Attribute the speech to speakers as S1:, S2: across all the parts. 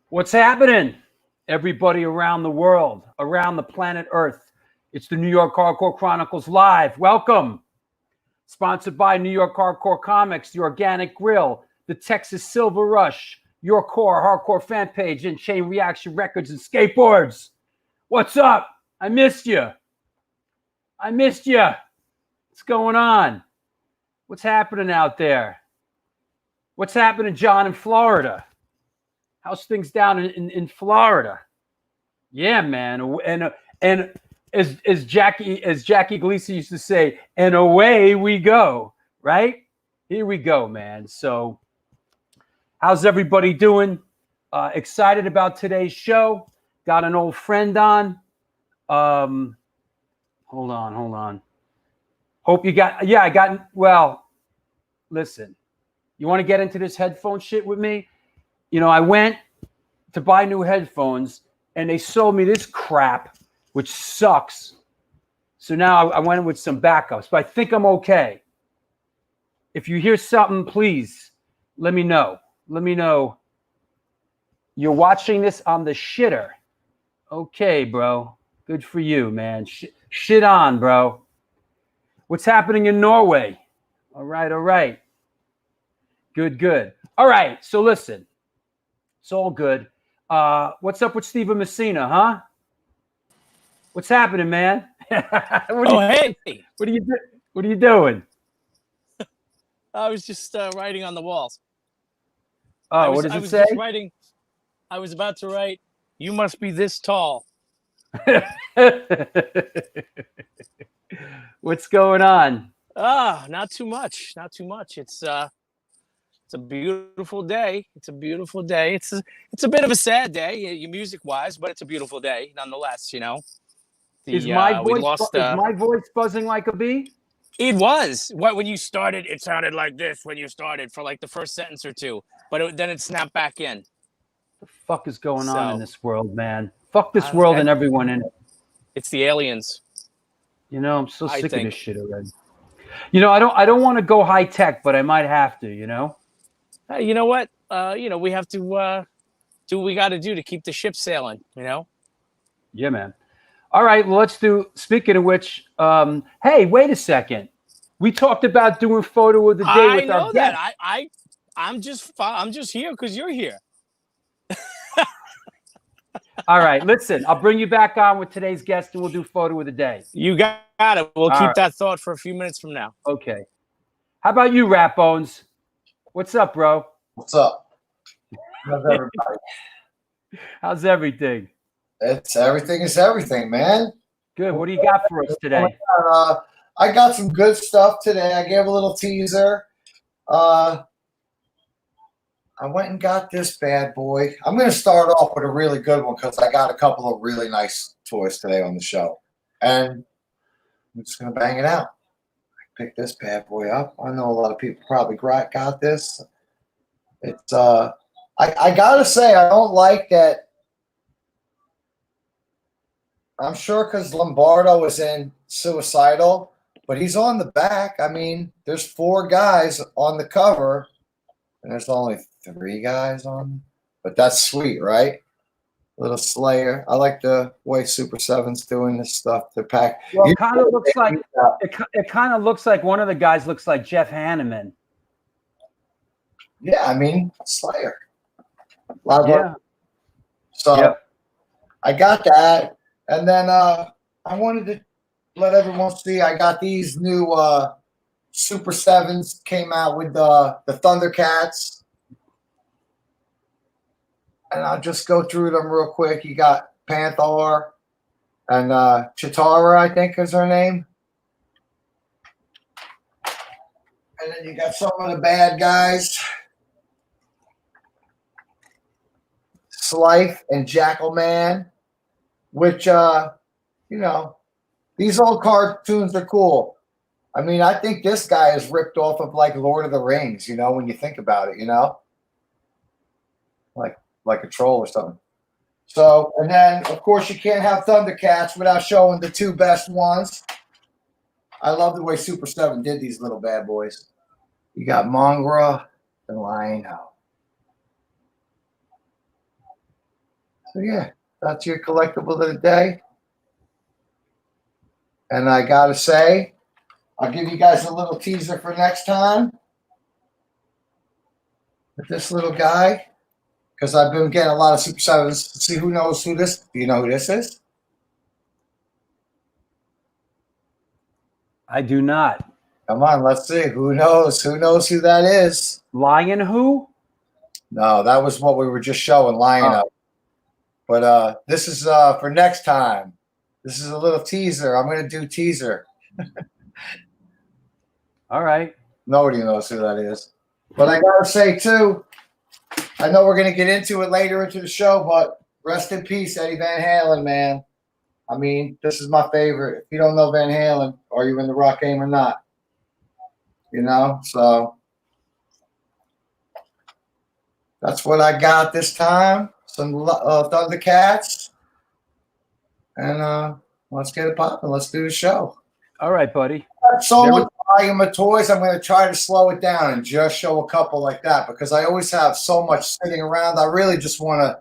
S1: What's happening, everybody around the world, around the planet Earth? It's the New York Hardcore Chronicles Live. Welcome. Sponsored by New York Hardcore Comics, The Organic Grill, the Texas Silver Rush, Your Core Hardcore Fan Page, and Chain Reaction Records and Skateboards. What's up? I missed you. What's going on? What's happening out there? What's happening, John, in Florida? How's things down in Florida? Yeah, man. And as Jackie Gleason used to say, and away we go, right? Here we go, man. So how's everybody doing? Excited about today's show. Got an old friend on. Hold on. Hope you got, I got, well, listen, you want to get into this headphone shit with me? You know, I went to buy new headphones and they sold me this crap, which sucks. So now I went with some backups, but I think I'm okay. If you hear something, please let me know. Let me know you're watching this on the shitter. Okay, bro. Good for you, man. Shit on, bro. What's happening in Norway? All right. Good. All right, so listen. It's all good. What's up with Steven Messina, huh? What's happening, man?
S2: Hey.
S1: What are you doing?
S2: I was just writing on the walls.
S1: Oh, what does it say?
S2: I was about to write, "You must be this tall."
S1: What's going on?
S2: Not too much. It's a beautiful day. It's a bit of a sad day, music-wise, but it's a beautiful day nonetheless. You know.
S1: Is my voice buzzing like a bee?
S2: It was. When you started, it sounded like this. When you started for like the first sentence or two, but then it snapped back in.
S1: The fuck is going on in this world, man? Fuck this world and everyone in it.
S2: It's the aliens.
S1: You know, I'm so sick of this shit already. You know, I don't want to go high tech, but I might have to. You know.
S2: You know what? We have to do what we got to do to keep the ship sailing. You know.
S1: Yeah, man. All right, well, let's do. Speaking of which, hey, wait a second. We talked about doing photo of the day
S2: I
S1: with our
S2: know that.
S1: guest.
S2: I'm just here because you're here.
S1: All right, listen. I'll bring you back on with today's guest, and we'll do photo of the day.
S2: You got it. We'll
S1: All
S2: keep
S1: right.
S2: that thought for a few minutes from now.
S1: Okay. How about you, Rat Bones? What's up, bro?
S3: What's up? How's everybody?
S1: How's everything?
S3: Everything is everything, man.
S1: Good. What do you got for us today?
S3: I got some good stuff today. I gave a little teaser. I went and got this bad boy. I'm going to start off with a really good one because I got a couple of really nice toys today on the show. And I'm just going to bang it out. I picked this bad boy up. I know a lot of people probably got this. It's I got to say, I don't like that. I'm sure because Lombardo is in Suicidal, but he's on the back. I mean, there's 4 guys on the cover, and there's only 3 guys on. But that's sweet, right? Little Slayer. I like the way Super 7's doing this stuff. They're packed.
S1: Well, it kind of looks like it kind of looks like one of the guys looks like Jeff Hanneman.
S3: Yeah, I mean Slayer.
S1: Yeah.
S3: So
S1: Yep.
S3: I got that. And then I wanted to let everyone see I got these new Super 7s came out with the Thundercats. And I'll just go through them real quick. You got Panther and Chitara, I think is her name. And then you got some of the bad guys. Slife and Jackalman. Which, these old cartoons are cool. I mean, I think this guy is ripped off of like Lord of the Rings, when you think about it, like a troll or something. So, and then of course you can't have Thundercats without showing the 2 best ones. I love the way Super 7 did these little bad boys. You got Mongra and Lionel. So yeah. That's your collectible of the day. And I got to say, I'll give you guys a little teaser for next time with this little guy because I've been getting a lot of Super 7s. See who knows who this. Do you know who this is?
S1: I do not.
S3: Come on, let's see. Who knows? Who knows who that is?
S1: Lion who?
S3: No, that was what we were just showing, Lion Up. But this is for next time. This is a little teaser. I'm going to do teaser.
S1: All right.
S3: Nobody knows who that is. But I got to say, too, I know we're going to get into it later into the show, but rest in peace, Eddie Van Halen, man. I mean, this is my favorite. If you don't know Van Halen, are you in the rock game or not? So that's what I got this time. Some Thundercats. And let's get it popping. Let's do the show.
S1: All right, buddy.
S3: So much volume of toys, I'm going to try to slow it down and just show a couple like that because I always have so much sitting around. I really just want to,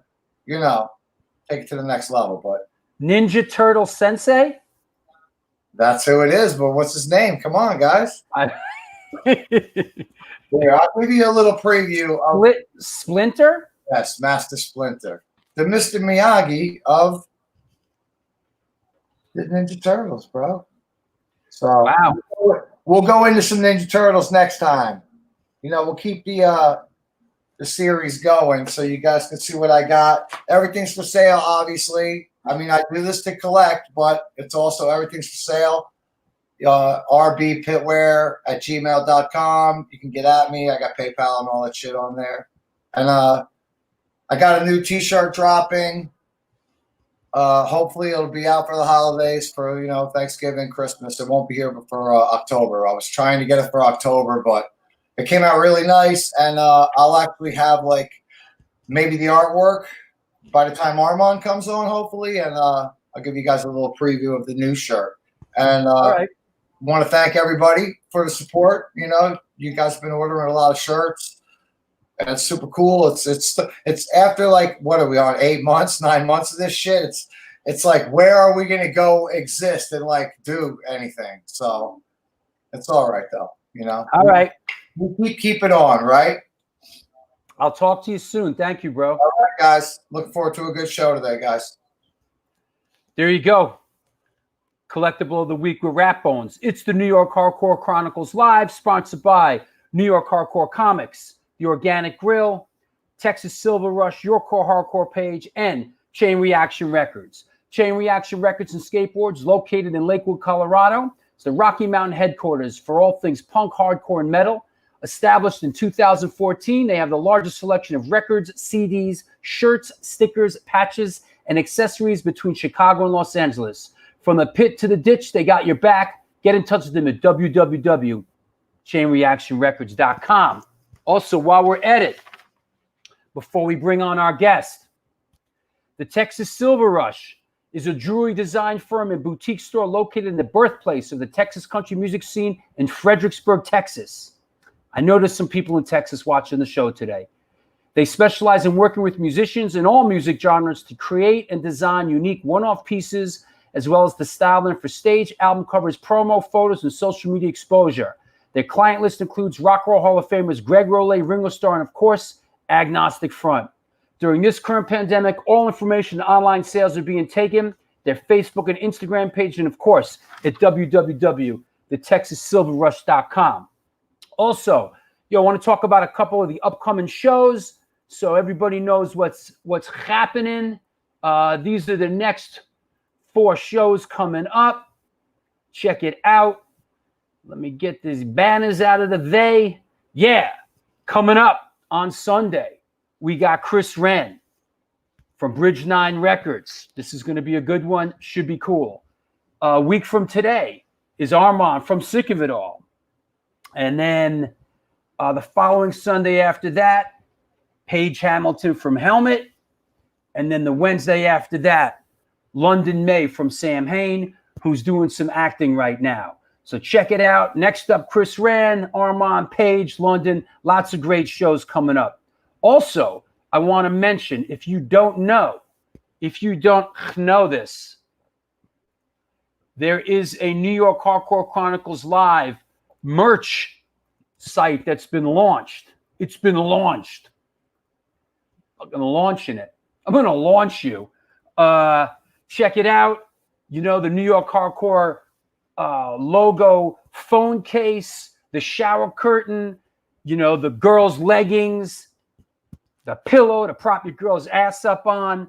S3: take it to the next level. But
S1: Ninja Turtle Sensei?
S3: That's who it is. But what's his name? Come on, guys. Here, I'll give you a little preview of
S1: Splinter?
S3: Yes, Master Splinter. The Mr. Miyagi of the Ninja Turtles, bro. So
S1: wow.
S3: We'll go into some Ninja Turtles next time. We'll keep the series going so you guys can see what I got. Everything's for sale, obviously. I mean, I do this to collect, but it's also everything's for sale. rbpitware@gmail.com. You can get at me. I got PayPal and all that shit on there. And I got a new t-shirt dropping. Hopefully it'll be out for the holidays for, Thanksgiving, Christmas. It won't be here before October. I was trying to get it for October, but it came out really nice. And I'll actually have maybe the artwork by the time Armand comes on, hopefully. And I'll give you guys a little preview of the new shirt. And
S1: all right.
S3: Want to thank everybody for the support. You guys have been ordering a lot of shirts. and it's super cool. It's after like, what are we on, 8 months, 9 months of this shit? It's like, where are we gonna go exist and like do anything? So it's all right though, you know.
S1: All right.
S3: We keep it on, right?
S1: I'll talk to you soon. Thank you, bro.
S3: All right, guys. Look forward to a good show today, guys.
S1: There you go. Collectible of the week with Rat Bones. It's the New York Hardcore Chronicles Live, sponsored by New York Hardcore Comics, The Organic Grill, Texas Silver Rush, Your Core Hardcore page, and Chain Reaction Records. Chain Reaction Records and Skateboards, located in Lakewood, Colorado. It's the Rocky Mountain headquarters for all things punk, hardcore, and metal. Established in 2014, they have the largest selection of records, CDs, shirts, stickers, patches, and accessories between Chicago and Los Angeles. From the pit to the ditch, they got your back. Get in touch with them at www.chainreactionrecords.com. Also, while we're at it, before we bring on our guest, the Texas Silver Rush is a jewelry design firm and boutique store located in the birthplace of the Texas country music scene in Fredericksburg, Texas. I noticed some people in Texas watching the show today. They specialize in working with musicians in all music genres to create and design unique one-off pieces, as well as to style them for stage, album covers, promo, photos, and social media exposure. Their client list includes Rock and Roll Hall of Famers Greg Rowley, Ringo Starr, and of course, Agnostic Front. During this current pandemic, all information and online sales are being taken. Their Facebook and Instagram page, and of course, at www.thetexassilverrush.com. Also, I want to talk about a couple of the upcoming shows so everybody knows what's happening. These are the next 4 shows coming up. Check it out. Let me get these banners out of the way. Yeah, coming up on Sunday, we got Chris Wren from Bridge 9 Records. This is going to be a good one. Should be cool. A week from today is Armand from Sick of It All. And then the following Sunday after that, Paige Hamilton from Helmet. And then the Wednesday after that, London May from Sam Hain, who's doing some acting right now. So check it out. Next up, Chris Wren, Armand, Paige, London. Lots of great shows coming up. Also, I want to mention, if you don't know this, there is a New York Hardcore Chronicles Live merch site that's been launched. It's been launched. I'm going to launch you. Check it out. You know, the New York Hardcore logo phone case, the shower curtain, you know, the girls' leggings, the pillow to prop your girl's ass up on,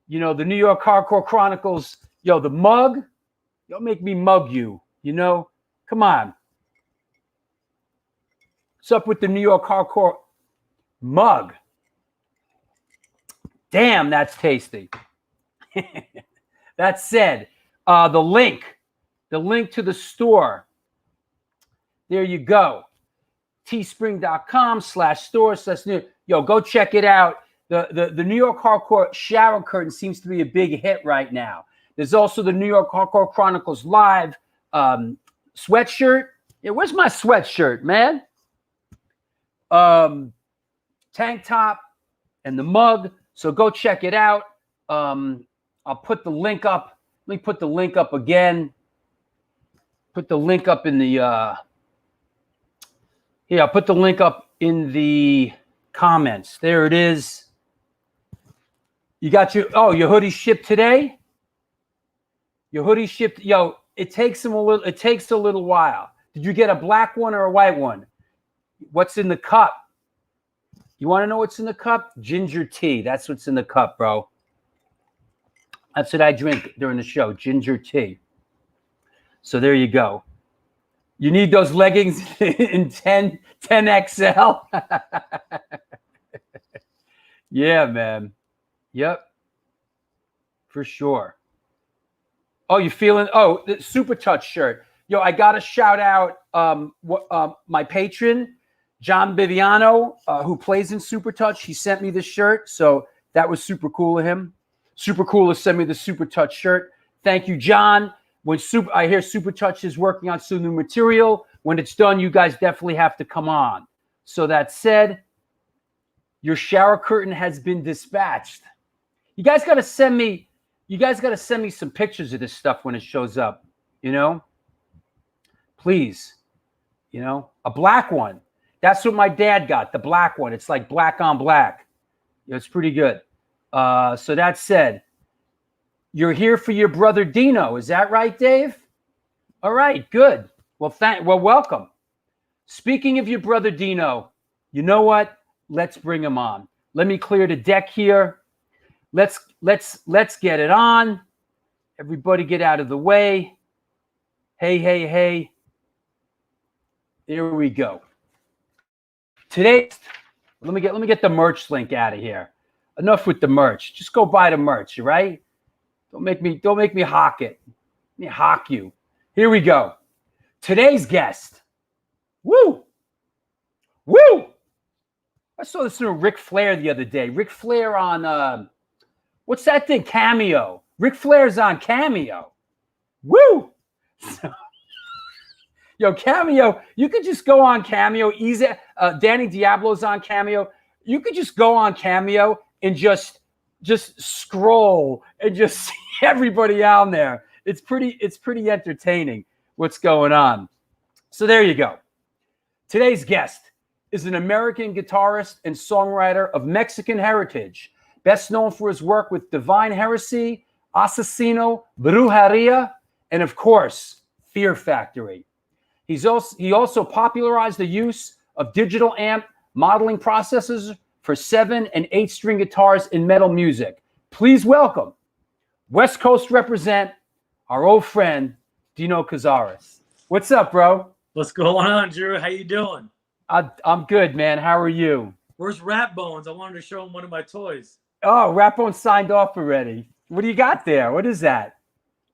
S1: you know, the New York Hardcore Chronicles, the mug. Y'all make me mug you, you know? Come on. What's up with the New York Hardcore mug? Damn, that's tasty. That said, the link to the store, there you go. teespring.com/store/new. Go check it out. The New York Hardcore shower curtain seems to be a big hit right now. There's also the New York Hardcore Chronicles Live sweatshirt. Yeah, where's my sweatshirt, man? Tank top and the mug. So go check it out. I'll put the link up. Let me put the link up again. Put the link up in the I'll put the link up in the comments. There it is. You got your hoodie shipped today? Your hoodie shipped. It takes a little while. Did you get a black one or a white one? What's in the cup? You want to know what's in the cup? Ginger tea. That's what's in the cup, bro. That's what I drink during the show, ginger tea. So there you go. You need those leggings in 10 XL. Yeah, man. Yep. For sure. Oh, you feeling? Oh, the Super Touch shirt. I got to shout out my patron, John Biviano, who plays in Super Touch. He sent me this shirt, so that was super cool of him. Super cool to send me the Super Touch shirt. Thank you, John. I hear Super Touch is working on some new material. When it's done, you guys definitely have to come on. So that said, Your shower curtain has been dispatched. You guys got to send me some pictures of this stuff when it shows up, you know? Please. You know, a black one. That's what my dad got, the black one. It's like black on black. It's pretty good. So that said, you're here for your brother Dino. Is that right, Dave? All right, good. Well, welcome. Speaking of your brother Dino, you know what? Let's bring him on. Let me clear the deck here. Let's get it on. Everybody get out of the way. Hey. There we go. Today, let me get the merch link out of here. Enough with the merch. Just go buy the merch, right? Don't make me hawk it. Let me hawk you. Here we go. Today's guest. Woo! I saw this in Ric Flair the other day. Ric Flair on what's that thing? Cameo. Ric Flair's on Cameo. Woo! Yo, Cameo, you could just go on Cameo. Easy. Danny Diablo's on Cameo. You could just go on Cameo and just scroll and just see everybody on there. It's pretty entertaining what's going on. So there you go. Today's guest is an American guitarist and songwriter of Mexican heritage, best known for his work with Divine Heresy, Asesino, Brujeria, and of course, Fear Factory. He also popularized the use of digital amp modeling processors for 7 and 8 string guitars in metal music. Please welcome West Coast represent our old friend Dino Cazares. What's up, bro?
S4: What's going on, Drew? How you doing?
S1: I'm good, man. How are you?
S4: Where's Rat Bones? I wanted to show him one of my toys.
S1: Oh, Rapone signed off already. What do you got there? What is that?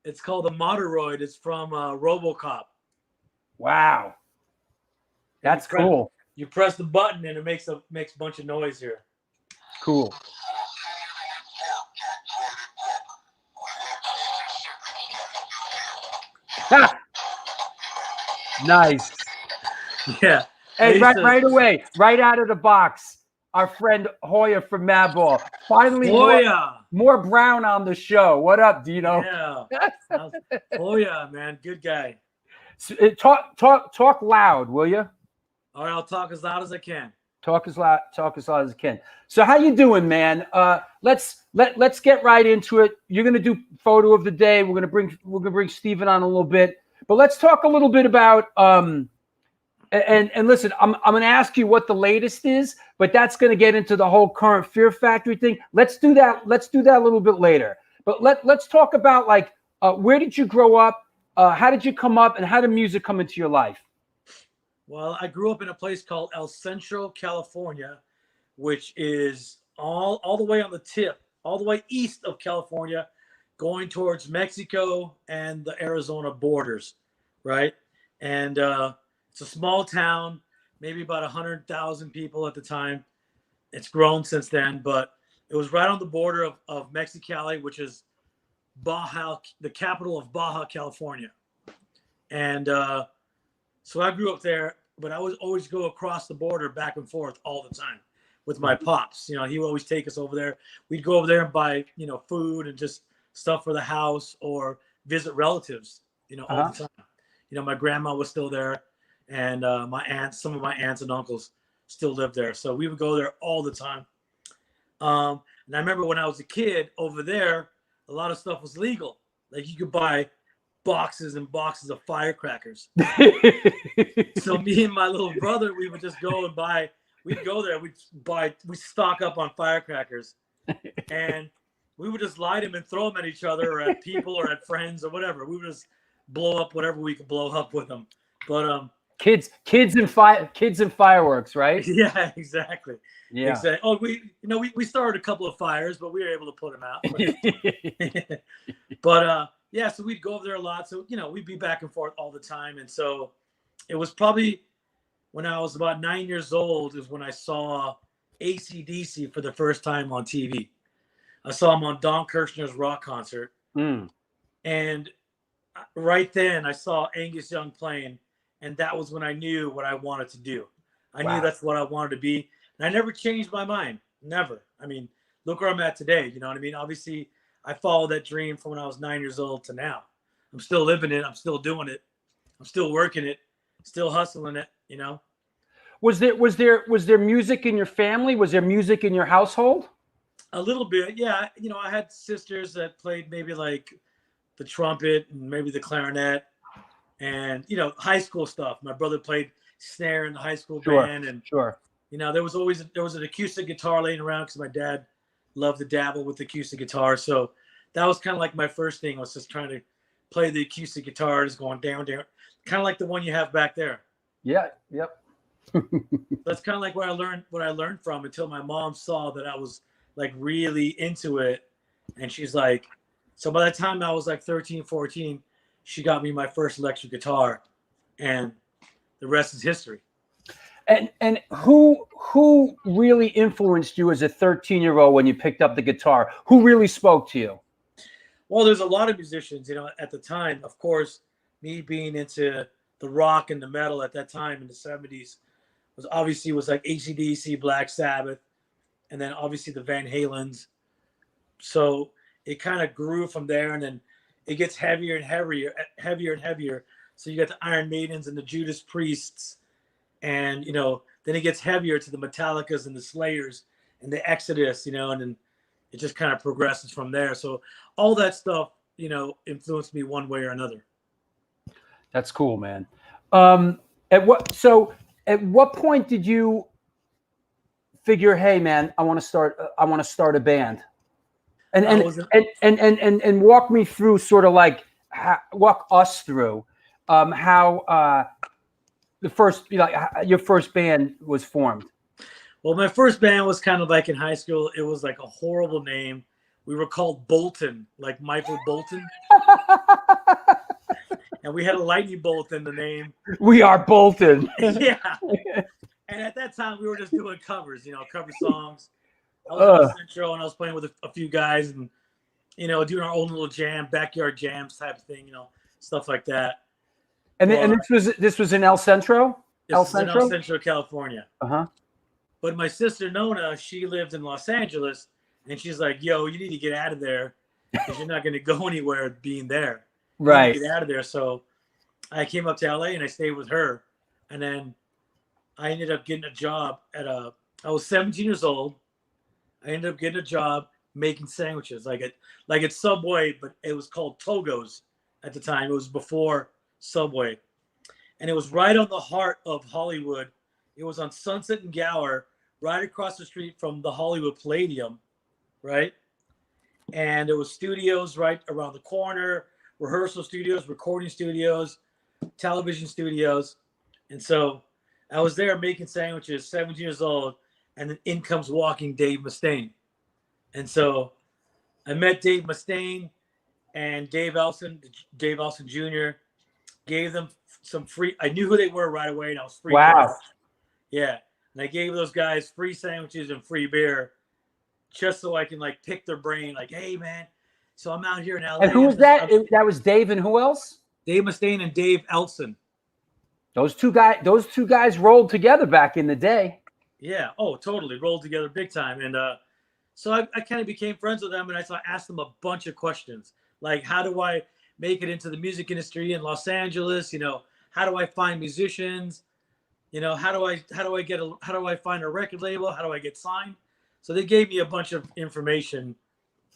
S4: It's called a Moderoid. It's from RoboCop.
S1: Wow, that's cool.
S4: You press the button and it makes a bunch of noise here.
S1: Cool. Ha! Nice.
S4: Yeah.
S1: Hey, right away, right out of the box, our friend Hoya from Madball. Finally, more Brown on the show. What up, Dino?
S4: Yeah. Hoya, man, good guy.
S1: Talk loud, will you?
S4: All right, I'll talk as loud as I can.
S1: Talk as loud as I can. So how you doing, man? Let's get right into it. You're gonna do photo of the day. We're gonna bring Steven on a little bit, but let's talk a little bit about and listen. I'm gonna ask you what the latest is, but that's gonna get into the whole current Fear Factory thing. Let's do that a little bit later. But let's talk about like where did you grow up? How did you come up, and how did music come into your life?
S4: Well, I grew up in a place called El Centro, California, which is all the way on the tip, all the way east of California, going towards Mexico and the Arizona borders, right? And it's a small town, maybe about 100,000 people at the time. It's grown since then, but it was right on the border of Mexicali, which is Baja, the capital of Baja, California. And so I grew up there, but I would always go across the border back and forth all the time with my pops. You know, he would always take us over there. We'd go over there and buy, food and just stuff for the house or visit relatives, all the time. My grandma was still there, and some of my aunts and uncles still lived there. So we would go there all the time. And I remember when I was a kid over there, a lot of stuff was legal. Like you could buy boxes and boxes of firecrackers. So me and my little brother, we would just go and buy. We'd go there. We'd stock up on firecrackers, and we would just light them and throw them at each other or at people or at friends or whatever. We would just blow up whatever we could blow up with them. But
S1: kids and fireworks, right?
S4: Yeah, exactly.
S1: Yeah.
S4: Exactly. Oh, we started a couple of fires, but we were able to put them out. But yeah, so we'd go over there a lot. So we'd be back and forth all the time, and so it was probably when I was about 9 years old is when I saw AC/DC for the first time on TV. I saw him on Don Kirshner's rock concert, and right then I saw Angus Young playing, and that was when I knew what I wanted to do. I knew that's what I wanted to be. And I never changed my mind. Never. I mean, look where I'm at today. You know what I mean? Obviously, I followed that dream from when I was 9 years old to now. I'm still living it. I'm still doing it. I'm still working it. Still hustling it. You know.
S1: Was there music in your family? Was there music in your household?
S4: A little bit, yeah. You know, I had sisters that played maybe like the trumpet and maybe the clarinet, and you know, high school stuff. My brother played snare in the high school band, and you know, there was an acoustic guitar laying around because my dad loved to dabble with the acoustic guitar. So that was kind of like my first thing, was just trying to play the acoustic guitar, just going down, kind of like the one you have back there.
S1: Yeah. Yep.
S4: That's kind of like what I learned from, until my mom saw that I was like really into it. And she's like, so by the time I was like 13, 14, she got me my first electric guitar, and the rest is history.
S1: And who really influenced you as a 13-year-old when you picked up the guitar? Who really spoke to you?
S4: Well, there's a lot of musicians, you know, at the time. Of course, me being into the rock and the metal at that time in the 70s was like AC/DC, Black Sabbath, and then obviously the Van Halens. So it kind of grew from there, and then it gets heavier and heavier. So you got the Iron Maidens and the Judas Priests, and you know, then it gets heavier to the Metallicas and the Slayers and the Exodus, you know, and then it just kind of progresses from there. So all that stuff, you know, influenced me one way or another.
S1: That's cool, man. At what point did you figure, hey man, I want to start a band? And walk me through, sort of like, walk us through how the first, your first band was formed.
S4: Well, my first band was kind of like in high school. It was like a horrible name. We were called Bolton, like Michael Bolton. And we had a lightning bolt in the name.
S1: We are Bolton.
S4: Yeah. And at that time, we were just doing covers, you know, cover songs. I was in the Central, and I was playing with a few guys, and you know, doing our own little jam, backyard jams type of thing, you know, stuff like that.
S1: And this was in El Centro.
S4: In El Centro, California.
S1: Uh-huh.
S4: But my sister Nona, she lived in Los Angeles, and she's like, "Yo, you need to get out of there because you're not going to go anywhere being there.
S1: Right.
S4: Get out of there." So I came up to LA and I stayed with her, and then I ended up getting a job I was 17 years old. I ended up getting a job making sandwiches, like at Subway, but it was called Togo's at the time. It was before Subway, and it was right on the heart of Hollywood. It was on Sunset and Gower, right across the street from the Hollywood Palladium, right? And there was studios right around the corner, rehearsal studios, recording studios, television studios. And so I was there making sandwiches, 17 years old, and then in comes walking Dave Mustaine. And so I met Dave Mustaine and Dave Elson Jr., gave them some free, I knew who they were right away, and I was free.
S1: Wow.
S4: Yeah. And I gave those guys free sandwiches and free beer just so I can like pick their brain, like, hey man, so I'm out here in LA.
S1: And who was that? That was Dave, and who else? Dave
S4: Mustaine and Dave Elson.
S1: Those two guys rolled together back in the day.
S4: Yeah. Oh, totally. Rolled together big time. And so I kind of became friends with them, and I asked them a bunch of questions. Like, how do I make it into the music industry in Los Angeles? You know, how do I find musicians? You know, how do I find a record label? How do I get signed? So they gave me a bunch of information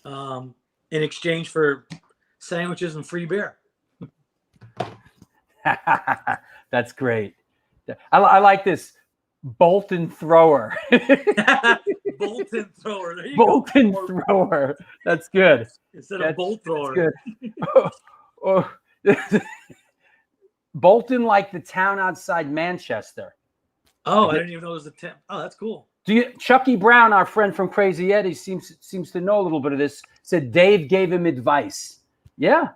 S4: in exchange for sandwiches and free beer.
S1: That's great. I like this Bolton thrower.
S4: Bolton thrower. There you
S1: Bolton
S4: go.
S1: thrower. That's good.
S4: Instead of bolt thrower.
S1: That's good. Bolton, like the town outside Manchester.
S4: Oh, I didn't even know it was a town. Oh, that's cool.
S1: Chucky Brown, our friend from Crazy Eddie, seems to know a little bit of this. Said Dave gave him advice. Yeah.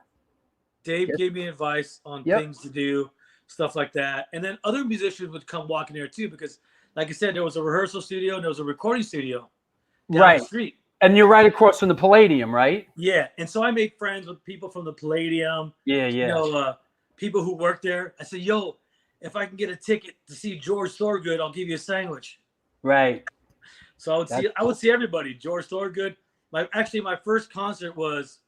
S4: Dave gave me advice on things to do, stuff like that. And then other musicians would come walking there too, because like I said, there was a rehearsal studio and there was a recording studio down the street. And
S1: you're right across from the Palladium, right?
S4: Yeah. And so I made friends with people from the Palladium.
S1: Yeah.
S4: You know, people who work there. I said, yo, if I can get a ticket to see George Thorogood, I'll give you a sandwich.
S1: Right.
S4: So I would see everybody. George Thorogood. My first concert was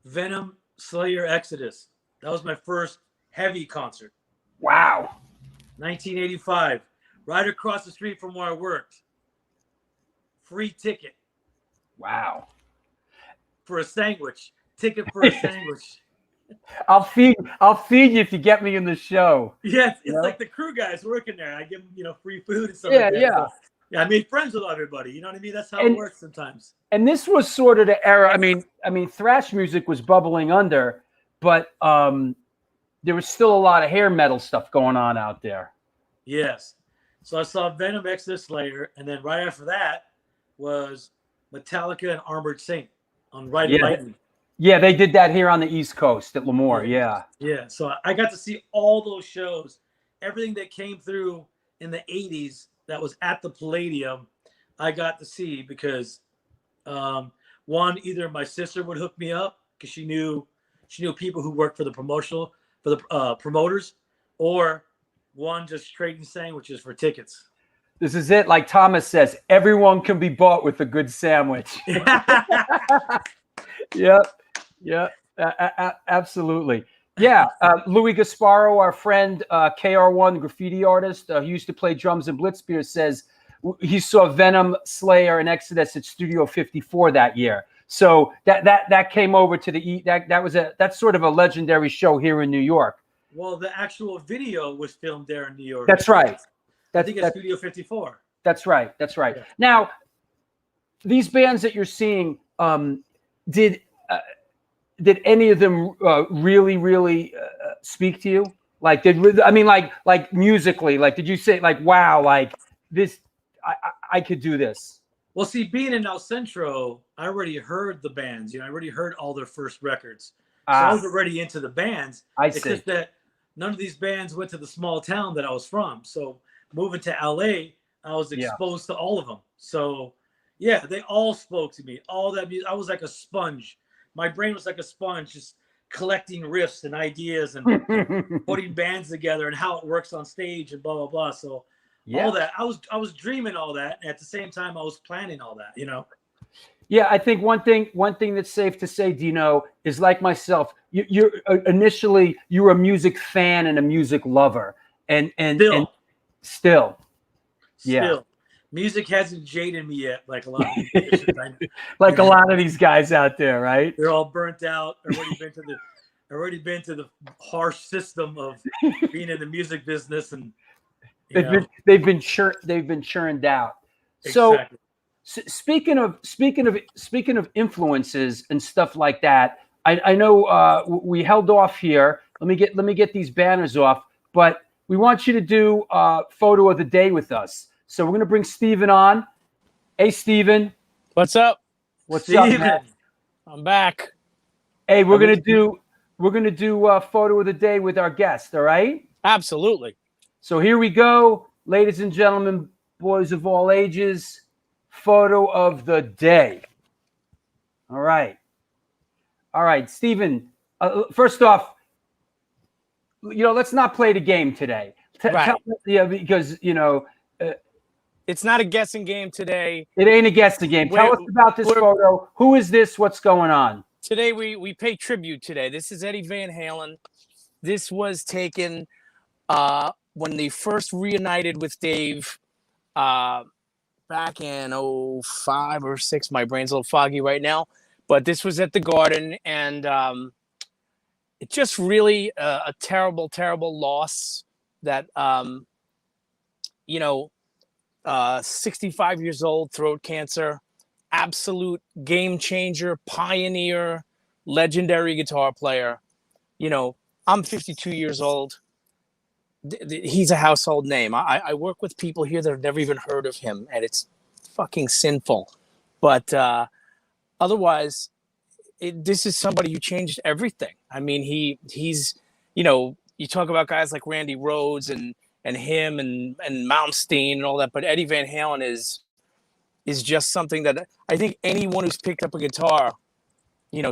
S4: Venom, Slayer, Exodus. That was my first heavy concert.
S1: Wow.
S4: 1985. Right across the street from where I worked. Free ticket.
S1: Wow.
S4: For a sandwich. Ticket for a sandwich.
S1: I'll feed you if you get me in the show.
S4: Yeah, it's like the crew guys working there. I give them, free food and stuff
S1: Yeah,
S4: like that.
S1: yeah.
S4: So, yeah, I made friends with everybody. You know what I mean? That's how it works sometimes.
S1: And this was sort of the era. I mean, thrash music was bubbling under, but there was still a lot of hair metal stuff going on out there.
S4: Yes. So I saw Venom, Exodus, Slayer, and then right after that was Metallica and Armored Saint on Ride Lightning.
S1: Yeah, they did that here on the East Coast at Lemoore. Yeah.
S4: Yeah. So I got to see all those shows, everything that came through in the 80s that was at the Palladium, I got to see because one, either my sister would hook me up because she knew people who worked for the promoters, or one just trading sandwiches for tickets.
S1: This is it. Like Thomas says, everyone can be bought with a good sandwich. Yep. Absolutely. Yeah. Louis Gasparo, our friend, KR1 graffiti artist, who used to play drums in Blitzbeer, says he saw Venom, Slayer, and Exodus at Studio 54 that year. So that came over to that's sort of a legendary show here in New York.
S4: Well, the actual video was filmed there in New York.
S1: That's right.
S4: I think it's Studio 54. That's
S1: right. Yeah. Now, these bands that you're seeing, did any of them really speak to you? Like, like musically, like, did you say like, wow, like this, I could do this?
S4: Well, see, being in El Centro, I already heard the bands. I already heard all their first records. So I was already into the bands. It's just that none of these bands went to the small town that I was from. So moving to LA, I was exposed to all of them. So yeah, they all spoke to me. All that music, I was like a sponge. My brain was like a sponge, just collecting riffs and ideas and putting bands together and how it works on stage and blah blah blah. So all that, I was dreaming all that, and at the same time I was planning all that.
S1: Yeah, I think one thing that's safe to say, Dino, is like myself. You're initially you were a music fan and a music lover, and still.
S4: Music hasn't jaded me yet, like a lot of these musicians.
S1: Like a lot of these guys out there, right?
S4: They're all burnt out. Already been to the harsh system of being in the music business, and
S1: they've been churned out.
S4: Exactly.
S1: So speaking of influences and stuff like that, I know we held off here. Let me get these banners off, but we want you to do photo of the day with us. So we're gonna bring Steven on. Hey, Steven.
S2: What's up?
S1: What's up, man?
S2: I'm back.
S1: Hey, we're gonna do photo of the day with our guest. All right?
S2: Absolutely. So
S1: here we go, ladies and gentlemen, boys of all ages. Photo of the day. All right, Steven. First off, let's not play the game today. Because
S2: it's not a guessing game today.
S1: It ain't a guessing game. Tell us about this photo. Who is this? What's going on?
S2: Today we pay tribute today. This is Eddie Van Halen. This was taken when they first reunited with Dave back in 05 or 06. My brain's a little foggy right now. But this was at the Garden, and it's just really a terrible, terrible loss that, 65 years old, throat cancer, absolute game changer, pioneer, legendary guitar player. I'm 52 years old. He's a household name. I work with people here that have never even heard of him, and it's fucking sinful. But otherwise, this is somebody who changed everything. I mean, he's you talk about guys like Randy Rhoads and him and Malmsteen and all that, but Eddie Van Halen is just something that I think anyone who's picked up a guitar,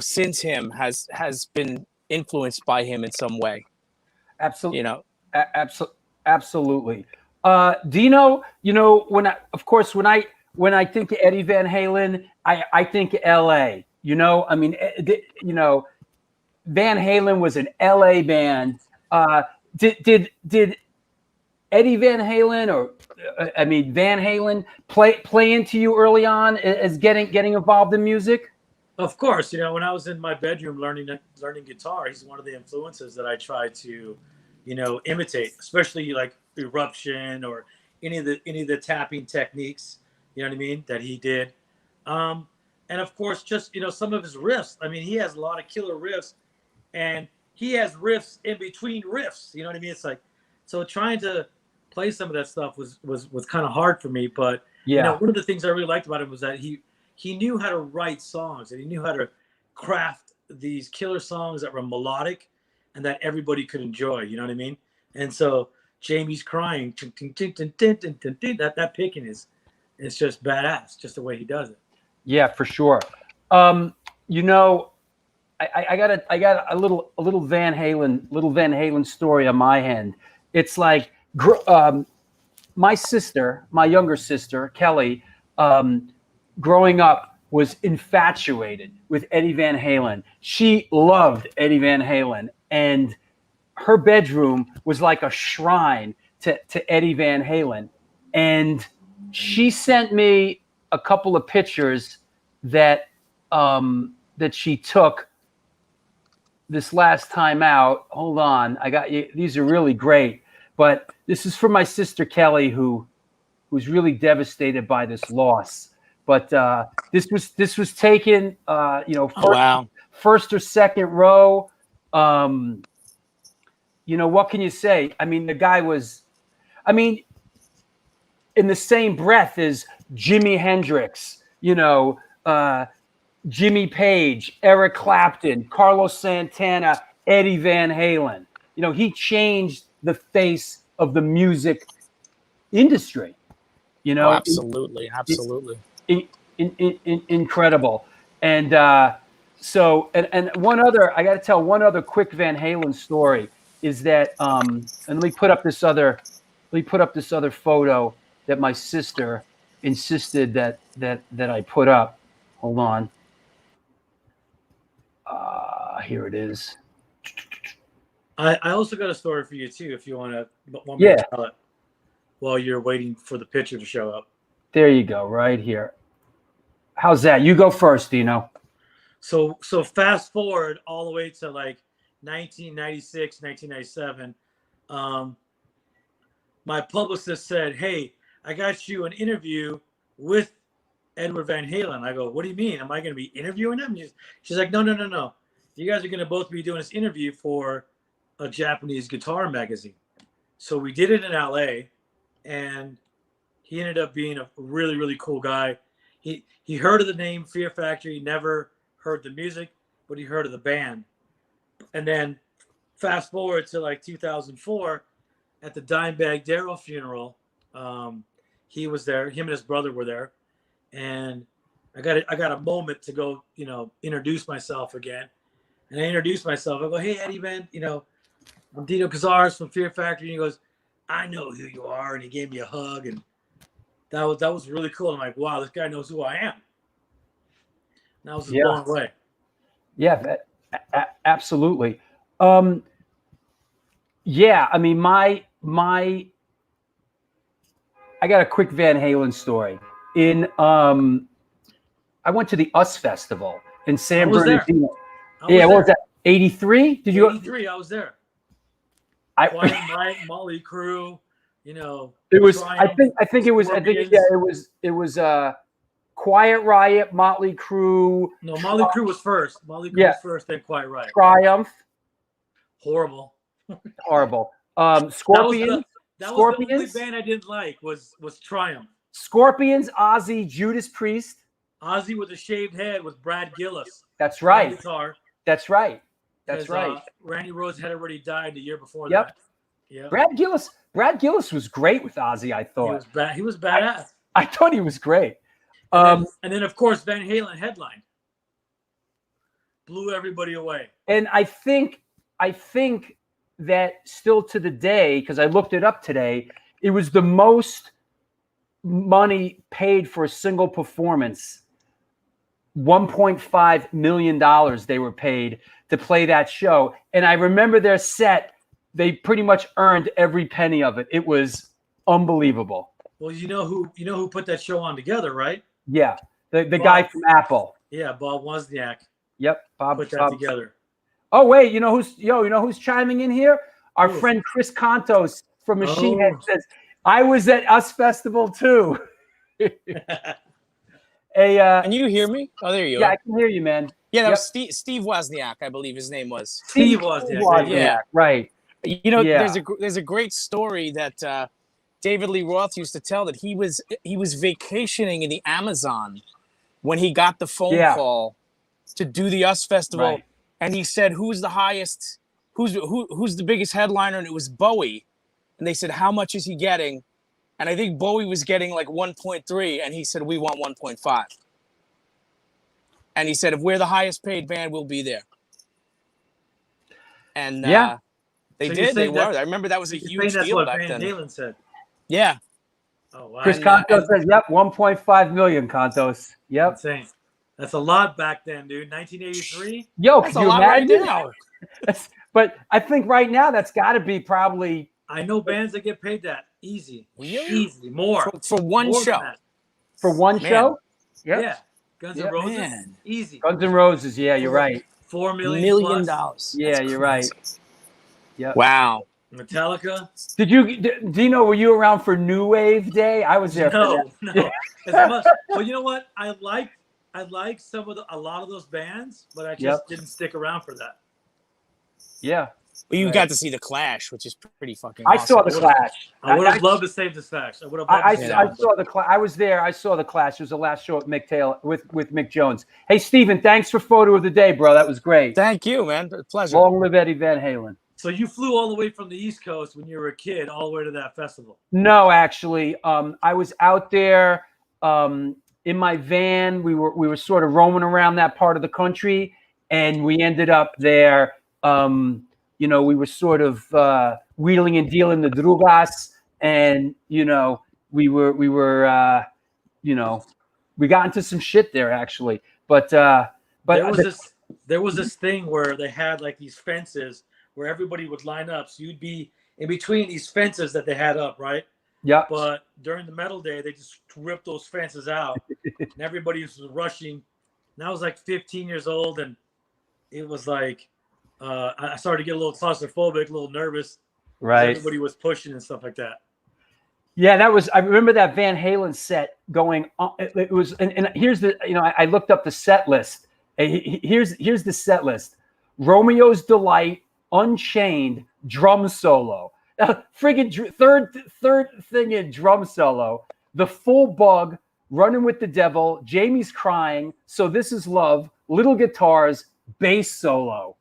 S2: since him has been influenced by him in some way.
S1: Absolutely. Absolutely. Dino, when I think of Eddie Van Halen, I think L.A. I mean, Van Halen was an L.A. band. Did Eddie Van Halen Van Halen play into you early on as getting involved in music?
S4: Of course, when I was in my bedroom learning guitar, he's one of the influences that I try to, imitate, especially like Eruption or any of the tapping techniques, you know what I mean, that he did. And of course, just some of his riffs. I mean, he has a lot of killer riffs, and he has riffs in between riffs. You know what I mean? It's like, so trying to play some of that stuff was kind of hard for me. But one of the things I really liked about him was that he knew how to write songs, and he knew how to craft these killer songs that were melodic and that everybody could enjoy. You know what I mean? And so Jamie's Crying, that picking is just badass, just the way he does it.
S1: Yeah, for sure. I got a little Van Halen story on my end. It's like my younger sister Kelly, growing up was infatuated with Eddie Van Halen. She loved Eddie Van Halen, and her bedroom was like a shrine to Eddie Van Halen. And she sent me a couple of pictures that she took this last time out. Hold on, I got you. These are really great. But this is for my sister Kelly, who's really devastated by this loss. But this was taken, first or second row. What can you say? I mean, the guy was, in the same breath as Jimi Hendrix, Jimmy Page, Eric Clapton, Carlos Santana, Eddie Van Halen. He changed the face of the music industry.
S2: Absolutely.
S1: Incredible. And and one other, I got to tell one other quick Van Halen story is that, and let me put up this other photo that my sister insisted that I put up. Hold on. Here it is.
S4: I also got a story for you too, if you want me to tell it while you're waiting for the picture to show up.
S1: There you go, right here. How's that? You go first, Dino.
S4: So fast forward all the way to like 1996, 1997. My publicist said, "Hey, I got you an interview with Edward Van Halen." I go, "What do you mean? Am I going to be interviewing him?" She's like, No. You guys are going to both be doing this interview for a Japanese guitar magazine. So we did it in LA, and he ended up being a really, really cool guy. He heard of the name Fear Factory, never heard the music, but he heard of the band. And then fast forward to like 2004 at the Dimebag Darrell funeral. He was there. Him and his brother were there. And I got a moment to go, introduce myself again. And I introduced myself. I go, "Hey, Eddie, man, I'm Dino Cazares from Fear Factory." And he goes, "I know who you are." And he gave me a hug. And that was really cool. I'm like, wow, this guy knows who I am. And I was just blown away.
S1: Yeah, absolutely. I got a quick Van Halen story. I went to the US Festival in San Bernardino. What was that? 83? Did you?
S4: 83. I was there.
S1: Quiet
S4: Mike, Motley Crue. It
S1: was.
S4: Triumph,
S1: I think it was. It was Quiet Riot, Motley Crue.
S4: No, Motley Crue was first. Motley Crue was first, then Quiet Riot.
S1: Triumph.
S4: Horrible.
S1: Scorpions.
S4: That was the only band I didn't like was Triumph.
S1: Scorpions, Ozzy, Judas Priest.
S4: Ozzy with a shaved head was Brad Gillis.
S1: That's right.
S4: Guitar.
S1: That's right. That's right.
S4: Randy Rhoads had already died the year before
S1: that.
S4: Yeah.
S1: Brad Gillis was great with Ozzy, I thought.
S4: He was badass.
S1: I thought he was great.
S4: And then of course Van Halen headlined. Blew everybody away.
S1: And I think that still to the day, because I looked it up today, It was the most money paid for a single performance. $1.5 million they were paid to play that show. And I remember their set, they pretty much earned every penny of it. It was unbelievable.
S4: Well, you know who put that show on together, right?
S1: Yeah. The guy from Apple.
S4: Yeah, Bob Wozniak.
S1: Yep. Bob
S4: Put that together.
S1: Oh, wait, you know who's chiming in here? Our friend Chris Contos from Machine Head says, I was at US Festival too.
S2: Can you hear me? Oh, there you
S1: are.
S2: Yeah,
S1: I can hear you, man.
S2: Yeah, that was Steve Wozniak, I believe his name was.
S4: Steve Wozniak.
S1: Yeah, right.
S2: You know, there's a great story that David Lee Roth used to tell, that he was vacationing in the Amazon when he got the phone call to do the US Festival, and he said, "Who's the highest? Who's the biggest headliner?" And it was Bowie, and they said, "How much is he getting?" And I think Bowie was getting like 1.3, and he said, "We want 1.5." And he said, "If we're the highest paid band, we'll be there." And they did. They were. I remember that was a huge deal back then.
S4: That's what Van Halen said.
S2: Yeah.
S4: Oh wow.
S1: Chris Contos says, "Yep, 1.5 million." Contos. Yep.
S4: Insane. That's a lot back then, dude. 1983.
S1: Yo,
S2: that's
S1: can you imagine?
S2: Right now.
S1: But I think right now that's got to be probably.
S4: I know bands that get paid that easy.
S2: Really?
S4: Easy, more
S2: for one show.
S1: For one show?
S4: Yep. Yeah. Guns N' Roses, easy.
S1: Guns N' Roses, yeah, you're right.
S4: $4 million plus.
S1: Yeah, you're right.
S2: Yeah. Wow.
S4: Metallica.
S1: Dino, were you around for New Wave Day? I was there.
S4: No. As much. Well, you know what? I like a lot of those bands, but I just didn't stick around for that.
S1: Yeah.
S2: Well, you got to see the Clash, which is pretty fucking awesome.
S1: I saw the Clash.
S4: I would have loved to save the Clash. I would have loved to save
S1: I saw the Clash. I was there. I saw the Clash. It was the last show at Mick Taylor with Mick Jones. Hey, Steven, thanks for photo of the day, bro. That was great.
S2: Thank you, man. Pleasure.
S1: Long live Eddie Van Halen.
S4: So you flew all the way from the East Coast when you were a kid all the way to that festival?
S1: No, actually. I was out there in my van. We were sort of roaming around that part of the country, and we ended up there. We were sort of wheeling and dealing the drugas, and we got into some shit there actually. But
S4: there was this thing where they had like these fences where everybody would line up, so you'd be in between these fences that they had up, right?
S1: Yeah.
S4: But during the metal day, they just ripped those fences out, and everybody was rushing. And I was like 15 years old, and it was like. I started to get a little claustrophobic, a little nervous.
S1: Right.
S4: Everybody was pushing and stuff like that.
S1: Yeah, I remember that Van Halen set going on. It was, and here's the, I looked up the set list. Here's the set list. Romeo's Delight, Unchained, drum solo. Friggin' third thing in drum solo. The Full Bug, Running with the Devil, Jamie's Crying, So This Is Love, Little Guitars, bass solo.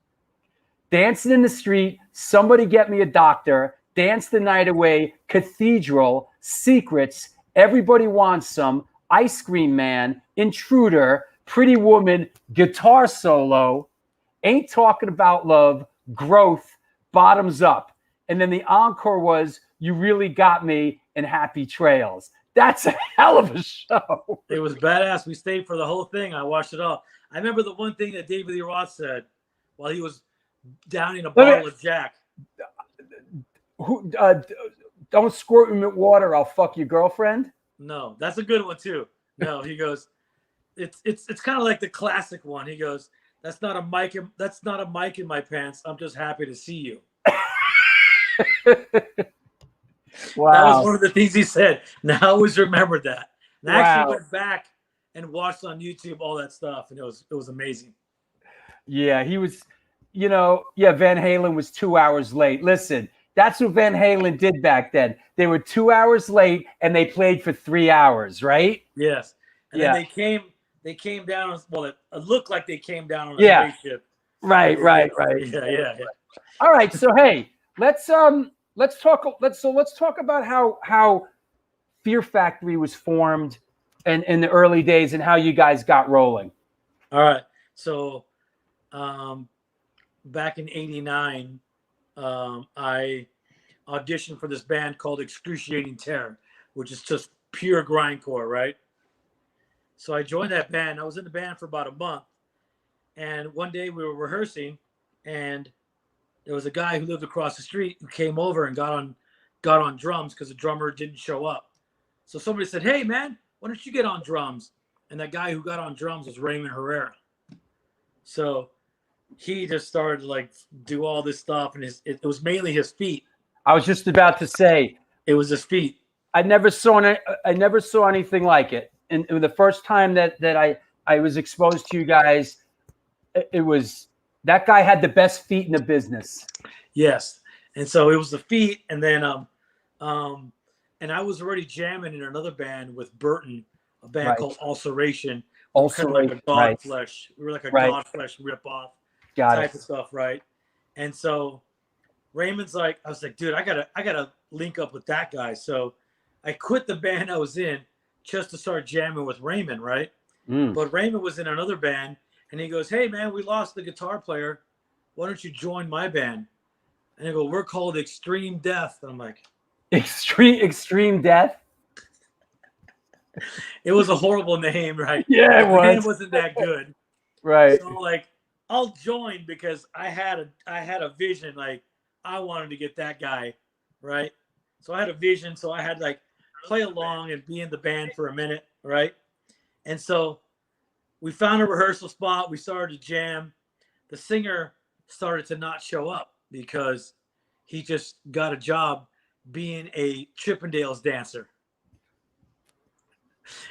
S1: Dancing in the Street, Somebody Get Me a Doctor, Dance the Night Away, Cathedral, Secrets, Everybody Wants Some, Ice Cream Man, Intruder, Pretty Woman, Guitar Solo, Ain't Talking About Love, Growth, Bottoms Up. And then the encore was You Really Got Me and Happy Trails. That's a hell of a show.
S4: It was badass. We stayed for the whole thing. I watched it all. I remember the one thing that David Lee Roth said while he was downing a bottle of Jack.
S1: Don't squirt me with water. I'll fuck your girlfriend.
S4: No, that's a good one too. No, he goes, it's kind of like the classic one. He goes, that's not a mic in my pants. I'm just happy to see you.
S1: Wow.
S4: That was one of the things he said. Now I always remembered that. And I actually went back and watched on YouTube all that stuff, and it was amazing.
S1: Yeah, he was. Van Halen was 2 hours late. Listen, that's what Van Halen did back then. They were 2 hours late and they played for 3 hours, right?
S4: Yes. And then they came down. Well, it looked like they came down on a spaceship.
S1: Right.
S4: Yeah.
S1: All right. So hey, let's talk about how Fear Factory was formed and in the early days and how you guys got rolling.
S4: All right. So back in '89, I audition for this band called Excruciating Terror, which is just pure grindcore, right? So I joined that band. I was in the band for about a month. And one day we were rehearsing, and there was a guy who lived across the street who came over and got on drums because the drummer didn't show up. So somebody said, "Hey, man, why don't you get on drums?" And that guy who got on drums was Raymond Herrera. So he just started to like do all this stuff, and it was mainly his feet.
S1: I was just about to say
S4: it was his feet.
S1: I never saw anything like it. And the first time that I was exposed to you guys, it was that guy had the best feet in the business.
S4: Yes, and so it was the feet, and then and I was already jamming in another band with Burton, a band called Ulceration. Kind of like a Godflesh. We were like a Godflesh ripoff type of stuff, right? And so Raymond's like, I was like, dude, I gotta link up with that guy. So I quit the band I was in just to start jamming with Raymond, right? But Raymond was in another band, and he goes, "Hey man, we lost the guitar player. Why don't you join my band?" And I go, "We're called Extreme Death." And I'm like,
S1: Extreme Death?
S4: It was a horrible name, right?
S1: Yeah, it was.
S4: The name wasn't that good.
S1: Right.
S4: So like, I'll join because I had a vision, like I wanted to get that guy, right? So I had a vision, so I had like play along and be in the band for a minute, right? And so we found a rehearsal spot. We started to jam. The singer started to not show up because he just got a job being a Chippendales dancer.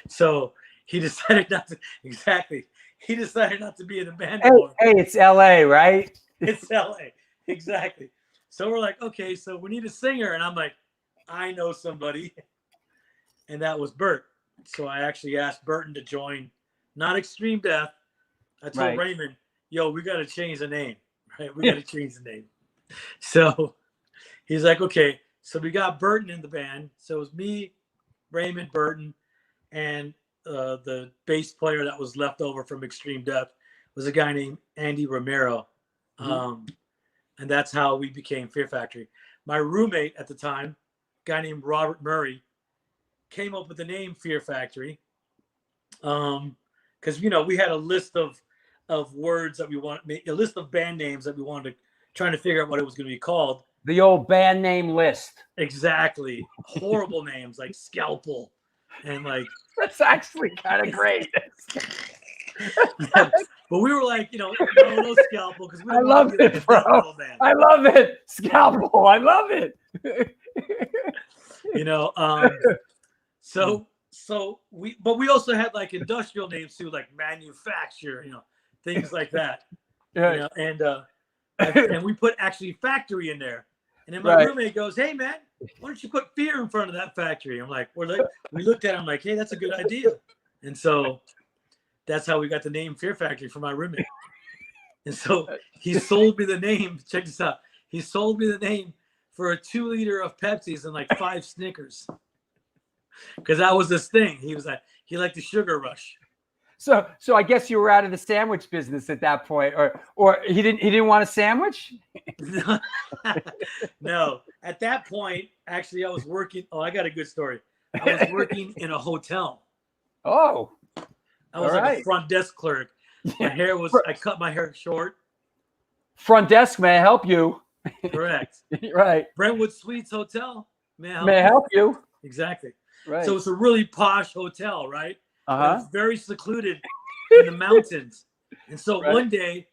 S4: So he decided not to. Exactly. He decided not to be in the band anymore.
S1: Hey, it's LA, right?
S4: It's LA. Exactly. So we're like, okay, so we need a singer. And I'm like, I know somebody. And that was Bert. So I actually asked Burton to join, not Extreme Death. I told Raymond, yo, we got to change the name, right? We got to change the name. So he's like, okay. So we got Burton in the band. So it was me, Raymond, Burton, and the bass player that was left over from Extreme Death was a guy named Andy Romero. And that's how we became Fear Factory. My roommate at the time, a guy named Robert Murray, came up with the name Fear Factory. Because, we had a list of words that we wanted, a list of band names that we wanted to, trying to figure out what it was going to be called.
S1: The old band name list.
S4: Exactly. Horrible names like Scalpel. And like,
S1: that's actually kind of great.
S4: Yeah, but we were like, no Scalpel because we
S1: I love it, like bro. I love it. Scalpel. I love it.
S4: So we also had like industrial names too, like Manufacture, things like that.
S1: Yeah.
S4: And we put actually factory in there. And then my roommate goes, "Hey man, why don't you put fear in front of that factory?" I'm like, we looked at him like, "Hey, that's a good idea." And so that's how we got the name Fear Factory for my roommate. And so he sold me the name. Check this out. He sold me the name for a 2 liter of Pepsis and like 5 Snickers. Because that was his thing. He liked the sugar rush.
S1: So I guess you were out of the sandwich business at that point, or he didn't want a sandwich?
S4: No. At that point, actually I was working. Oh, I got a good story. I was working in a hotel.
S1: Oh.
S4: I was like a front desk clerk. I cut my hair short.
S1: Front desk, may I help you?
S4: Correct.
S1: Right.
S4: Brentwood Suites Hotel.
S1: May I help you?
S4: Exactly.
S1: Right.
S4: So it's a really posh hotel, right? It's very secluded in the mountains. And so one day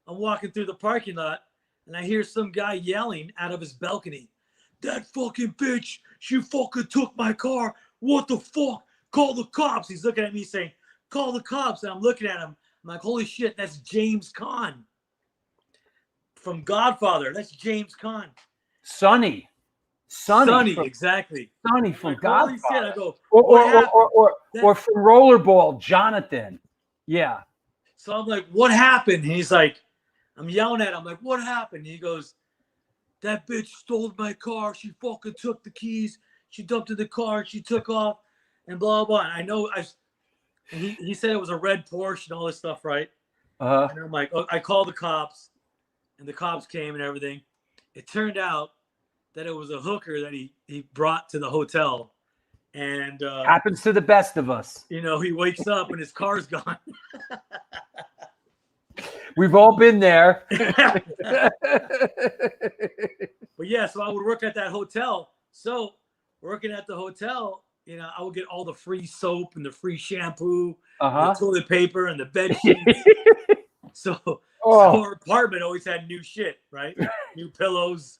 S4: I'm walking through the parking lot and I hear some guy yelling out of his balcony, "That fucking bitch, she fucking took my car. What the fuck? Call the cops." He's looking at me saying, "Call the cops." And I'm looking at him. I'm like, holy shit, that's James Caan from Godfather. That's James Caan.
S1: Sonny,
S4: exactly.
S1: Sonny from Godfather.
S4: Holy shit, I go,
S1: or from Rollerball, Jonathan. Yeah.
S4: So I'm like, what happened? And he's like, I'm yelling at him. I'm like, what happened? And he goes, "That bitch stole my car. She fucking took the keys. She dumped in the car. She took off and blah, blah." And I know he said it was a red Porsche and all this stuff, right? And I'm like, I called the cops and the cops came and everything. It turned out that it was a hooker that he brought to the hotel. And
S1: Happens to the best of us.
S4: you know, he wakes up and his car's gone.
S1: We've all been there.
S4: But yeah, so I would work at that hotel. So working at the hotel, you know, I would get all the free soap and the free shampoo, the toilet paper and the bed sheets. So our apartment always had new shit, right? New pillows,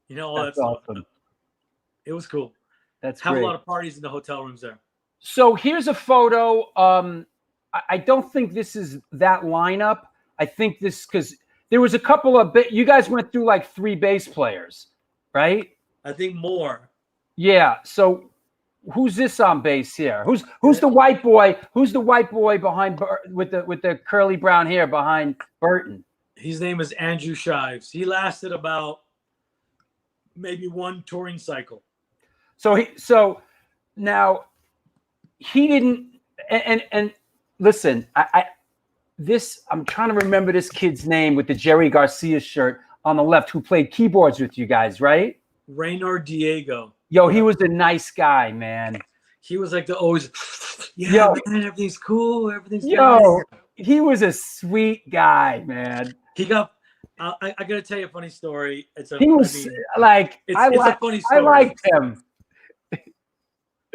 S4: you know, all
S1: That's
S4: that stuff.
S1: awesome.
S4: It was cool.
S1: That's
S4: Have
S1: great.
S4: a lot of parties in the hotel rooms there.
S1: So here's a photo. I don't think this is that lineup. I think this, because there was a couple of you guys went through like 3 bass players, right?
S4: I think more.
S1: Yeah. So who's this on bass here? Who's the white boy? Who's the white boy behind with the curly brown hair behind Burton?
S4: His name is Andrew Shives. He lasted about maybe 1 touring cycle.
S1: So now he didn't, and listen, I'm trying to remember this kid's name with the Jerry Garcia shirt on the left, who played keyboards with you guys, right?
S4: Raynor Diego.
S1: Yo, he was a nice guy, man.
S4: He was like man, everything's cool, everything's
S1: nice. He was a sweet guy, man.
S4: He got. I gotta tell you a funny story. It's a funny story.
S1: I liked him.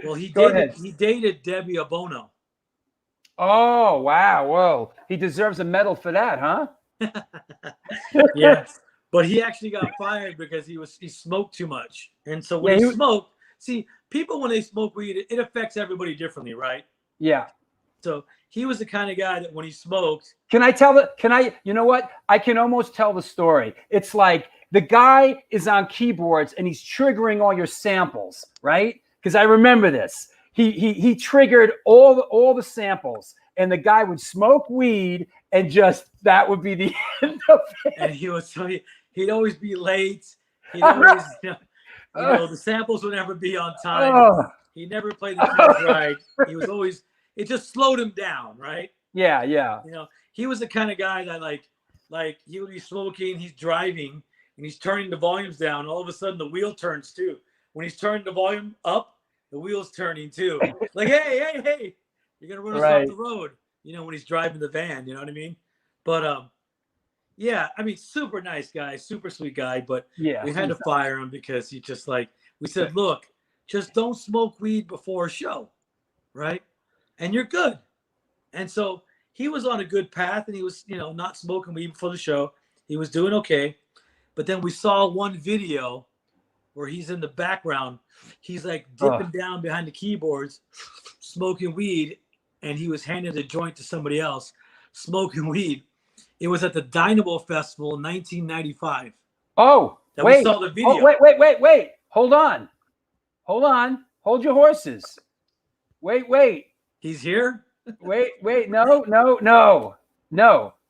S4: Well, he dated Debbie Abono.
S1: Oh, wow. Whoa. He deserves a medal for that, huh?
S4: Yes. But he actually got fired because he smoked too much. And so when he smoked, see, people when they smoke weed, it affects everybody differently, right?
S1: Yeah.
S4: So he was the kind of guy that when he smoked.
S1: You know what? I can almost tell the story. It's like the guy is on keyboards and he's triggering all your samples, right? Because I remember this. He triggered all the samples, and the guy would smoke weed, and just that would be the end of it.
S4: And he'd always be late. He'd always, the samples would never be on time. He never played the tunes right. He was always. It just slowed him down, right?
S1: Yeah.
S4: You know, he was the kind of guy that like he would be smoking, he's driving, and he's turning the volumes down. All of a sudden, the wheel turns too. When he's turning the volume up, the wheel's turning too. Like, hey, you're gonna run us off the road. You know, when he's driving the van, you know what I mean? But yeah, I mean, super nice guy, super sweet guy. But we had to fire him because he just we said, look, just don't smoke weed before a show, right? And you're good. And so he was on a good path, and he was, not smoking weed before the show. He was doing okay. But then we saw one video where he's in the background. He's like dipping down behind the keyboards, smoking weed, and he was handing a joint to somebody else, smoking weed. It was at the Dino Festival in 1995.
S1: Oh,
S4: we saw the video.
S1: Oh, wait. Hold on. Hold your horses. Wait.
S4: He's here?
S1: Wait. No.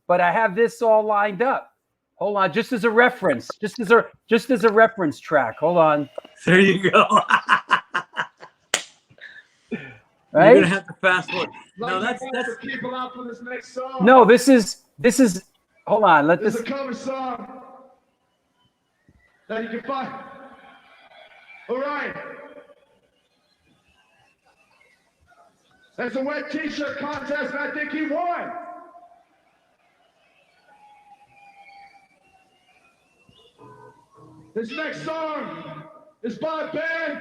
S1: But I have this all lined up. Hold on, just as a reference, just as a reference track. Hold on.
S4: There you go.
S1: Right?
S4: You're gonna have to fast forward. No, that's
S5: people out for this next song.
S1: No, this is. Hold on.
S5: This is a cover song that you can find. All right. There's a wet T-shirt contest, and I think he won. This next song is by a band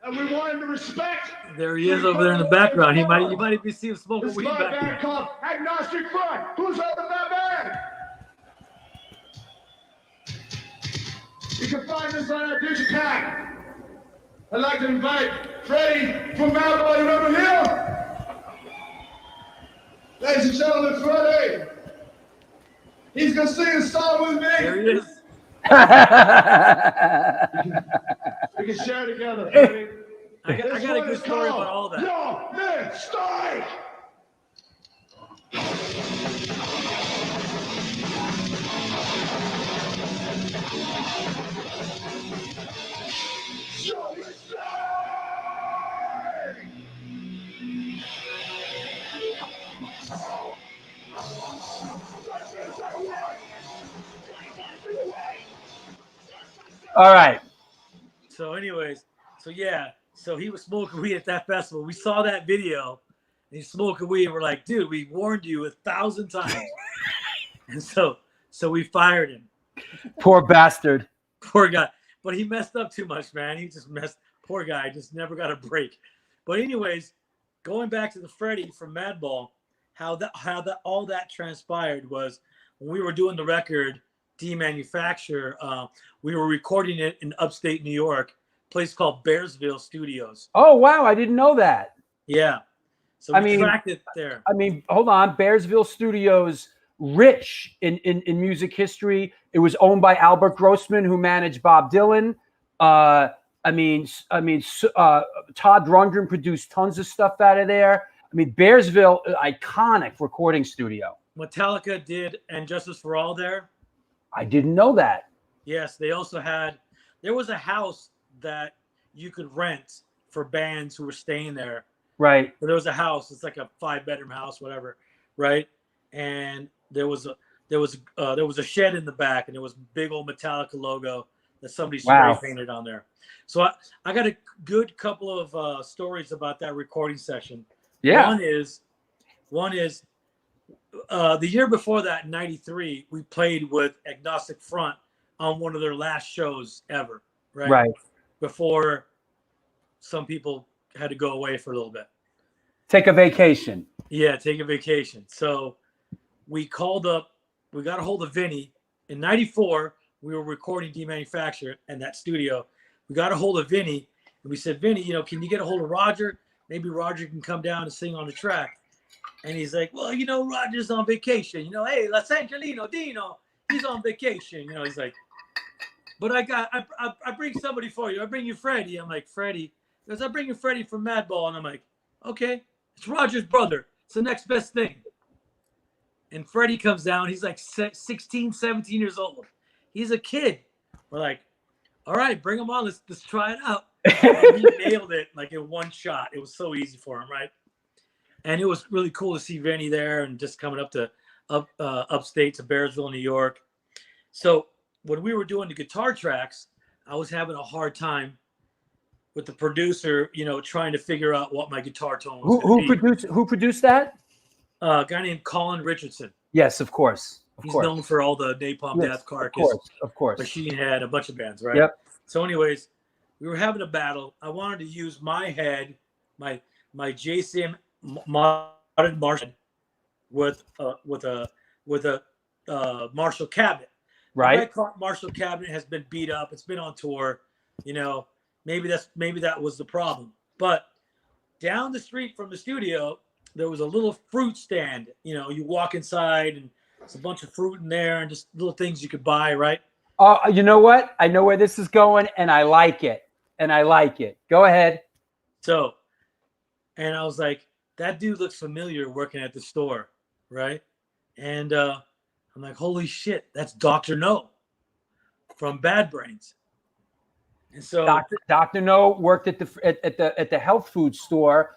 S5: that we want him to respect.
S4: There he is over there in the background. You might be seeing smoking weed back there.
S5: This is by a band called Agnostic Front. Who's holding that band? You can find this on our Digipack. I'd like to invite Freddie from Malibu River Hill. Ladies and gentlemen, Freddie. He's going to sing a song with me.
S4: There he is.
S5: We can share together, Freddie.
S4: I got a good story about all that.
S5: Yo, man, strike!
S1: All right.
S4: So, anyways, so yeah, so he was smoking weed at that festival. We saw that video. And he's smoking weed. We're like, dude, we warned you 1,000 times. And so we fired him.
S1: Poor bastard.
S4: Poor guy. But he messed up too much, man. He just messed. Poor guy. Just never got a break. But anyways, going back to the Freddy from Madball, how all that transpired was when we were doing the record, Demanufacture, we were recording it in upstate New York, a place called Bearsville Studios.
S1: Oh, wow. I didn't know that.
S4: Yeah. So we tracked it there.
S1: I mean, hold on. Bearsville Studios, rich in music history. It was owned by Albert Grossman, who managed Bob Dylan. Todd Rundgren produced tons of stuff out of there. I mean, Bearsville, iconic recording studio.
S4: Metallica did And Justice for All there.
S1: I didn't know that.
S4: Yes, they also had. There was a house that you could rent for bands who were staying there.
S1: Right.
S4: But there was a house. It's like a 5-bedroom house, whatever. Right. And there was a shed in the back, and there was a big old Metallica logo that somebody spray painted on there. So I got a good couple of stories about that recording session.
S1: Yeah.
S4: One is the year before that, in '93, we played with Agnostic Front on one of their last shows ever. Right.
S1: Right.
S4: Before some people had to go away for a little bit.
S1: Take a vacation.
S4: Yeah, take a vacation. So we called up, we got a hold of Vinny. In '94, we were recording Demanufacture in that studio. We got a hold of Vinny, and we said, Vinny, can you get a hold of Roger? Maybe Roger can come down and sing on the track. And he's like, well, Roger's on vacation. Hey, Los Angelino, Dino, he's on vacation. He's like, but I bring somebody for you. I bring you Freddie. I'm like, Freddie? He goes, I bring you Freddie from Madball. And I'm like, okay, it's Roger's brother. It's the next best thing. And Freddie comes down. He's like 16, 17 years old. He's a kid. We're like, all right, bring him on. Let's try it out. And he nailed it like in one shot. It was so easy for him, right? And it was really cool to see Vinny there and just coming up to upstate to Bearsville, New York. So when we were doing the guitar tracks, I was having a hard time with the producer, trying to figure out what my guitar tone was.
S1: Who produced that?
S4: A guy named Colin Richardson.
S1: Yes, of course.
S4: He's known for all the Napalm Death, Carcass,
S1: of course.
S4: Machine Head, a bunch of bands, right?
S1: Yep.
S4: So, anyways, we were having a battle. I wanted to use my head, my JCM modded Marshall with a Marshall cabinet.
S1: Right.
S4: My Marshall cabinet has been beat up. It's been on tour. Maybe that was the problem. But down the street from the studio, there was a little fruit stand. You walk inside and there's a bunch of fruit in there and just little things you could buy, right?
S1: You know what? I know where this is going, and I like it. Go ahead.
S4: So, and I was like, that dude looks familiar working at the store, right? And I'm like, holy shit, that's Dr. No from Bad Brains. And so
S1: Dr. No worked at the health food store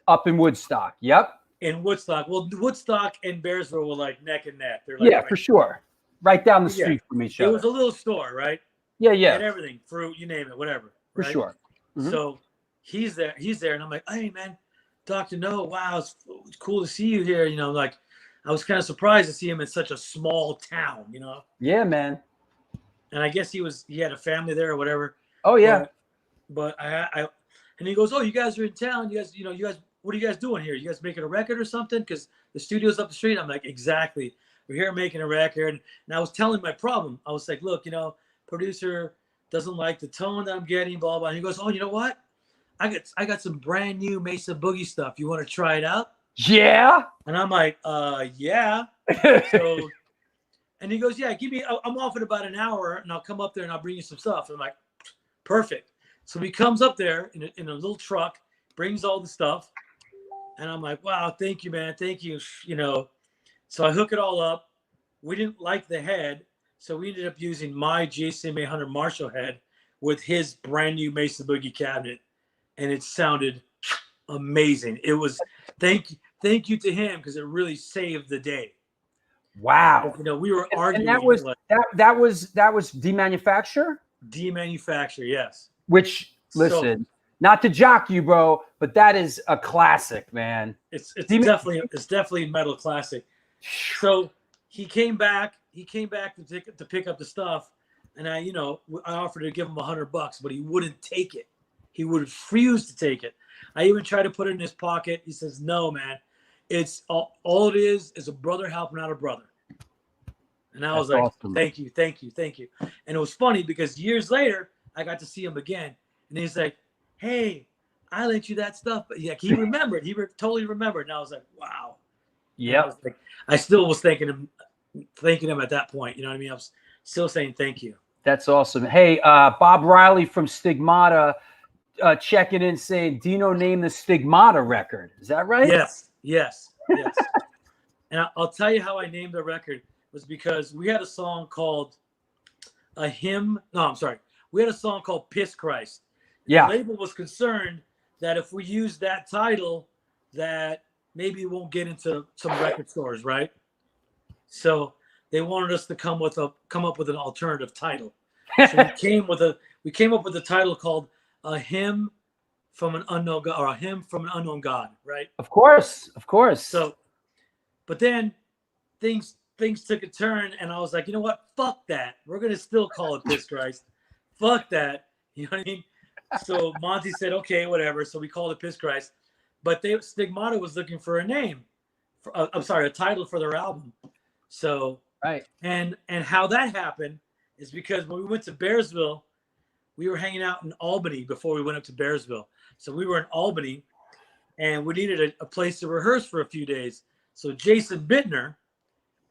S1: up in Woodstock. Yep.
S4: In Woodstock. Well, Woodstock and Bearsville were like neck and neck. They're like
S1: for sure. Right down the street from each other.
S4: It was a little store, right?
S1: Yeah.
S4: And everything, fruit, you name it, whatever.
S1: For
S4: right?
S1: sure. Mm-hmm.
S4: So he's there, and I'm like, hey man, Dr. No, wow, it's cool to see you here. I was kind of surprised to see him in such a small town,
S1: Yeah, man.
S4: And I guess he had a family there or whatever.
S1: Oh yeah.
S4: But I and he goes, oh, you guys are in town. You guys, what are you guys doing here? You guys making a record or something? Because the studio's up the street. I'm like, exactly. We're here making a record. And I was telling my problem. I was like, look, producer doesn't like the tone that I'm getting, blah, blah. And he goes, oh, you know what? I got some brand new Mesa Boogie stuff. You want to try it out?
S1: Yeah.
S4: And I'm like, yeah. So, and he goes, yeah, I'm off in about an hour and I'll come up there and I'll bring you some stuff. And I'm like, perfect. So he comes up there in a little truck, brings all the stuff. And I'm like, wow, thank you, man. Thank you. So I hook it all up. We didn't like the head. So we ended up using my JCM 800 Marshall head with his brand new Mesa Boogie cabinet. And it sounded amazing. It was, thank you to him because it really saved the day.
S1: Wow.
S4: We were arguing.
S1: And that was Demanufacture?
S4: Demanufacture, yes.
S1: Which, listen, not to jock you, bro, but that is a classic, man.
S4: It's definitely a metal classic. So he came back to pick up the stuff, and I offered to give him $100, but he wouldn't take it. He would refuse to take it. I even tried to put it in his pocket. He says, "No, man. It's all it is a brother helping out a brother." And I was like, awesome. Thank you. And it was funny because years later, I got to see him again, and he's like, "Hey, I lent you that stuff," but yeah, he remembered. He totally remembered, and I was like, "Wow."
S1: Yeah.
S4: I still was thanking him at that point. You know what I mean? I was still saying thank you.
S1: That's awesome. Hey, Bob Riley from Stigmata checking in saying Dino named the Stigmata record. Is that right?
S4: Yes. And I'll tell you how I named the record was because we had a song called We had a song called Piss Christ.
S1: Yeah.
S4: The label was concerned that if we use that title, that maybe it won't get into some record stores, right? So they wanted us to come up with an alternative title. So we came up with a title called A Hymn from an Unknown God, or A Hymn from an Unknown God, right?
S1: Of course.
S4: So, but then things took a turn, and I was like, you know what? Fuck that. We're gonna still call it Piss Christ. Fuck that. You know what I mean? So Monty said, okay, whatever. So we called it Piss Christ. But Stigmata was looking for a name. A title for their album. So
S1: right.
S4: And how that happened is because when we went to Bearsville, we were hanging out in Albany before we went up to Bearsville. So we were in Albany, and we needed a place to rehearse for a few days. So Jason Bittner,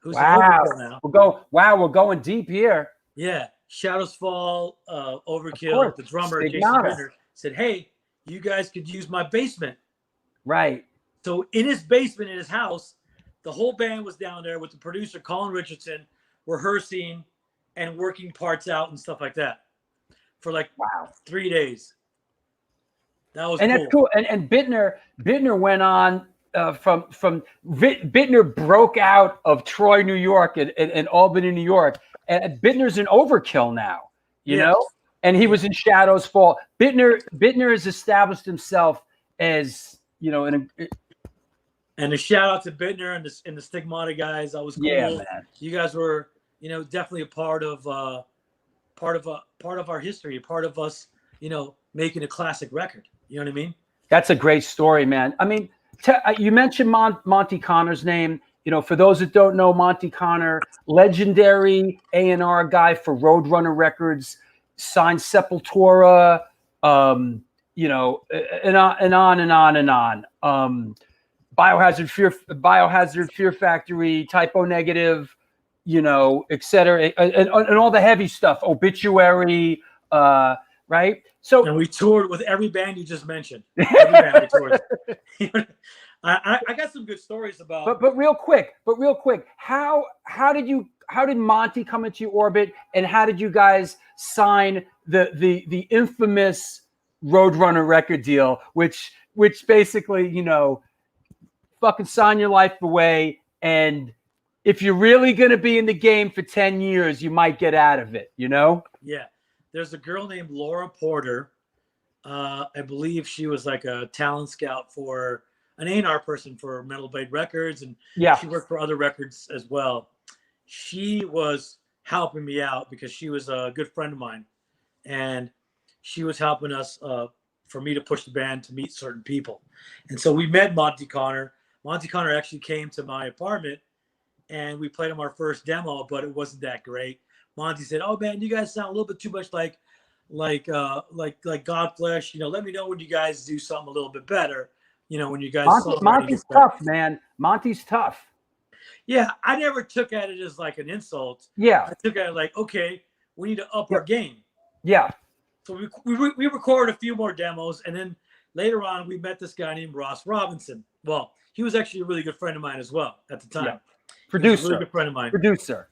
S4: who's now,
S1: we're going deep here.
S4: Yeah, Shadows Fall, Overkill, the drummer Jason Bittner said, "Hey, you guys could use my basement."
S1: Right.
S4: So in his basement, in his house, the whole band was down there with the producer Colin Richardson, rehearsing and working parts out and stuff like that for 3 days. That was
S1: cool. That's cool. And Bittner went on Bittner broke out of Troy, New York, and Albany, New York, and Bittner's in Overkill now. You know, and he was in Shadows Fall. Bittner has established himself as, you know,
S4: and a shout out to Bittner and the Stigmata guys. That was cool.
S1: Yeah, man.
S4: You guys were, you know, definitely a part of our history, a part of us, you know, making a classic record. You know what I mean?
S1: That's a great story, man. I mean, you mentioned Monty Connor's name. You know, for those that don't know, Monty Connor, legendary A&R guy for Roadrunner Records, signed Sepultura, you know, and on. Biohazard, Fear Factory, Typo Negative, you know, et cetera, and all the heavy stuff, Obituary, right? So,
S4: and we toured with every band you just mentioned. Every band we toured. I got some good stories about.
S1: But real quick, how did Monty come into your orbit, and how did you guys sign the infamous Roadrunner record deal, which basically, you know, fucking sign your life away, and if you're really going to be in the game for 10 years, you might get out of it, you know?
S4: Yeah. There's a girl named Laura Porter. I believe she was like a talent scout for an A&R person for Metal Blade Records, and she worked for other records as well. She was helping me out because she was a good friend of mine, and she was helping us for me to push the band to meet certain people. And so we met Monty Connor. Monty Connor actually came to my apartment, and we played him our first demo, but it wasn't that great. Monty said, "Oh man, you guys sound a little bit too much like Godflesh. You know, let me know when you guys do something a little bit better. You know, when you guys."
S1: Monty's tough, man. Monty's tough.
S4: Yeah, I never took at it as like an insult.
S1: Yeah,
S4: I took at it like, okay, we need to up our game.
S1: Yeah.
S4: So we recorded a few more demos, and then later on we met this guy named Ross Robinson. Well, he was actually a really good friend of mine as well at the time.
S1: Yeah. Producer,
S4: really good friend of mine.
S1: Producer.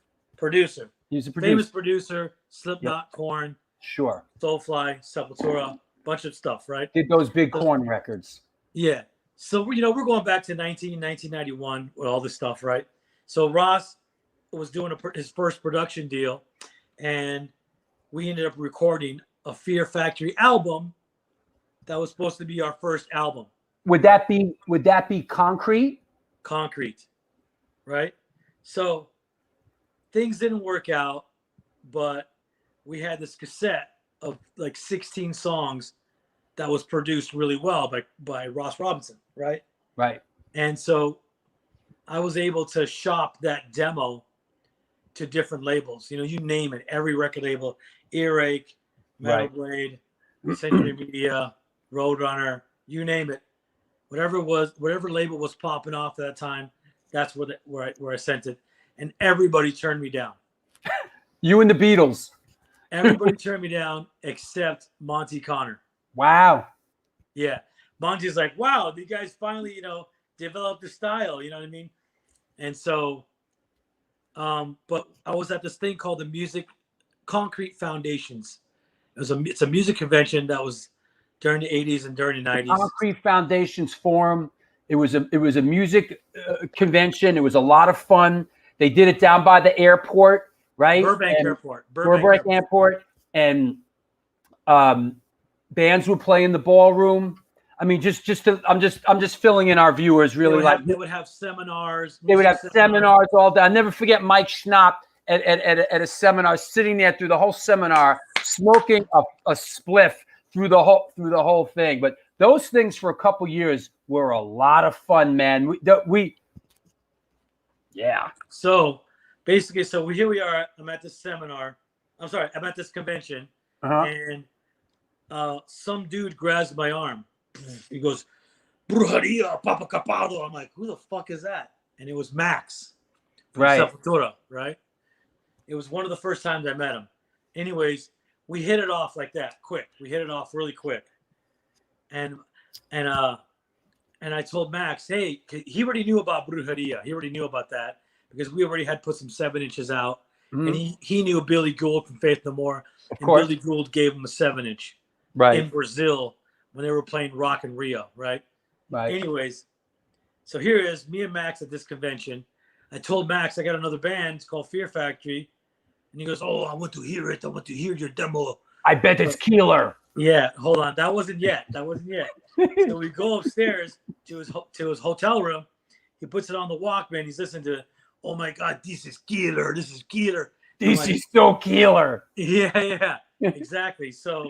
S4: He's a producer. Famous producer, Slipknot, Korn,
S1: sure,
S4: Soulfly, Sepultura, bunch of stuff, right?
S1: Did those big Korn records.
S4: Yeah. So, you know, we're going back to 1991 with all this stuff, right? So Ross was doing his first production deal, and we ended up recording a Fear Factory album that was supposed to be our first album.
S1: Would that be Concrete?
S4: Concrete, right? So things didn't work out, but we had this cassette of like 16 songs that was produced really well by Ross Robinson, right?
S1: Right.
S4: And so I was able to shop that demo to different labels. You know, you name it, every record label, Earache, Metal Blade, Century Media, Roadrunner, you name it. Whatever label was popping off at that time, that's where I sent it. And everybody turned me down.
S1: You and the Beatles.
S4: Everybody turned me down except Monty Connor.
S1: Wow.
S4: Yeah. Monty's like, wow, you guys finally, you know, developed the style, you know what I mean? And so, but I was at this thing called the Music Concrete Foundations. It's a music convention that was during the 80s and during the 90s.
S1: Concrete Foundations Forum. It was a music convention. It was a lot of fun. They did it down by the airport, right?
S4: Burbank
S1: Airport. And bands would play in the ballroom. I mean, I'm just filling in our viewers really.
S4: They would have seminars.
S1: They would have seminars all day. I'll never forget Mike Schnapp at a seminar, sitting there through the whole seminar, smoking a spliff through the whole thing. But those things for a couple years were a lot of fun, man. Yeah.
S4: So basically, here we are. I'm at this seminar. I'm at this convention, and some dude grabs my arm. He goes, "Brujeria, Papa Capado." I'm like, who the fuck is that? And it was Max from Sepultura, right? It was one of the first times I met him. Anyways, we hit it off like that, quick. We hit it off really quick, and I told Max, hey, he already knew about Brujeria. He already knew about that because we already had put some 7 inches out, and he knew Billy Gould from Faith No More, and Billy Gould gave him a 7-inch in Brazil when they were playing Rock in Rio, right? Anyways, so here is me and Max at this convention. I told Max I got another band. It's called Fear Factory. And he goes, oh, I want to hear it. I want to hear your demo.
S1: I bet it's Keeler.
S4: Yeah, hold on. That wasn't yet. So we go upstairs to his hotel room. He puts it on the Walkman. He's listening to, oh my God, this is Keeler. This is Keeler.
S1: This is so Keeler.
S4: Yeah, exactly. So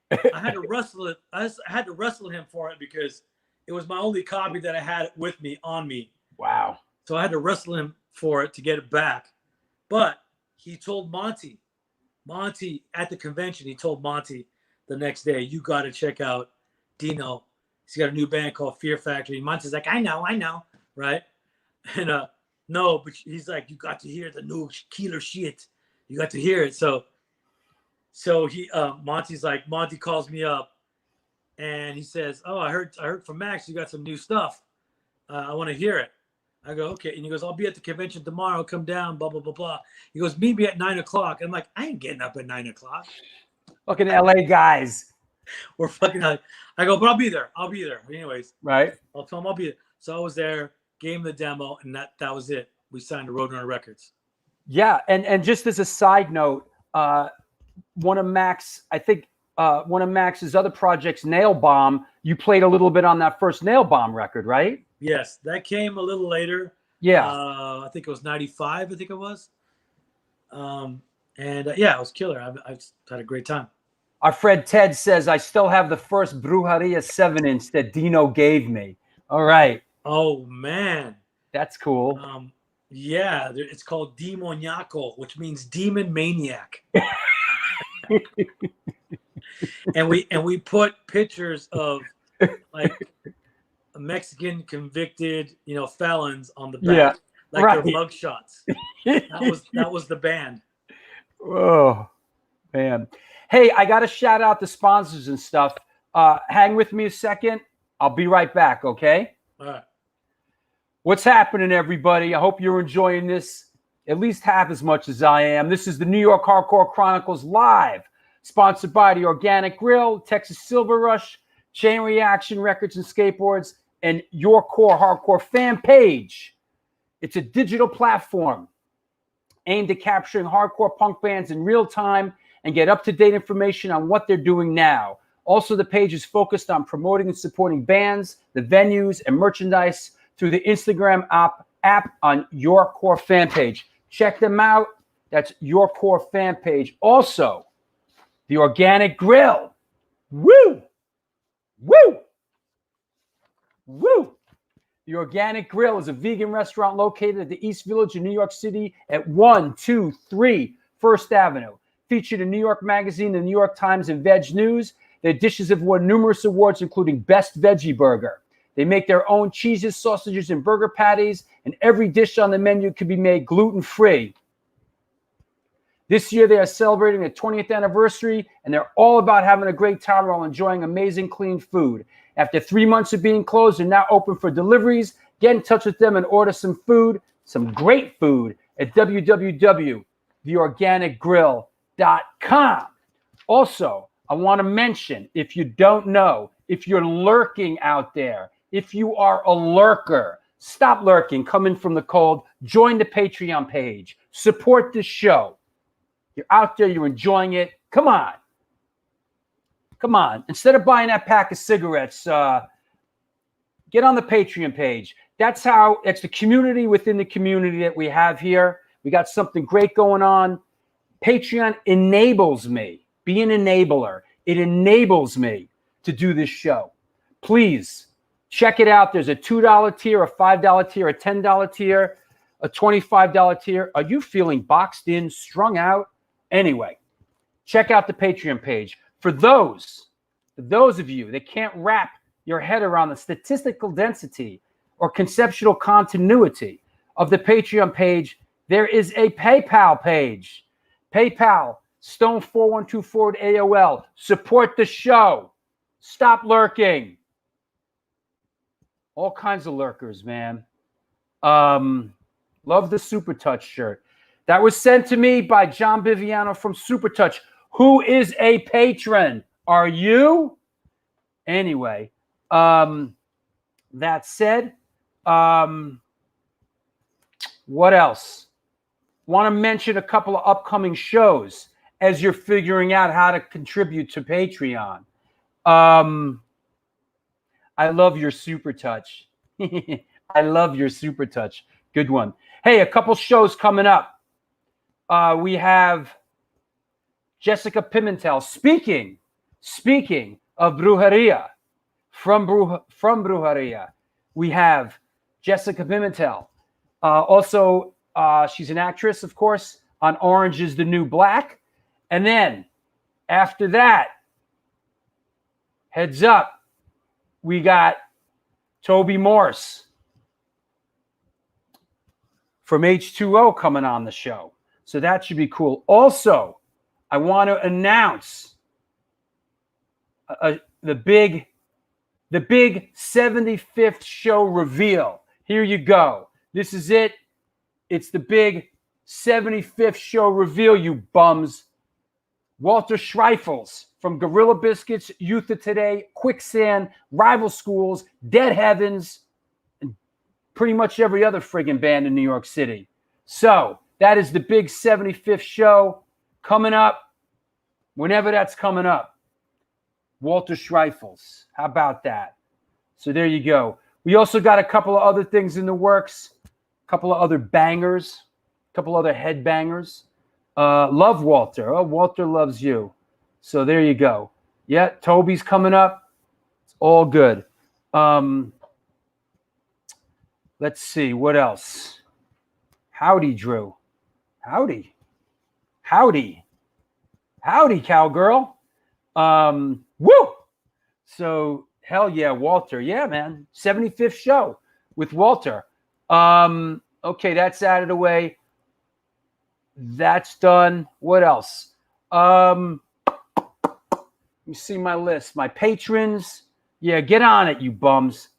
S4: I had to wrestle it. I had to wrestle him for it because it was my only copy that I had with me on me.
S1: Wow.
S4: So I had to wrestle him for it to get it back. But he told Monty at the convention, he told Monty the next day, you got to check out Dino. He's got a new band called Fear Factory. Monty's like, I know, right? And no, but he's like, you got to hear the new Keeler shit. You got to hear it. So he Monty calls me up and he says, oh, I heard from Max you got some new stuff. I want to hear it. I go, okay. And he goes, I'll be at the convention tomorrow. Come down, blah, blah, blah, blah. He goes, meet me at 9:00. I'm like, I ain't getting up at 9:00.
S1: Fucking LA guys.
S4: We're fucking I go, but I'll be there. Anyways.
S1: Right.
S4: I'll tell him I'll be there. So I was there, gave him the demo, and that was it. We signed to Roadrunner Records.
S1: Yeah. And just as a side note, one of Max's other projects, Nail Bomb, you played a little bit on that first Nail Bomb record, right?
S4: Yes, that came a little later.
S1: Yeah.
S4: I think it was 95, I think it was. It was killer. I had a great time.
S1: Our friend Ted says, I still have the first Brujeria 7-inch that Dino gave me. All right.
S4: Oh, man.
S1: That's cool.
S4: Yeah, it's called Demoniaco, which means demon maniac. and we put pictures of like Mexican convicted, felons on the back, their mug shots. That was the band.
S1: Oh, man. Hey, I got to shout out the sponsors and stuff. Hang with me a second. I'll be right back, okay?
S4: All right.
S1: What's happening, everybody? I hope you're enjoying this at least half as much as I am. This is the New York Hardcore Chronicles Live, sponsored by the Organic Grill, Texas Silver Rush, Chain Reaction Records and Skateboards, and Your Core Hardcore fan page. It's a digital platform aimed at capturing hardcore punk bands in real time and get up-to-date information on what they're doing now. Also, the page is focused on promoting and supporting bands, the venues, and merchandise through the Instagram app on Your Core fan page. Check them out. That's Your Core fan page. Also, the Organic Grill. Woo! Woo! Woo! The Organic Grill is a vegan restaurant located at the East Village in New York City at 123 First Avenue. Featured in New York Magazine, the New York Times, and Veg News. Their dishes have won numerous awards, including Best Veggie Burger. They make their own cheeses, sausages, and burger patties, and every dish on the menu can be made gluten-free. This year, they are celebrating their 20th anniversary, and they're all about having a great time while enjoying amazing, clean food. After 3 months of being closed, they're now open for deliveries. Get in touch with them and order some food, some great food, at www.theorganicgrill.com. Also, I want to mention, if you don't know, if you're lurking out there, if you are a lurker, stop lurking, come in from the cold, join the Patreon page, support this show. You're out there, you're enjoying it. Come on. Come on. Instead of buying that pack of cigarettes, get on the Patreon page. It's the community within the community that we have here. We got something great going on. Patreon enables me. Be an enabler. It enables me to do this show. Please check it out. There's a $2 tier, a $5 tier, a $10 tier, a $25 tier. Are you feeling boxed in, strung out? Anyway, check out the Patreon page. For those of you that can't wrap your head around the statistical density or conceptual continuity of the Patreon page, there is a PayPal page. PayPal, Stone4124 at AOL. Support the show. Stop lurking. All kinds of lurkers, man. Love the Super Touch shirt. That was sent to me by John Biviano from Super Touch, who is a patron. Are you? Anyway, that said, what else? Want to mention a couple of upcoming shows as you're figuring out how to contribute to Patreon. I love your Super Touch. I love your Super Touch. Good one. Hey, a couple shows coming up. We have Jessica Pimentel. Speaking of Brujeria, from Brujeria, we have Jessica Pimentel. Also, she's an actress, of course, on Orange is the New Black. And then after that, heads up, we got Toby Morse from H2O coming on the show. So that should be cool. Also, I want to announce the big 75th show reveal. Here you go. This is it. It's the big 75th show reveal, you bums. Walter Schreifels from Gorilla Biscuits, Youth of Today, Quicksand, Rival Schools, Dead Heavens, and pretty much every other friggin' band in New York City. So that is the big 75th show coming up, whenever that's coming up. Walter Schreifels. How about that? So there you go. We also got a couple of other things in the works, a couple of other bangers, a couple other headbangers. Love Walter. Oh, Walter loves you. So there you go. Yeah, Toby's coming up. It's all good. Let's see. What else? Howdy, Drew. Howdy. Howdy. Howdy, cowgirl. Woo! So, hell yeah, Walter. Yeah, man. 75th show with Walter. Okay, that's out of the way. That's done. What else? Let me see my list. My patrons. Yeah, get on it, you bums.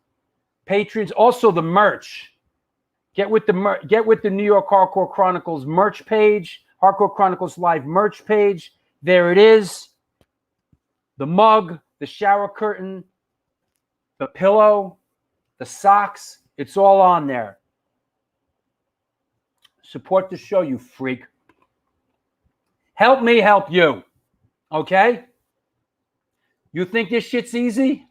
S1: Patrons. Also the merch. Get with the New York Hardcore Chronicles merch page. Hardcore Chronicles Live merch page. There it is. The mug, the shower curtain, the pillow, the socks. It's all on there. Support the show, you freak. Help me help you. Okay? You think this shit's easy?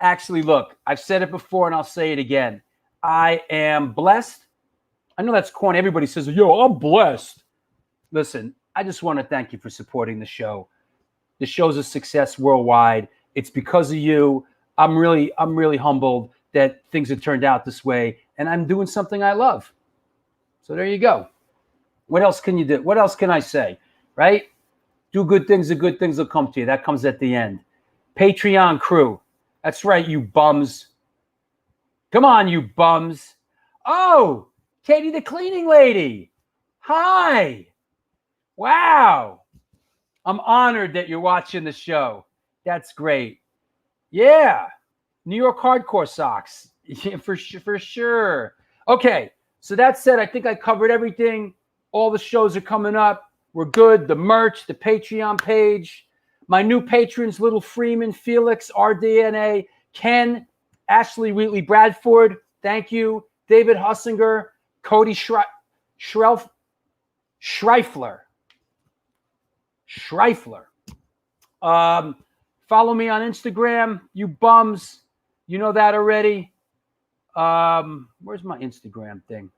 S1: Actually, look, I've said it before and I'll say it again. I am blessed. I know that's corny. Everybody says, yo, I'm blessed. Listen, I just want to thank you for supporting the show. The show's a success worldwide. It's because of you. I'm really humbled that things have turned out this way, and I'm doing something I love. So there you go. What else can you do? What else can I say? Right? Do good things, the good things will come to you. That comes at the end. Patreon crew. That's right, you bums. Come on, you bums. Oh, Katie the cleaning lady. Hi. Wow. I'm honored that you're watching the show. That's great. Yeah. New York Hardcore Socks. Yeah, for sure. Okay. So that said, I think I covered everything. All the shows are coming up. We're good. The merch, the Patreon page, my new patrons, Little Freeman, Felix, RDNA, Ken, Ashley Wheatley Bradford. Thank you. David Hussinger, Cody Schreifler. Follow me on Instagram, you bums. You know that already. Where's my Instagram thing?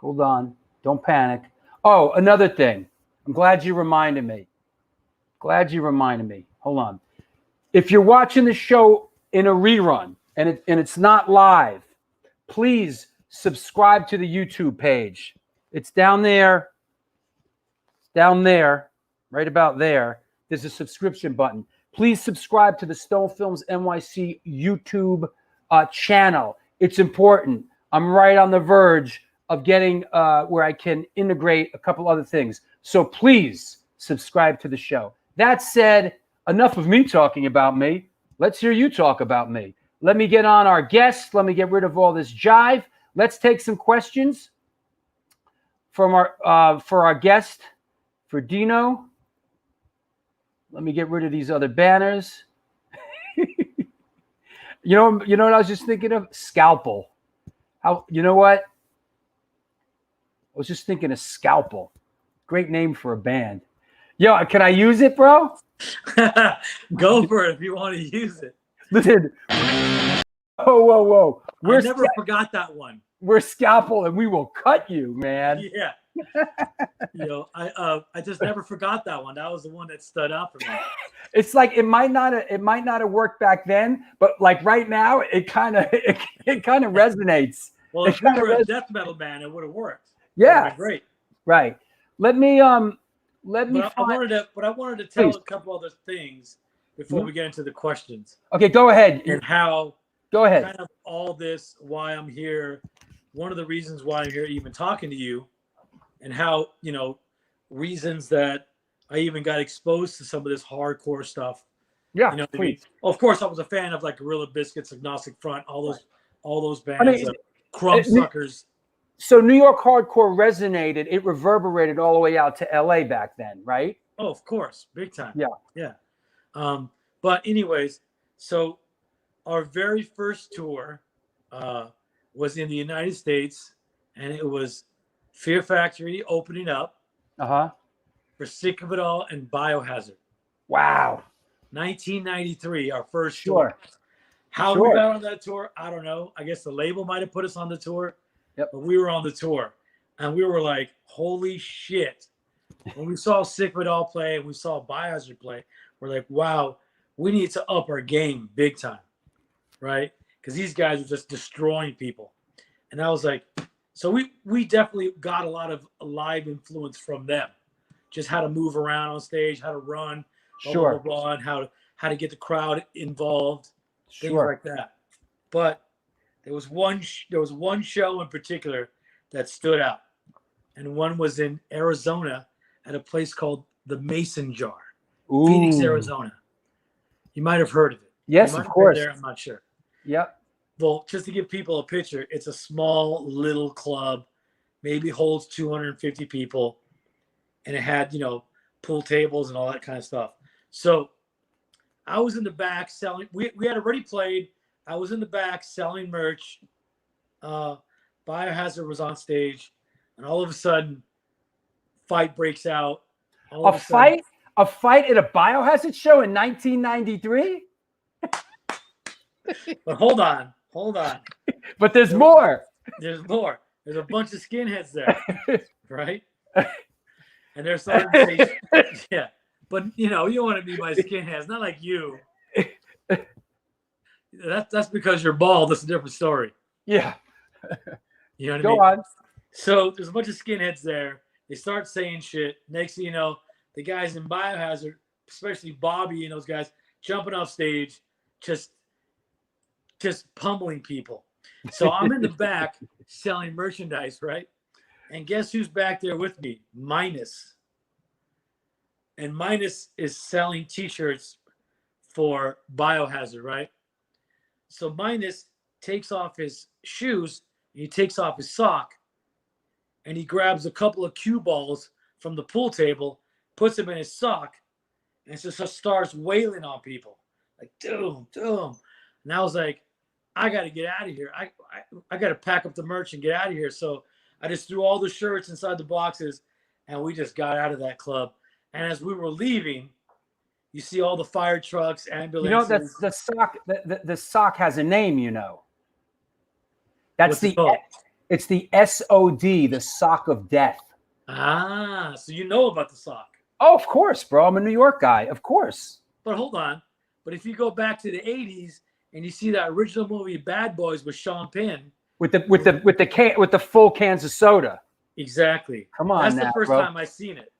S1: Hold on. Don't panic. Oh, another thing. I'm glad you reminded me. Hold on. If you're watching the show in a rerun and it's not live, please subscribe to the YouTube page. It's down there. Right about there. There's a subscription button. Please subscribe to the Stone Films NYC YouTube channel. It's important. I'm right on the verge of getting where I can integrate a couple other things. So please subscribe to the show. That said, enough of me talking about me. Let's hear you talk about me. Let me get on our guests. Let me get rid of all this jive. Let's take some questions from for our guest, for Dino. Let me get rid of these other banners. You know what I was just thinking of? Scalpel. You know what? I was just thinking of Scalpel. Great name for a band. Yo, can I use it, bro?
S4: Go for it if you want to use it.
S1: Listen. Whoa.
S4: I never forgot that one.
S1: We're Scalpel and we will cut you, man.
S4: Yeah. I just never forgot that one. That was the one that stood out for me.
S1: It's like it might not have worked back then, but like right now, it kind of resonates.
S4: Well, if you were a death metal band, it would have worked.
S1: Yeah,
S4: great.
S1: Right. Let me. I
S4: wanted to tell a couple other things before we get into the questions.
S1: Okay, go ahead.
S4: And how.
S1: Go ahead.
S4: Kind of all this, why I'm here. One of the reasons why I'm here, even talking to you, and how reasons that I even got exposed to some of this hardcore stuff.
S1: Yeah. Please.
S4: Of course, I was a fan of like Gorilla Biscuits, Agnostic Front, all those bands, Crumb Suckers.
S1: So New York hardcore resonated. It reverberated all the way out to LA back then, right?
S4: Oh, of course, big time.
S1: Yeah.
S4: But anyways, so our very first tour was in the United States, and it was Fear Factory opening up. For Sick of It All and Biohazard.
S1: Wow.
S4: 1993, our first tour. How we got on that tour, I don't know. I guess the label might have put us on the tour.
S1: Yep.
S4: But we were on the tour. And we were like, holy shit. When we saw Sick of It All play and we saw Biohazard play, we're like, wow, we need to up our game big time. Right? Because these guys were just destroying people. And I was like, so we definitely got a lot of live influence from them. Just how to move around on stage, how to run, blah, and how to get the crowd involved, things like that. But there was one show in particular that stood out, and one was in Arizona at a place called the Mason Jar, Phoenix, Arizona. You might have heard of it.
S1: Yes, of course.
S4: There, I'm not sure.
S1: Yep.
S4: Well, just to give people a picture, it's a small little club, maybe holds 250 people. And it had, pool tables and all that kind of stuff. So I was in the back selling. We had already played. I was in the back selling merch. Biohazard was on stage. And all of a sudden, fight breaks out. All
S1: A
S4: of a sudden,
S1: fight at a Biohazard show in 1993?
S4: but hold on.
S1: But there's more.
S4: There's more. There's a bunch of skinheads there, right? And they're starting to say, yeah. But you don't want to be my skinheads. Not like you. That's because you're bald. That's a different story.
S1: Yeah.
S4: You know what
S1: Go
S4: I mean?
S1: on.
S4: So there's a bunch of skinheads there. They start saying shit. Next thing you know, the guys in Biohazard, especially Bobby and those guys, jumping off stage, just pummeling people. So I'm in the back selling merchandise, right? And guess who's back there with me? Minus. And Minus is selling T-shirts for Biohazard, right? So Minus takes off his shoes, and he takes off his sock, and he grabs a couple of cue balls from the pool table, puts them in his sock, and just starts wailing on people. Like, doom. And I was like, I got to get out of here. I got to pack up the merch and get out of here. So I just threw all the shirts inside the boxes, and we just got out of that club. And as we were leaving, you see all the fire trucks, ambulances.
S1: That's the sock. The sock has a name. That's it's the SOD, the sock of death.
S4: Ah, so you know about the sock.
S1: Oh, of course, bro. I'm a New York guy. Of course.
S4: But hold on. But if you go back to the 80s and you see that original movie Bad Boys with Sean Penn.
S1: With the full cans of soda.
S4: Exactly.
S1: Come on.
S4: That's
S1: now,
S4: the first
S1: bro.
S4: time I seen it.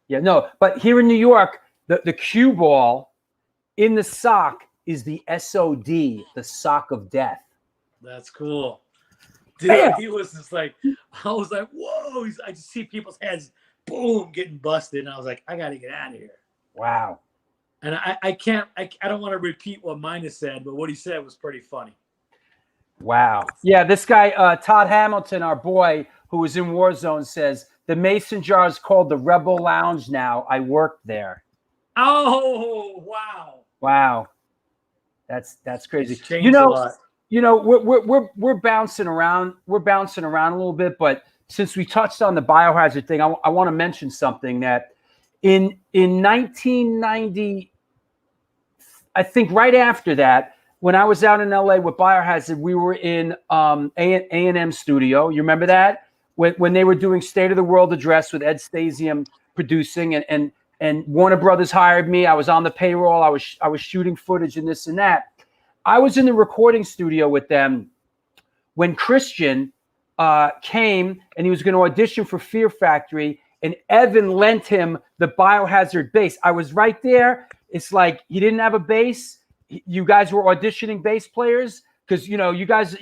S1: Yeah, no, but here in New York, the cue ball in the sock is the SOD, the sock of death.
S4: That's cool. Dude, he was just like, I was like, whoa. I just see people's heads, boom, getting busted. And I was like, I got to get out of here.
S1: Wow.
S4: And I don't want to repeat what Minus said, but what he said was pretty funny.
S1: Wow. Yeah, this guy, Todd Hamilton, our boy, who was in Warzone, says, the Mason jar is called the Rebel Lounge now. I worked there.
S4: Oh, wow.
S1: Wow. That's crazy.
S4: It's changed a lot.
S1: We're bouncing around. We're bouncing around a little bit, but since we touched on the Biohazard thing, I want to mention something that in 1990, I think right after that, when I was out in LA with Biohazard, we were in A&M studio. You remember that? When they were doing State of the World Address with Ed Stasium producing, and Warner Brothers hired me. I was on the payroll. I was shooting footage and this and that. I was in the recording studio with them when Christian came and he was going to audition for Fear Factory, and Evan lent him the Biohazard bass. I was right there. It's like he didn't have a bass. You guys were auditioning bass players because you guys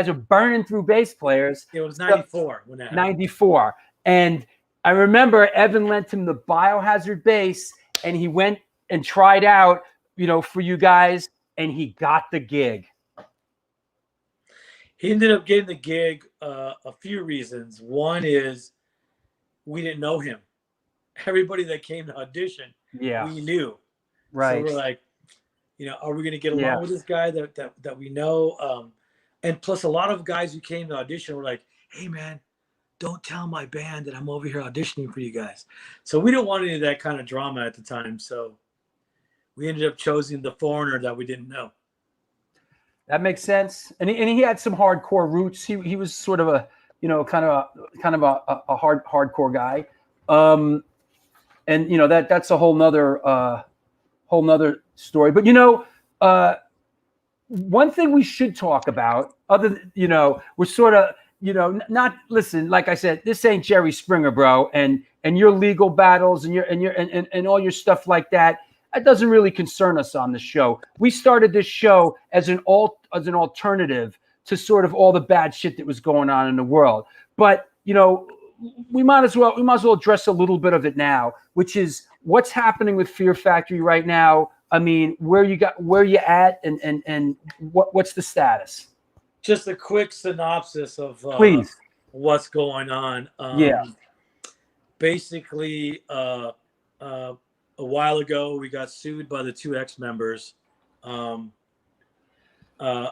S1: are burning through bass players.
S4: It was 94 when that happened.
S1: 94, and I remember Evan lent him the Biohazard bass, and he went and tried out, for you guys, and he got the gig.
S4: He ended up getting the gig a few reasons. One is we didn't know him. Everybody that came to audition, we knew.
S1: Right.
S4: So we're like, are we going to get along with this guy that we know? And plus, a lot of guys who came to audition were like, hey, man, don't tell my band that I'm over here auditioning for you guys. So we didn't want any of that kind of drama at the time. So we ended up choosing the foreigner that we didn't know.
S1: That makes sense. And he had some hardcore roots. He was sort of a, kind of a hardcore guy. And that's a whole nother story. But one thing we should talk about, other than, we're sort of, not listen, like I said, this ain't Jerry Springer, bro, and your legal battles and all your stuff like that. That doesn't really concern us on the show. We started this show as an alternative to sort of all the bad shit that was going on in the world. But we might as well address a little bit of it now, which is what's happening with Fear Factory right now. I mean, where you at, and what's the status?
S4: Just a quick synopsis of what's going on. Basically, a while ago, we got sued by the two ex-members. I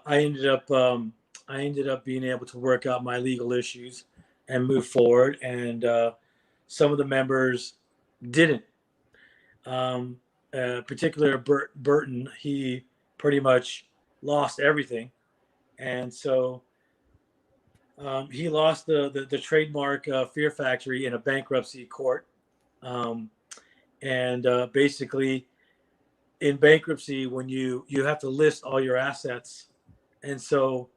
S4: ended up being able to work out my legal issues and move forward. And some of the members didn't. Particular Burton, he pretty much lost everything, and so he lost the trademark Fear Factory in a bankruptcy court, and basically in bankruptcy, when you have to list all your assets, and so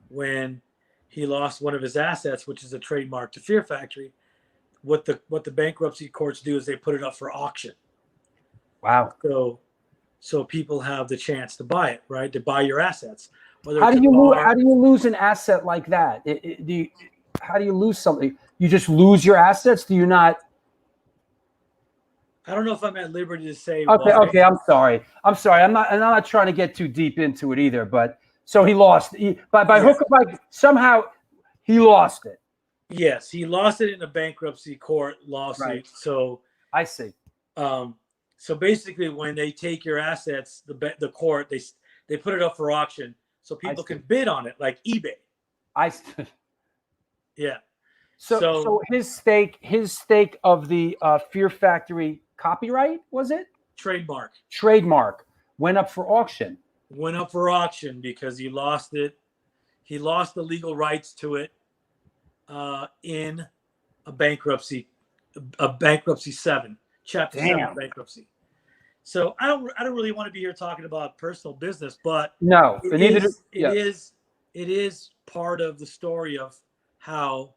S4: when he lost one of his assets, which is a trademark to Fear Factory, what the bankruptcy courts do is they put it up for auction.
S1: Wow.
S4: So people have the chance to buy it, right? To buy your assets.
S1: How do you lose an asset like that? How do you lose something? You just lose your assets? Do you not?
S4: I don't know if I'm at liberty to say.
S1: Okay,
S4: why.
S1: okay. I'm sorry. I'm not trying to get too deep into it either. But so he lost. By hook or by somehow he lost it.
S4: Yes, he lost it in a bankruptcy court lawsuit.
S1: Right.
S4: So
S1: I see.
S4: So basically, when they take your assets, the court they put it up for auction so people can bid on it, like eBay. Yeah.
S1: So his stake of the Fear Factory copyright, was it? Trademark went up for auction.
S4: Went up for auction because he lost it. He lost the legal rights to it in a bankruptcy 7, Chapter 7 bankruptcy. So I don't really want to be here talking about personal business, but
S1: no,
S4: it is part of the story of how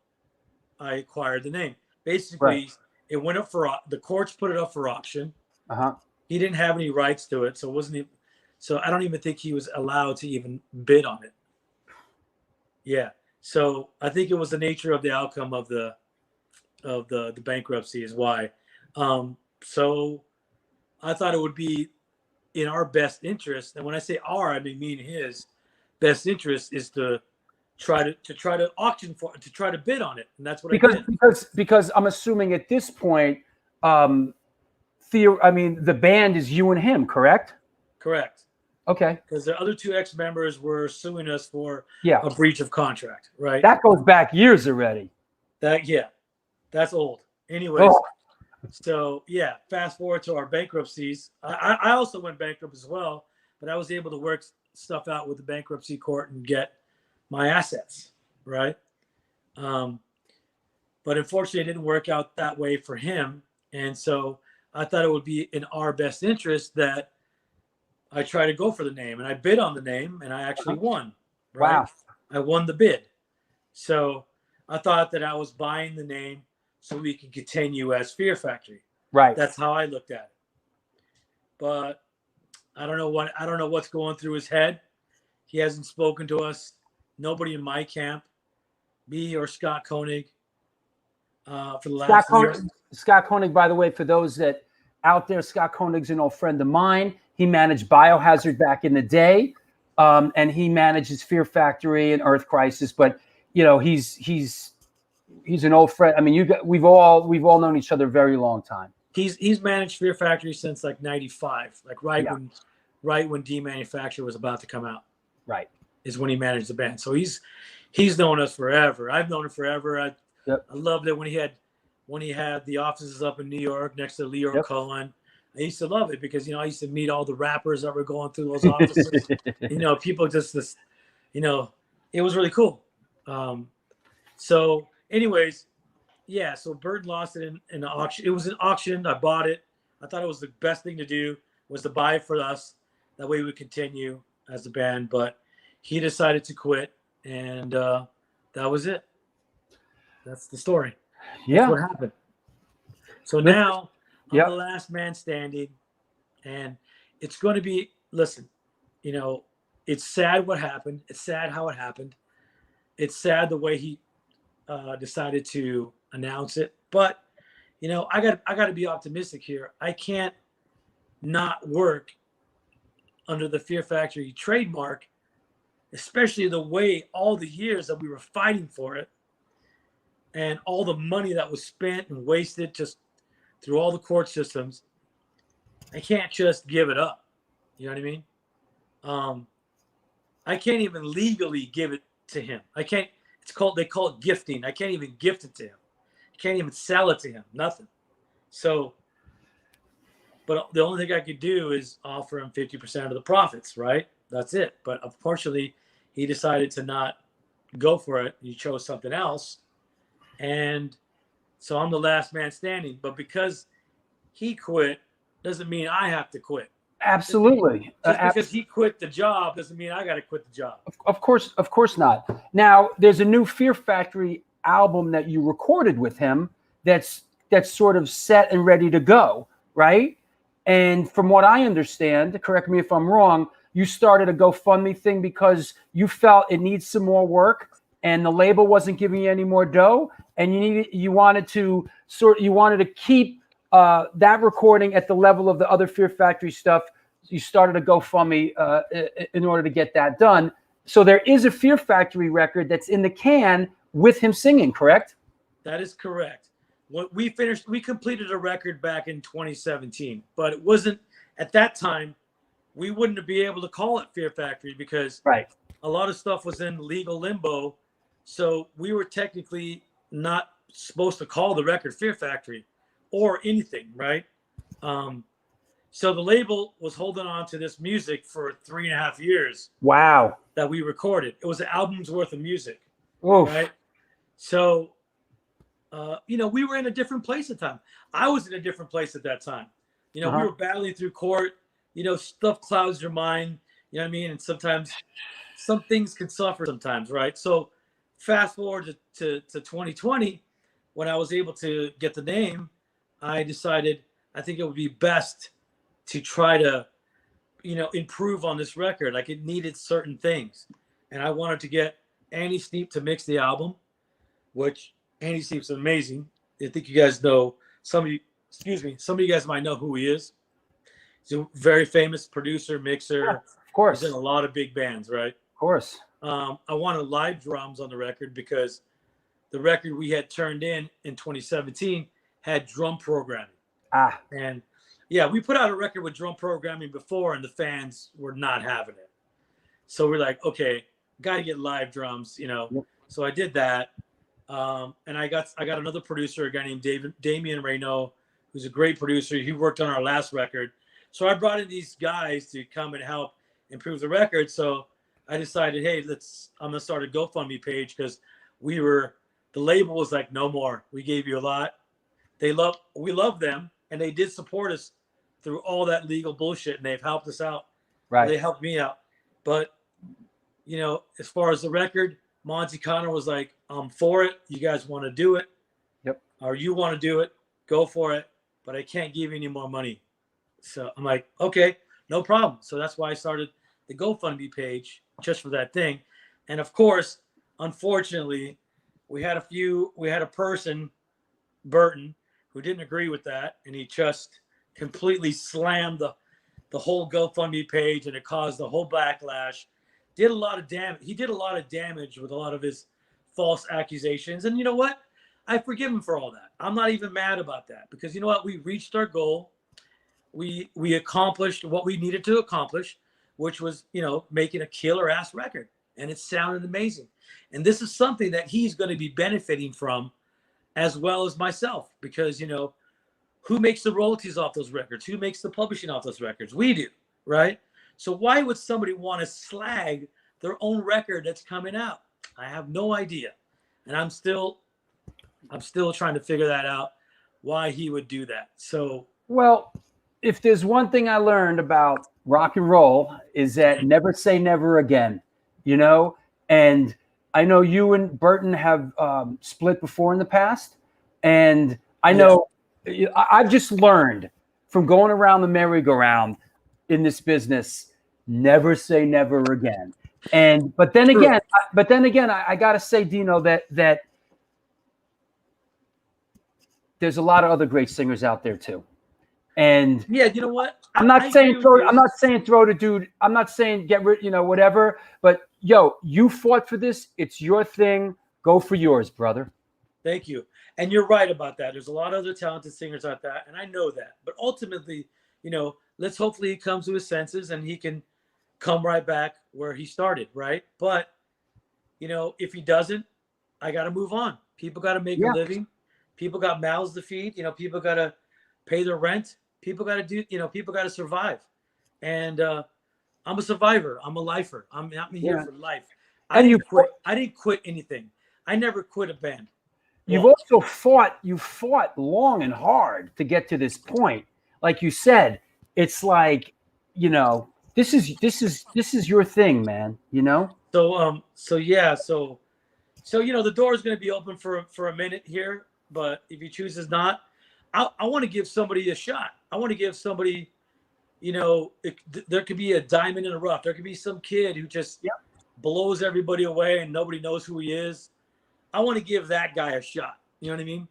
S4: I acquired the name. Basically, it went up for the courts put it up for auction. He didn't have any rights to it, so it wasn't even, so I don't even think he was allowed to even bid on it. Yeah. So I think it was the nature of the outcome of the bankruptcy is why. So I thought it would be in our best interest, and when I say our, I mean me and his best interest is to try to auction for to try to bid on it, and that's what I did.
S1: Because I'm assuming at this point, the band is you and him, correct?
S4: Correct.
S1: Okay.
S4: Because the other 2 ex-members were suing us for a breach of contract, right?
S1: That goes back years already.
S4: That's old. Anyways, so fast forward to our bankruptcies. I also went bankrupt as well, but I was able to work stuff out with the bankruptcy court and get my assets, right? But unfortunately, it didn't work out that way for him. And so I thought it would be in our best interest that I try to go for the name, and I bid on the name, and I actually won. Right? Wow. I won the bid. So I thought that I was buying the name so we can continue as Fear Factory.
S1: Right.
S4: That's how I looked at it. But I don't know what's going through his head. He hasn't spoken to us. Nobody in my camp, me or Scott Koenig, for the last year.
S1: Scott Koenig, by the way, for those that out there, Scott Koenig's an old friend of mine. He managed Biohazard back in the day, and he manages Fear Factory and Earth Crisis. But he's an old friend. I mean, we've all known each other a very long time.
S4: He's managed Fear Factory since like '95, like right when Demanufacture was about to come out.
S1: Right,
S4: is when he managed the band. So he's known us forever. I've known him forever. I loved it when he had the offices up in New York next to Leo Cohen. I used to love it because I used to meet all the rappers that were going through those offices. People just it was really cool. So anyways, so Burton lost it in an auction. It was an auction. I bought it. I thought it was the best thing to do was to buy it for us. That way we would continue as a band. But he decided to quit, and that was it. That's the story. That's what happened. So now I'm the last man standing, and it's going to be, listen, it's sad what happened. It's sad how it happened. It's sad the way he decided to announce it. But, I got to be optimistic here. I can't not work under the Fear Factory trademark, especially the way all the years that we were fighting for it and all the money that was spent and wasted just through all the court systems. I can't just give it up. You know what I mean? I can't even legally give it to him. I can't. They call it gifting. I can't even gift it to him can't even sell it to him. Nothing. So, but the only thing I could do is offer him 50% of the profits, right? That's it. But unfortunately, he decided to not go for it. He chose something else. And so I'm the last man standing. But because he quit, doesn't mean I have to quit.
S1: Absolutely.
S4: Just because he quit the job doesn't mean I got to quit the job.
S1: Of course not. Now, there's a new Fear Factory album that you recorded with him that's sort of set and ready to go, right? And from what I understand, correct me if I'm wrong, you started a GoFundMe thing because you felt it needs some more work and the label wasn't giving you any more dough, and you wanted to keep that recording at the level of the other Fear Factory stuff. You started a GoFundMe in order to get that done. So there is a Fear Factory record that's in the can with him singing, correct?
S4: That is correct. We completed a record back in 2017, but it wasn't at that time. We wouldn't be able to call it Fear Factory because a lot of stuff was in legal limbo. So we were technically not supposed to call the record Fear Factory or anything, right? So the label was holding on to this music for 3.5 years.
S1: Wow.
S4: That we recorded. It was an album's worth of music.
S1: Oof.
S4: Right? So, we were in a different place at the time. I was in a different place at that time. We were battling through court. Stuff clouds your mind. You know what I mean? And sometimes some things can suffer sometimes, right? So fast forward to 2020, when I was able to get the name, I decided I think it would be best to try to, improve on this record. Like, it needed certain things. And I wanted to get Andy Sneap to mix the album, which Andy Sneap's amazing. I think you guys know, some of you guys might know who he is. He's a very famous producer, mixer.
S1: Yeah, of course.
S4: He's in a lot of big bands, right?
S1: Of course.
S4: I wanted live drums on the record because the record we had turned in 2017 had drum programming. And yeah, we put out a record with drum programming before and the fans were not having it. So we're like, okay, got to get live drums, Yep. So I did that. And I got another producer, a guy named Damian Reynaud, who's a great producer. He worked on our last record. So I brought in these guys to come and help improve the record. So I decided, hey, I'm gonna start a GoFundMe page because the label was like, no more. We gave you a lot. We love them, and they did support us through all that legal bullshit, and they've helped us out.
S1: Right.
S4: They helped me out. But as far as the record, Monty Connor was like, I'm for it. You guys want to do it?
S1: Yep.
S4: Or you want to do it? Go for it. But I can't give you any more money. So I'm like, okay, no problem. So that's why I started the GoFundMe page just for that thing. And of course, unfortunately, we had a person, Burton, who didn't agree with that. And he just completely slammed the whole GoFundMe page, and it caused a whole backlash. Did a lot of damage. He did a lot of damage with a lot of his false accusations. And you know what? I forgive him for all that. I'm not even mad about that because you know what? We reached our goal. We accomplished what we needed to accomplish, which was, making a killer ass record. And it sounded amazing. And this is something that he's going to be benefiting from as well as myself because, who makes the royalties off those records? Who makes the publishing off those records? We do, right? So why would somebody want to slag their own record that's coming out? I have no idea. And I'm still trying to figure that out, why he would do that. So,
S1: well, if there's one thing I learned about rock and roll is that never say never again, and I know you and Burton have split before in the past. And I know I've just learned from going around the merry-go-round in this business, never say never again. But then again, I got to say, Dino, that there's a lot of other great singers out there too. And
S4: yeah, you know what?
S1: I'm not saying throw the dude. I'm not saying get rid, whatever. But you fought for this. It's your thing. Go for yours, brother.
S4: Thank you. And you're right about that. There's a lot of other talented singers out there, and I know that. But ultimately, let's hopefully he comes to his senses and he can come right back where he started, right? But, if he doesn't, I got to move on. People got to make a living. People got mouths to feed. You know, people got to pay their rent. People got to do, you know, people got to survive. And I'm a survivor. I'm a lifer. I'm here for life. I didn't quit anything. I never quit a band.
S1: You've also fought. You fought long and hard to get to this point. Like you said, it's like, you know, this is your thing, man. You know.
S4: So you know, the door is going to be open for a minute here, but if he chooses not, I want to give somebody a shot. I want to give somebody, you know, there could be a diamond in the rough. There could be some kid who just blows everybody away and nobody knows who he is. I want to give that guy a shot. You know what I mean?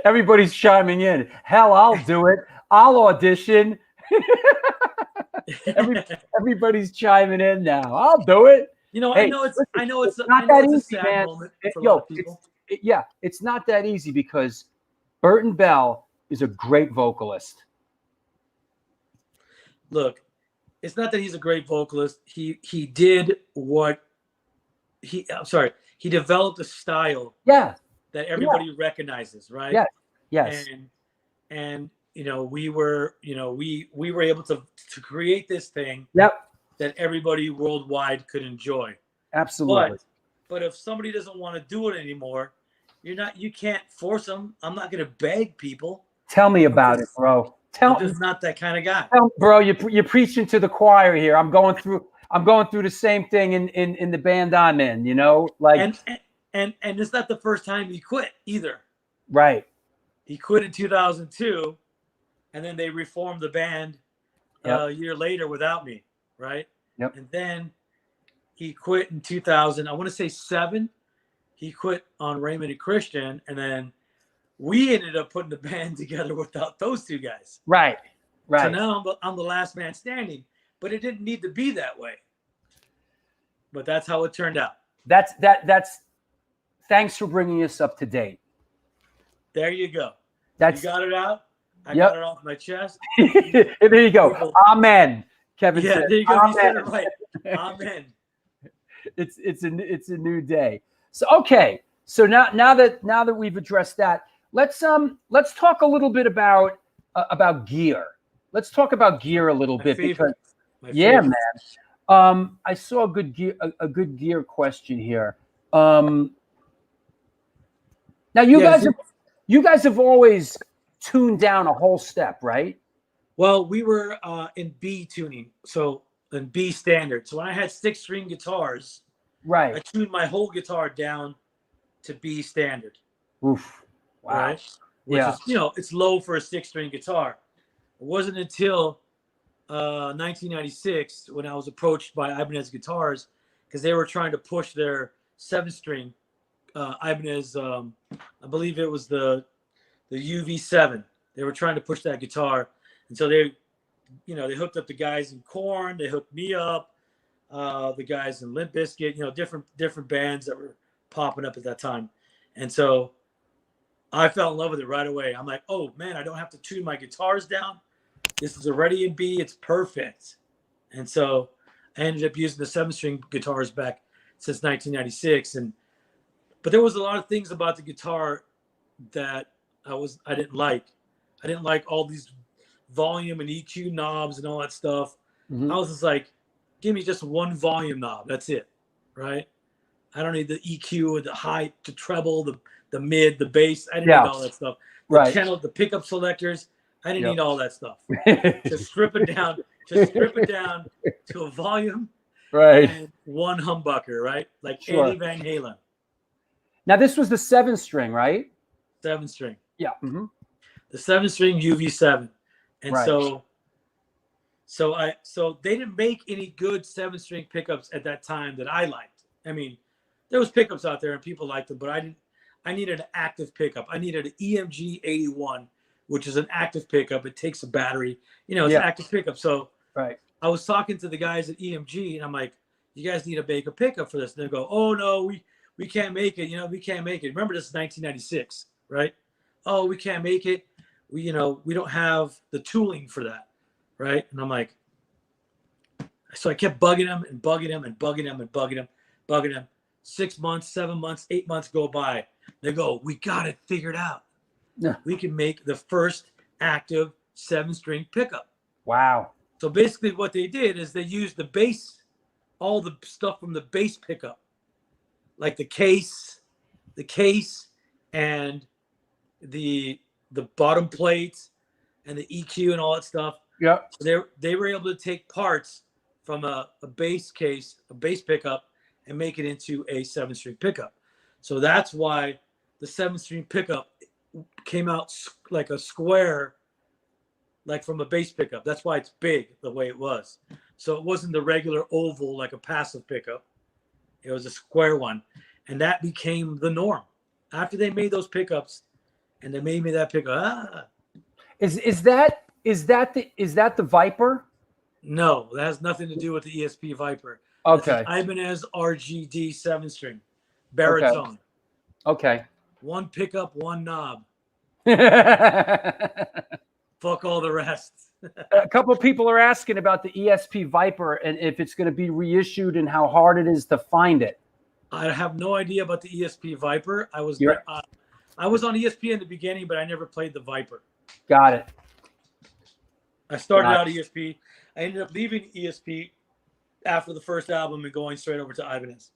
S1: Everybody's chiming in. Hell, I'll do it. I'll audition. Everybody's chiming in now. I'll do it.
S4: You know,
S1: hey,
S4: I know it's
S1: not that easy,
S4: a sad
S1: man.
S4: moment for a lot of people.
S1: It's not that easy because Burton Bell is a great vocalist.
S4: Look, it's not that he's a great vocalist. He did what he developed a style that everybody recognizes, right?
S1: Yes.
S4: And you know, we were able to create this thing that everybody worldwide could enjoy.
S1: Absolutely.
S4: But if somebody doesn't want to do it anymore, you can't force them. I'm not going to beg people.
S1: Tell me about it, bro.
S4: I'm just not that kind of guy.
S1: Bro, you're preaching to the choir here. I'm going through the same thing in the band I'm in, you know, like
S4: and it's not the first time he quit either.
S1: Right.
S4: He quit in 2002, and then they reformed the band a year later without me, right?
S1: Yep.
S4: And then he quit in 2000. I want to say 7. He quit on Raymond and Christian, and then we ended up putting the band together without those two guys.
S1: Right.
S4: So now I'm the last man standing, but it didn't need to be that way. But that's how it turned out.
S1: That's thanks for bringing us up to date.
S4: There you go. You got it out. I got it off my chest.
S1: There you go. Amen. Kevin said.
S4: There you go.
S1: Amen.
S4: You said it right. Amen.
S1: It's a new day. So okay. So now that we've addressed that, let's talk a little bit about gear. Let's talk about gear a little bit because man. I saw a good gear question here. Now you guys have always tuned down a whole step, right?
S4: Well, we were in B tuning, so in B standard. So when I had 6-string guitars,
S1: right,
S4: I tuned my whole guitar down to B standard.
S1: Oof! Wow.
S4: Right? Which is, you know, it's low for a 6-string guitar. It wasn't until 1996 when I was approached by Ibanez Guitars because they were trying to push their 7-string Ibanez. I believe it was the UV7. They were trying to push that guitar, and so they hooked up the guys in Korn. They hooked me up, the guys in Limp Bizkit. You know, different bands that were popping up at that time, and so I fell in love with it right away. I'm like, oh man, I don't have to tune my guitars down. This is already in B. It's perfect. And so I ended up using the 7-string guitars back since 1996. But there was a lot of things about the guitar that I didn't like. I didn't like all these volume and EQ knobs and all that stuff. Mm-hmm. I was just like, give me just one volume knob. That's it. Right. I don't need the EQ or the high, the treble, the mid, the bass. I didn't need all that stuff. The channel, the pickup selectors. I didn't need all that stuff. Just strip it down to a volume,
S1: right?
S4: And one humbucker, right? Like Eddie Van Halen.
S1: Now this was the 7-string, right?
S4: 7-string.
S1: Yeah. Mm-hmm.
S4: The 7-string UV7, and so they didn't make any good 7-string pickups at that time that I liked. I mean, there was pickups out there and people liked them, but I needed an active pickup. I needed an EMG 81. Which is an active pickup. It takes a battery. You know, it's an active pickup. So I was talking to the guys at EMG, and I'm like, you guys need to make a pickup for this. And they go, oh, no, we can't make it. You know, we can't make it. Remember, this is 1996, right? Oh, we can't make it. We don't have the tooling for that, right? And I'm like, so I kept bugging him and bugging him and bugging him and bugging him. 6 months, 7 months, 8 months go by. They go, we got it figured out.
S1: Yeah.
S4: We can make the first active 7-string pickup.
S1: Wow.
S4: So basically what they did is they used the bass, all the stuff from the bass pickup, like the case and the bottom plates and the EQ and all that stuff.
S1: Yep.
S4: So they were able to take parts from a bass case, a bass pickup, and make it into a 7-string pickup. So that's why the 7-string pickup came out like a square, like from a bass pickup. That's why it's big the way it was. So it wasn't the regular oval like a passive pickup. It was a square one. And that became the norm. After they made those pickups and they made me that pickup.
S1: Is that the Viper?
S4: No, that has nothing to do with the ESP Viper.
S1: Okay.
S4: That's an Ibanez RGD 7-string baritone.
S1: Okay.
S4: One pickup, one knob.
S1: A
S4: Fuck all the rest.
S1: couple of people are asking about the ESP Viper and if it's going to be reissued and how hard it is to find it.
S4: I have no idea about the ESP Viper. I was on ESP in the beginning, but I never played the Viper.
S1: Got it.
S4: I started out ESP. I ended up leaving ESP after the first album and going straight over to Ibanez.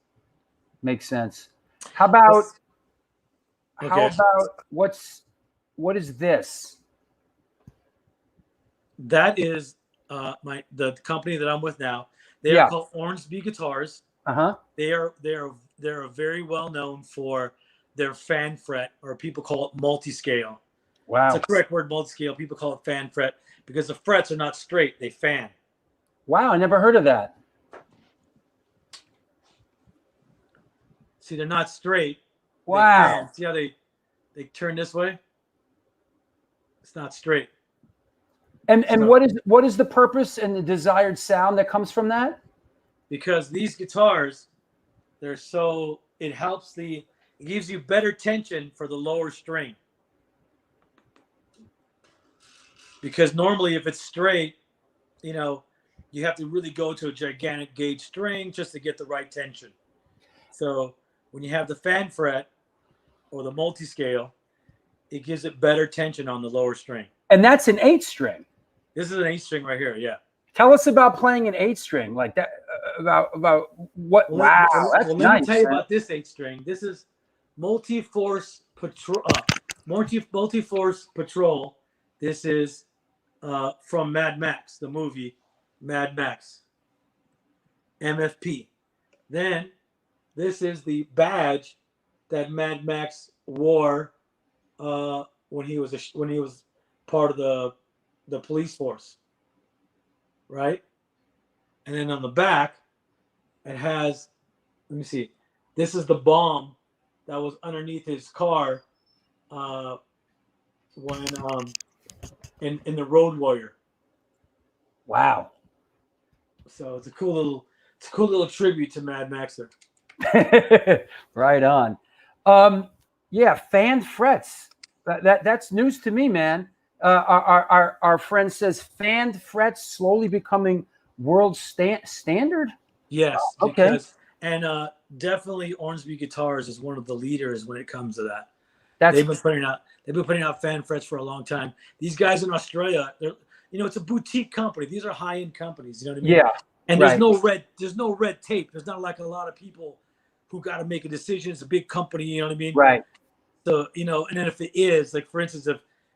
S1: Makes sense. How about what is this?
S4: That is the company that I'm with now. They are called Ormsby Guitars. They're very well known for their fan fret, or people call it multi-scale.
S1: Wow.
S4: It's the correct word, multi-scale. People call it fan fret because the frets are not straight, they fan.
S1: Wow, I never heard of that.
S4: See, they're not straight.
S1: Wow.
S4: See how they turn this way? It's not straight.
S1: And what is the purpose and the desired sound that comes from that?
S4: Because these guitars, it gives you better tension for the lower string. Because normally if it's straight, you have to really go to a gigantic gauge string just to get the right tension. So when you have the fan fret or the multi-scale, it gives it better tension on the lower string.
S1: And that's an 8-string.
S4: This is an 8-string right here, yeah.
S1: Tell us about playing an 8-string like that. About what?
S4: Well,
S1: wow,
S4: that's nice. Let me tell you about this 8-string. This is Multi-Force Patrol. Multi-Force Patrol. This is from Mad Max, the movie Mad Max. MFP. Then this is the badge that Mad Max wore when he was part of the police force, right? And then on the back, it has, let me see, this is the bomb that was underneath his car when in the Road Warrior.
S1: Wow.
S4: So it's a cool little tribute to Mad Maxer.
S1: Right on. Yeah, fan frets. That's news to me, man. Our friend says fan frets slowly becoming world standard.
S4: Yes.
S1: Oh, okay.
S4: Because, and definitely Ormsby Guitars is one of the leaders when it comes to that. They've been putting out fan frets for a long time. These guys in Australia, it's a boutique company. These are high-end companies. You know what I mean? Yeah. And there's no red tape. There's not like a lot of people who got to make a decision. It's a big company. You know what I mean?
S1: Right.
S4: So and then if it is, like for instance,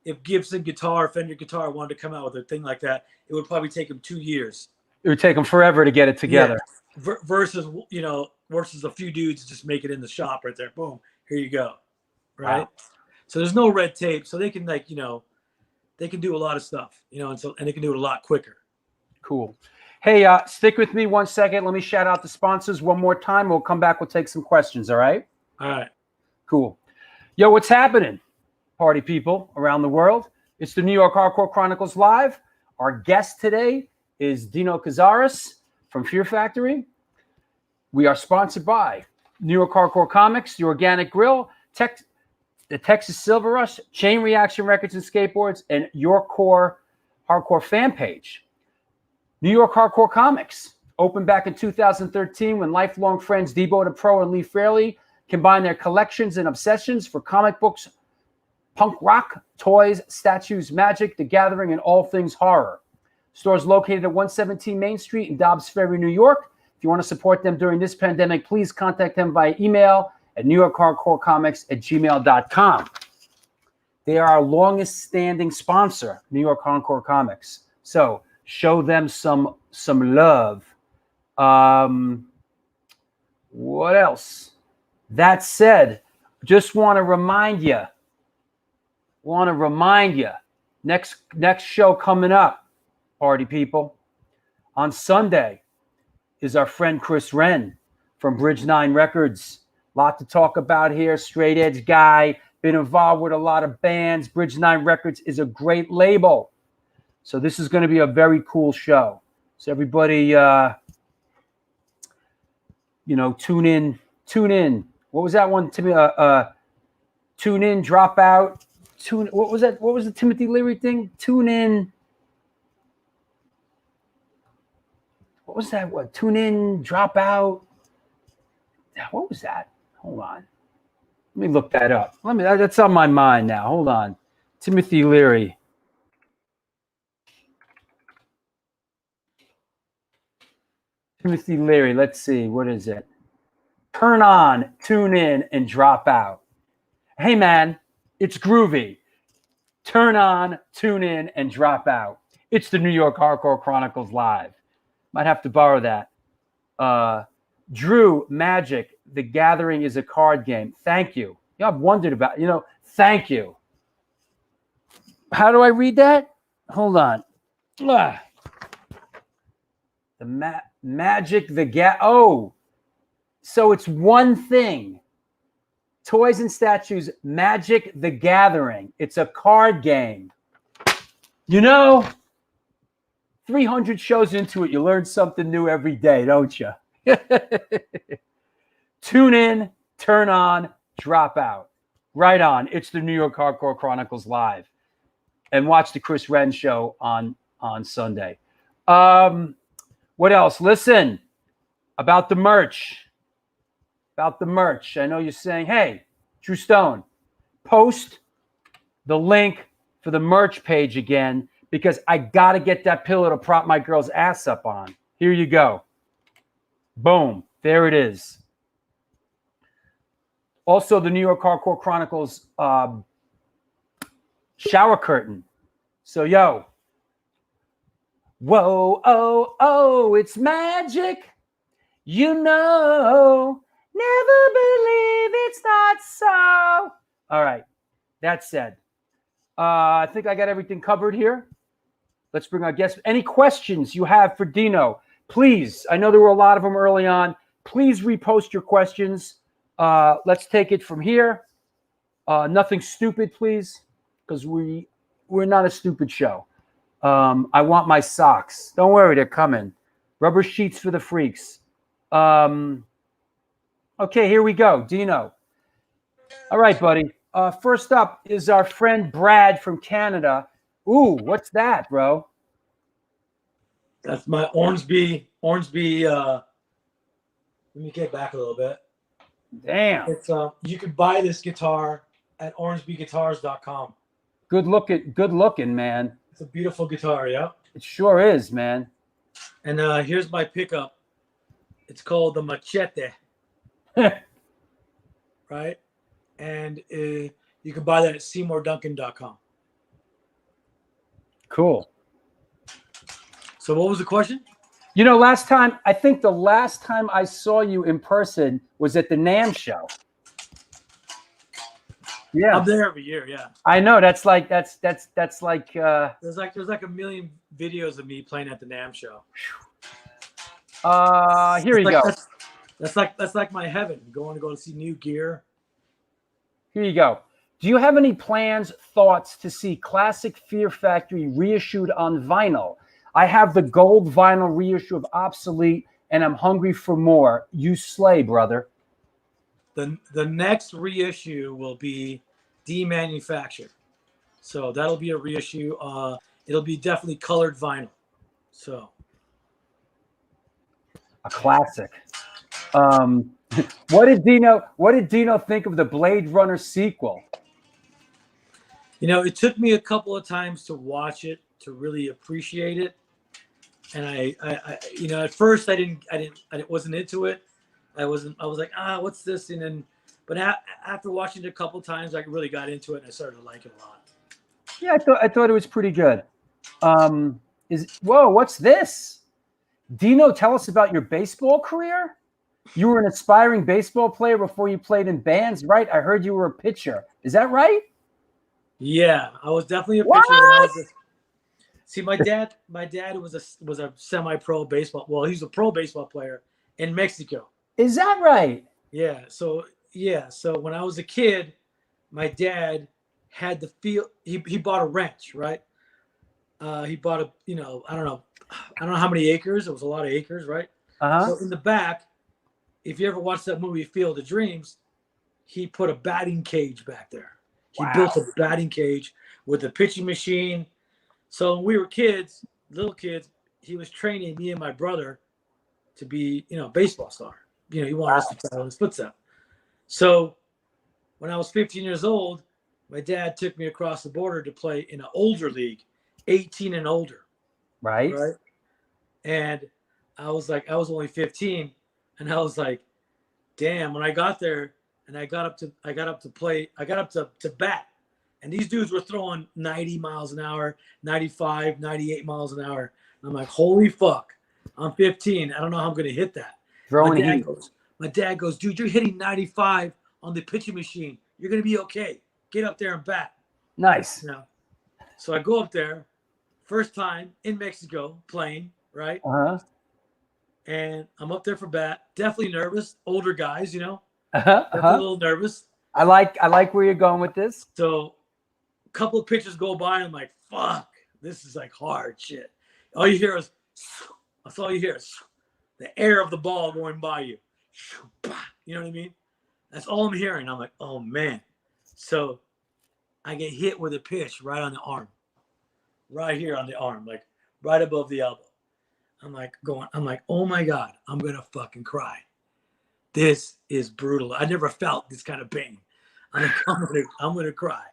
S4: if Gibson Guitar, Fender Guitar wanted to come out with a thing like that, it would probably take them 2 years.
S1: It would take them forever to get it together.
S4: Yeah. Versus a few dudes just make it in the shop right there. Boom, here you go. Right. Wow. So there's no red tape, so they can they can do a lot of stuff, and they can do it a lot quicker. Cool.
S1: Hey, stick with me 1 second. Let me shout out the sponsors one more time. We'll come back. We'll take some questions. All right.
S4: All right.
S1: Cool. Yo, what's happening, party people around the world? It's the New York Hardcore Chronicles Live. Our guest today is Dino Cazares from Fear Factory. We are sponsored by New York Hardcore Comics, The Organic Grill, the Texas Silver Rush, Chain Reaction Records and Skateboards, and Your Core Hardcore fan page. New York Hardcore Comics opened back in 2013 when lifelong friends Debo the Pro and Lee Fairley combine their collections and obsessions for comic books, punk rock, toys, statues, magic, the gathering, and all things horror. Stores located at 117 Main Street in Dobbs Ferry, New York. If you want to support them during this pandemic, please contact them via email at newyorkhardcorecomics@gmail.com. They are our longest standing sponsor, New York Hardcore Comics. So show them some love. What else? That said, just want to remind you, next show coming up, party people, on Sunday is our friend Chris Wren from Bridge 9 Records. Lot to talk about here. Straight edge guy, been involved with a lot of bands. Bridge 9 Records is a great label. So this is going to be a very cool show. So everybody, tune in. What was that one? Tune in, drop out. What was that? What was the Timothy Leary thing? Tune in. What was that? What? Tune in, drop out. What was that? Hold on. Let me look that up. That's on my mind now. Hold on. Timothy Leary. Timothy Leary. Let's see. What is it? Turn on, tune in, and drop out. Hey, man, it's groovy. Turn on, tune in, and drop out. It's the New York Hardcore Chronicles Live. Might have to borrow that. Drew, Magic, The Gathering is a card game. Thank you. I've wondered about, thank you. How do I read that? Hold on. The Magic, oh, so it's one thing. Toys and Statues, Magic the Gathering. It's a card game. 300 shows into it, you learn something new every day, don't you? Tune in, turn on, drop out. Right on. It's the New York Hardcore Chronicles Live. And watch the Chris Wren show on Sunday. What else? Listen, about the merch. I know you're saying, hey, Drew Stone, post the link for the merch page again, because I got to get that pillow to prop my girl's ass up on. Here you go. Boom. There it is. Also, the New York Hardcore Chronicles shower curtain. So, whoa, oh, it's magic. Never believe it's not so. All right. That said, I think I got everything covered here. Let's bring our guests. Any questions you have for Dino, please. I know there were a lot of them early on. Please repost your questions. Let's take it from here. Nothing stupid, please, because we're not a stupid show. I want my socks. Don't worry, they're coming. Rubber sheets for the freaks. Okay, here we go. Dino. All right, buddy. First up is our friend Brad from Canada. Ooh, what's that, bro?
S4: That's my Ormsby. Let me get back a little bit.
S1: Damn.
S4: It's you can buy this guitar at ormsbyguitars.com.
S1: Good looking, man.
S4: It's a beautiful guitar, yeah.
S1: It sure is, man.
S4: And here's my pickup. It's called the Machete. Right? And you can buy that at seymourduncan.com.
S1: Cool.
S4: So what was the question?
S1: I think the last time I saw you in person was at the NAMM show. Yeah.
S4: I'm there every year, yeah.
S1: I know. That's like
S4: there's like a million videos of me playing at the NAMM show.
S1: Here you go.
S4: That's like my heaven. Going to go to see new gear.
S1: Here you go. Do you have any plans, thoughts to see Classic Fear Factory reissued on vinyl? I have the gold vinyl reissue of Obsolete, and I'm hungry for more. You slay, brother.
S4: The next reissue will be Demanufacture. So that'll be a reissue. It'll be definitely colored vinyl. So
S1: a classic. What did Dino think of the Blade Runner sequel?
S4: You know, it took me a couple of times to watch it to really appreciate it. And I you know, at first I wasn't into it. I was like, what's this? And then, but after watching it a couple of times, I really got into it and I started to like it a lot.
S1: Yeah, I thought it was pretty good. What's this? Dino, tell us about your baseball career. You were an aspiring baseball player before you played in bands, right? I heard you were a pitcher. Is that right?
S4: Yeah, I was definitely a pitcher
S1: What?
S4: when I was see, my dad was a semi-pro baseball. Well, he was a pro baseball player in Mexico.
S1: Is that right?
S4: Yeah. So when I was a kid, my dad had the field. He bought a ranch, right? He bought a, you know, I don't know how many acres. It was a lot of acres, right? So in the back, if you ever watched that movie Field of Dreams, he put a batting cage back there. He built a batting cage with a pitching machine. So when we were kids, little kids, he was training me and my brother to be, you know, baseball star. You know, he wanted us to follow his footsteps. So when I was 15 years old, my dad took me across the border to play in an older league, 18 and older.
S1: Right.
S4: And I was only 15, and I was like, damn, when I got there and I got up to bat, and these dudes were throwing 90 miles an hour, 95, 98 miles an hour. And I'm like, holy fuck, I'm 15. I don't know how I'm going to hit that. My dad goes, dude, you're hitting 95 on the pitching machine. You're going to be okay. Get up there and bat.
S1: Nice.
S4: You know? So I go up there, first time in Mexico playing, right? And I'm up there for bat. Definitely nervous. Older guys, you know. Definitely a little nervous. I
S1: like where you're going with this.
S4: So a couple of pitches go by, and I'm like, fuck, this is like hard shit. All you hear is, that's all you hear is the air of the ball going by you. You know what I mean? That's all I'm hearing. I'm like, oh man. So I get hit with a pitch right on the arm. Right here on the arm, like right above the elbow. I'm like, oh my God, I'm going to fucking cry. This is brutal. I never felt this kind of pain. I'm going to cry.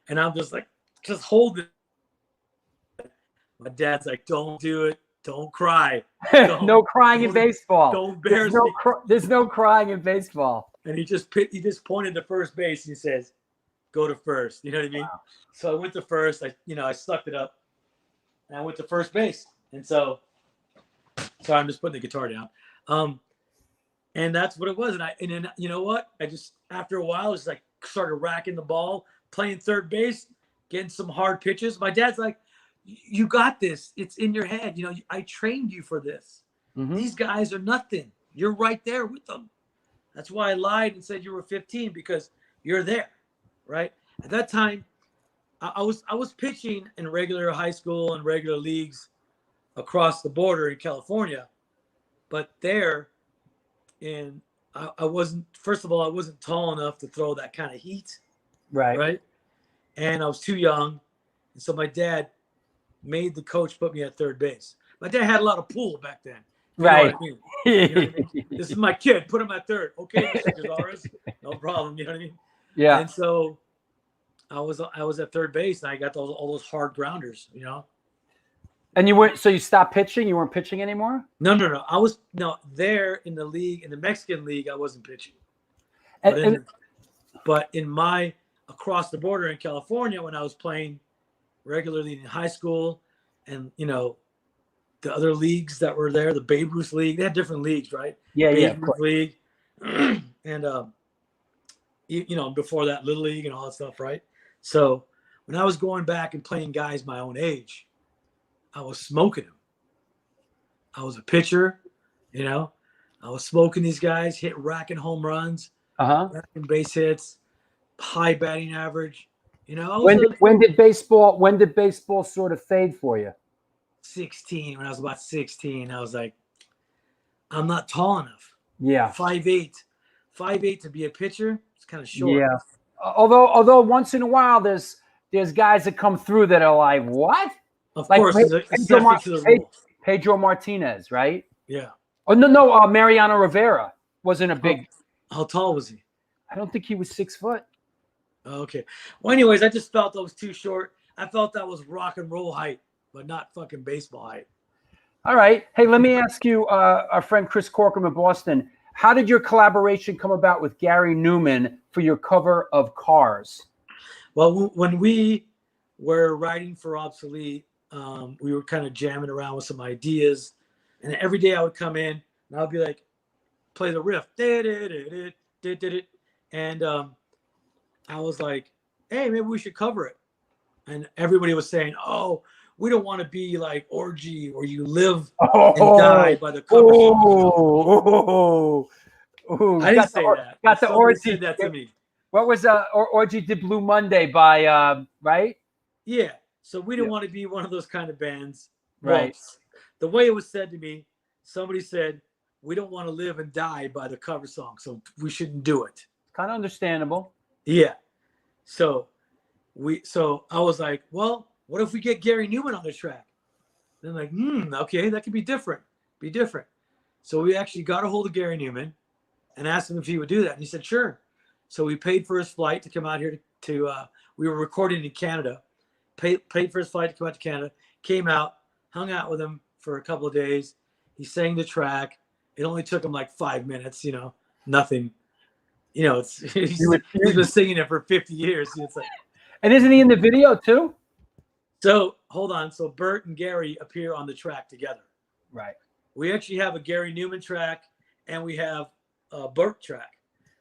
S4: And I'm just like, just hold it. My dad's like, don't do it. Don't cry.
S1: No crying in baseball.
S4: Don't embarrass me.
S1: There's no crying in baseball.
S4: And he just pointed to first base and he says, go to first. You know what I mean? Wow. So I went to first. I sucked it up. And I went to first base. And so I'm just putting the guitar down. And that's what it was. And then you know what? I just, after a while, just like started racking the ball, playing third base, getting some hard pitches. My dad's like, you got this. It's in your head. You know, I trained you for this. Mm-hmm. These guys are nothing. You're right there with them. That's why I lied and said you were 15, because you're there, right? At that time, I was pitching in regular high school and regular leagues across the border in California, but there, I wasn't. First of all, I wasn't tall enough to throw that kind of heat, right? And I was too young, and so my dad made the coach put me at third base. My dad had a lot of pull back then.
S1: Right.
S4: You know what I mean? This is my kid. Put him at third. Okay, Mr. Cazares. No problem. You know what I mean? Yeah. And so I was at third base, and I got all those hard grounders, you know.
S1: And you stopped pitching? You weren't pitching anymore?
S4: No. I was there in the league, in the Mexican league, I wasn't pitching. But in my across the border in California, when I was playing regularly in high school, and you know, the other leagues that were there, the Babe Ruth League, they had different leagues, right? Babe Ruth League, and you know, before that, Little League and all that stuff, right? So when I was going back and playing guys my own age, I was smoking them. I was a pitcher, you know. I was smoking these guys, racking home runs, racking base hits, high batting average. You know,
S1: when did baseball sort of fade for you?
S4: 16. When I was about 16, I was like, I'm not tall enough.
S1: Yeah.
S4: 5'8" to be a pitcher. It's kind of short.
S1: Yeah. Although once in a while there's guys that come through that are like, what?
S4: Of course,
S1: Pedro Martinez, right?
S4: Yeah.
S1: Oh no, Mariano Rivera. wasn't a big.
S4: How tall was he?
S1: I don't think he was 6 foot.
S4: Okay. Well, anyways, I just felt that was too short. I felt that was rock and roll height, but not fucking baseball height.
S1: All right. Hey, let me ask you, our friend Chris Corcoran in Boston, how did your collaboration come about with Gary Newman for your cover of Cars?
S4: Well, when we were writing for Obsolete, we were kind of jamming around with some ideas. And every day I would come in and I'd be like, play the riff. And I was like, hey, maybe we should cover it. And everybody was saying, oh, we don't want to be like Orgy or You Live and Die by the cover song. I didn't say that.
S1: Got the
S4: Somebody
S1: Orgy.
S4: said that to me.
S1: What was Orgy did Blue Monday by right?
S4: Yeah. So we didn't want to be one of those kind of bands.
S1: Right.
S4: Well, the way it was said to me, somebody said, we don't want to live and die by the cover song, so we shouldn't do it.
S1: Kind of understandable.
S4: Yeah. So I was like, well, what if we get Gary Newman on the track? Then like, okay, that could be different. So we actually got a hold of Gary Newman and asked him if he would do that. And he said, sure. So we paid for his flight to come out here to we were recording in Canada, paid for his flight to come out to Canada, came out, hung out with him for a couple of days. He sang the track. It only took him like 5 minutes, nothing. He's been singing it for 50 years. It's like,
S1: and isn't he in the video too?
S4: So hold on. So Bert and Gary appear on the track together.
S1: Right.
S4: We actually have a Gary Newman track and we have a Bert track.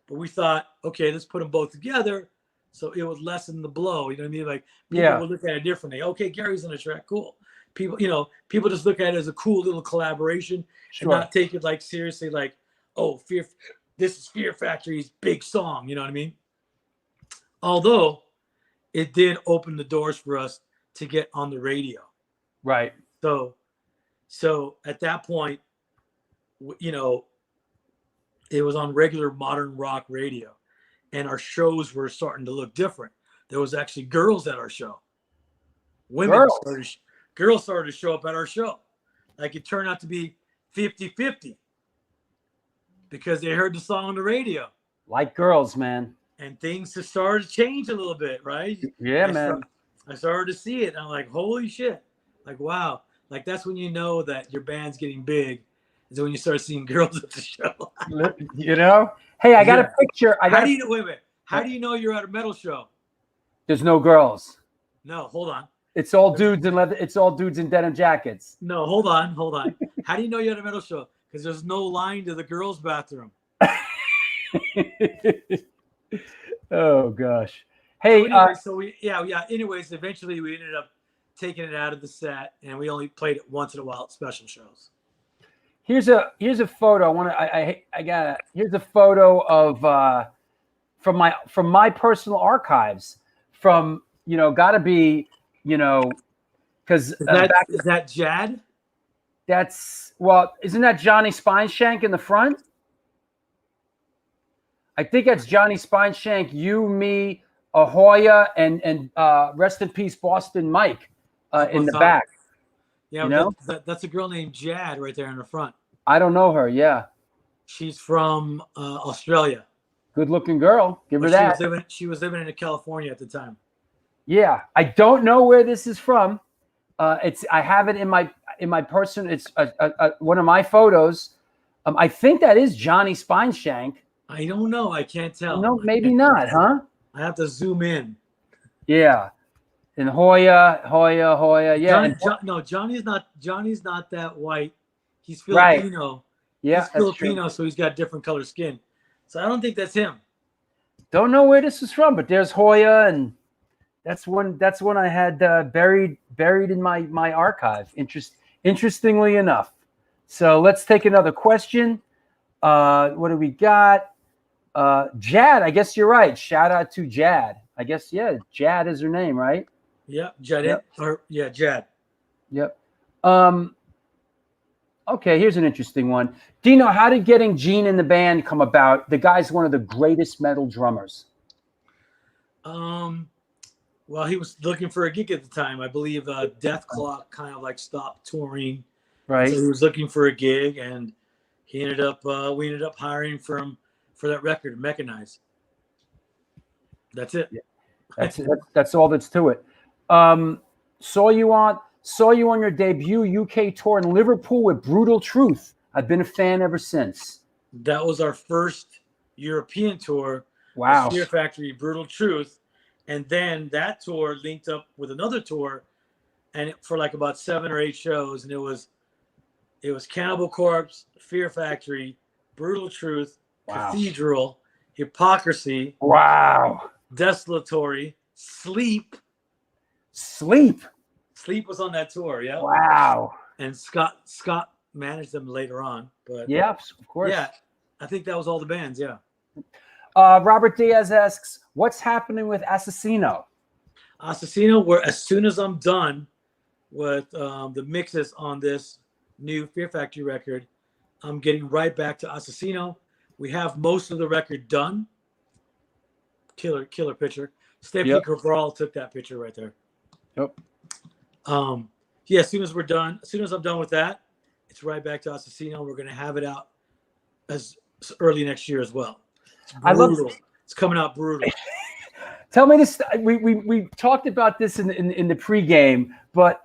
S4: But we thought, okay, let's put them both together so it would lessen the blow. You know what I mean? Like people would look at it differently. Okay, Gary's on the track, cool. People just look at it as a cool little collaboration and not take it like seriously, like, oh, this is Fear Factory's big song. You know what I mean? Although it did open the doors for us to get on the radio.
S1: Right.
S4: So at that point, it was on regular modern rock radio and our shows were starting to look different. There was actually girls at our show. Girls started to show up at our show. Like it turned out to be 50-50 because they heard the song on the radio.
S1: Like girls, man.
S4: And things just started to change a little bit, right?
S1: Yeah, man.
S4: I started to see it. And I'm like, holy shit. Like, wow. Like, that's when you know that your band's getting big. Is when you start seeing girls at the show.
S1: Hey, I got a picture.
S4: Wait a minute. How do you know you're at a metal show?
S1: There's no girls.
S4: No, hold on.
S1: It's all dudes in leather. It's all dudes in denim jackets.
S4: No, hold on. How do you know you're at a metal show? Because there's no line to the girls' bathroom.
S1: Oh gosh. Hey.
S4: Anyways, eventually we ended up taking it out of the set, and we only played it once in a while at special shows.
S1: Here's a photo. Here's a photo of from my personal archives from gotta be because
S4: is that Jad?
S1: Isn't that Johnny Spineshank in the front? I think that's Johnny Spineshank, you, me, Ahoya, and rest in peace, Boston Mike in the back.
S4: Yeah, that's a girl named Jad right there in the front.
S1: I don't know her. Yeah,
S4: she's from Australia.
S1: Good-looking girl. Give her that.
S4: She was living in California at the time.
S1: Yeah, I don't know where this is from. I have it in my person. It's one of my photos. I think that is Johnny Spineshank.
S4: I don't know. I can't tell.
S1: No, maybe not, huh?
S4: I have to zoom in.
S1: Yeah. And Hoya. Yeah.
S4: Johnny's not that white. He's Filipino.
S1: Right. Yeah.
S4: He's Filipino, so he's got different color skin. So I don't think that's him.
S1: Don't know where this is from, but there's Hoya, and that's one I had buried in my archive. Interestingly enough. So let's take another question. What do we got? Jad, I guess you're right. Shout out to Jad. I guess, Jad is her name, right?
S4: Yeah, Jad. Yep. Jad.
S1: Yep. Okay, here's an interesting one. Dino, how did getting Gene in the band come about? The guy's one of the greatest metal drummers.
S4: Well, he was looking for a gig at the time. I believe Death Clock kind of like stopped touring.
S1: Right.
S4: So he was looking for a gig, and he ended up we ended up hiring for that record, Mechanize. That's it.
S1: Yeah. That's all that's to it. Saw you on your debut UK tour in Liverpool with Brutal Truth. I've been a fan ever since.
S4: That was our first European tour.
S1: Wow.
S4: Fear Factory, Brutal Truth, and then that tour linked up with another tour, and for like about 7 or 8 shows, and it was Cannibal Corpse, Fear Factory, Brutal Truth,
S1: Wow.
S4: Cathedral, Hypocrisy,
S1: Wow.
S4: Desolatory, Sleep.
S1: Sleep
S4: Was on that tour, yeah.
S1: Wow.
S4: And Scott managed them later on, but
S1: yeah, of course.
S4: Yeah, I think that was all the bands, yeah.
S1: Robert Diaz asks, what's happening with Asesino?
S4: Asesino, where as soon as I'm done with the mixes on this new Fear Factory record, I'm getting right back to Asesino. We have most of the record done. Killer picture. Stephanie Cabral took that picture right there.
S1: Yep.
S4: Yeah, as soon as I'm done with that, it's right back to Asesino. We're gonna have it out as early next year as well. It's coming out brutal.
S1: Tell me this. We talked about this in the pregame, but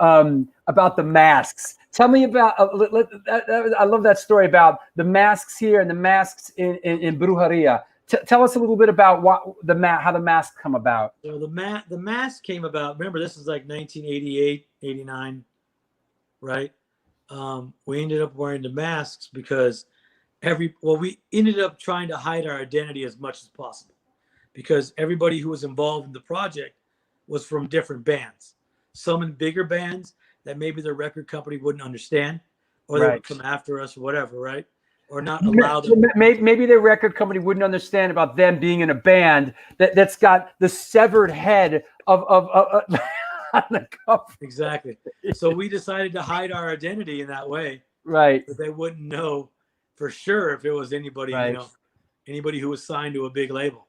S1: about the masks. Tell me about. I love that story about the masks here and the masks in Brujeria. Tell us a little bit about how the masks come about.
S4: So the mask came about. Remember, this is like 1988, 89, right? We ended up wearing the masks because we ended up trying to hide our identity as much as possible, because everybody who was involved in the project was from different bands. Some in bigger bands that maybe their record company wouldn't understand, or they would come after us or whatever, right? Or not allow them.
S1: Maybe their record company wouldn't understand about them being in a band that's got the severed head of on the cover.
S4: Exactly. So we decided to hide our identity in that way,
S1: right?
S4: But they wouldn't know for sure if it was anybody, anybody who was signed to a big label.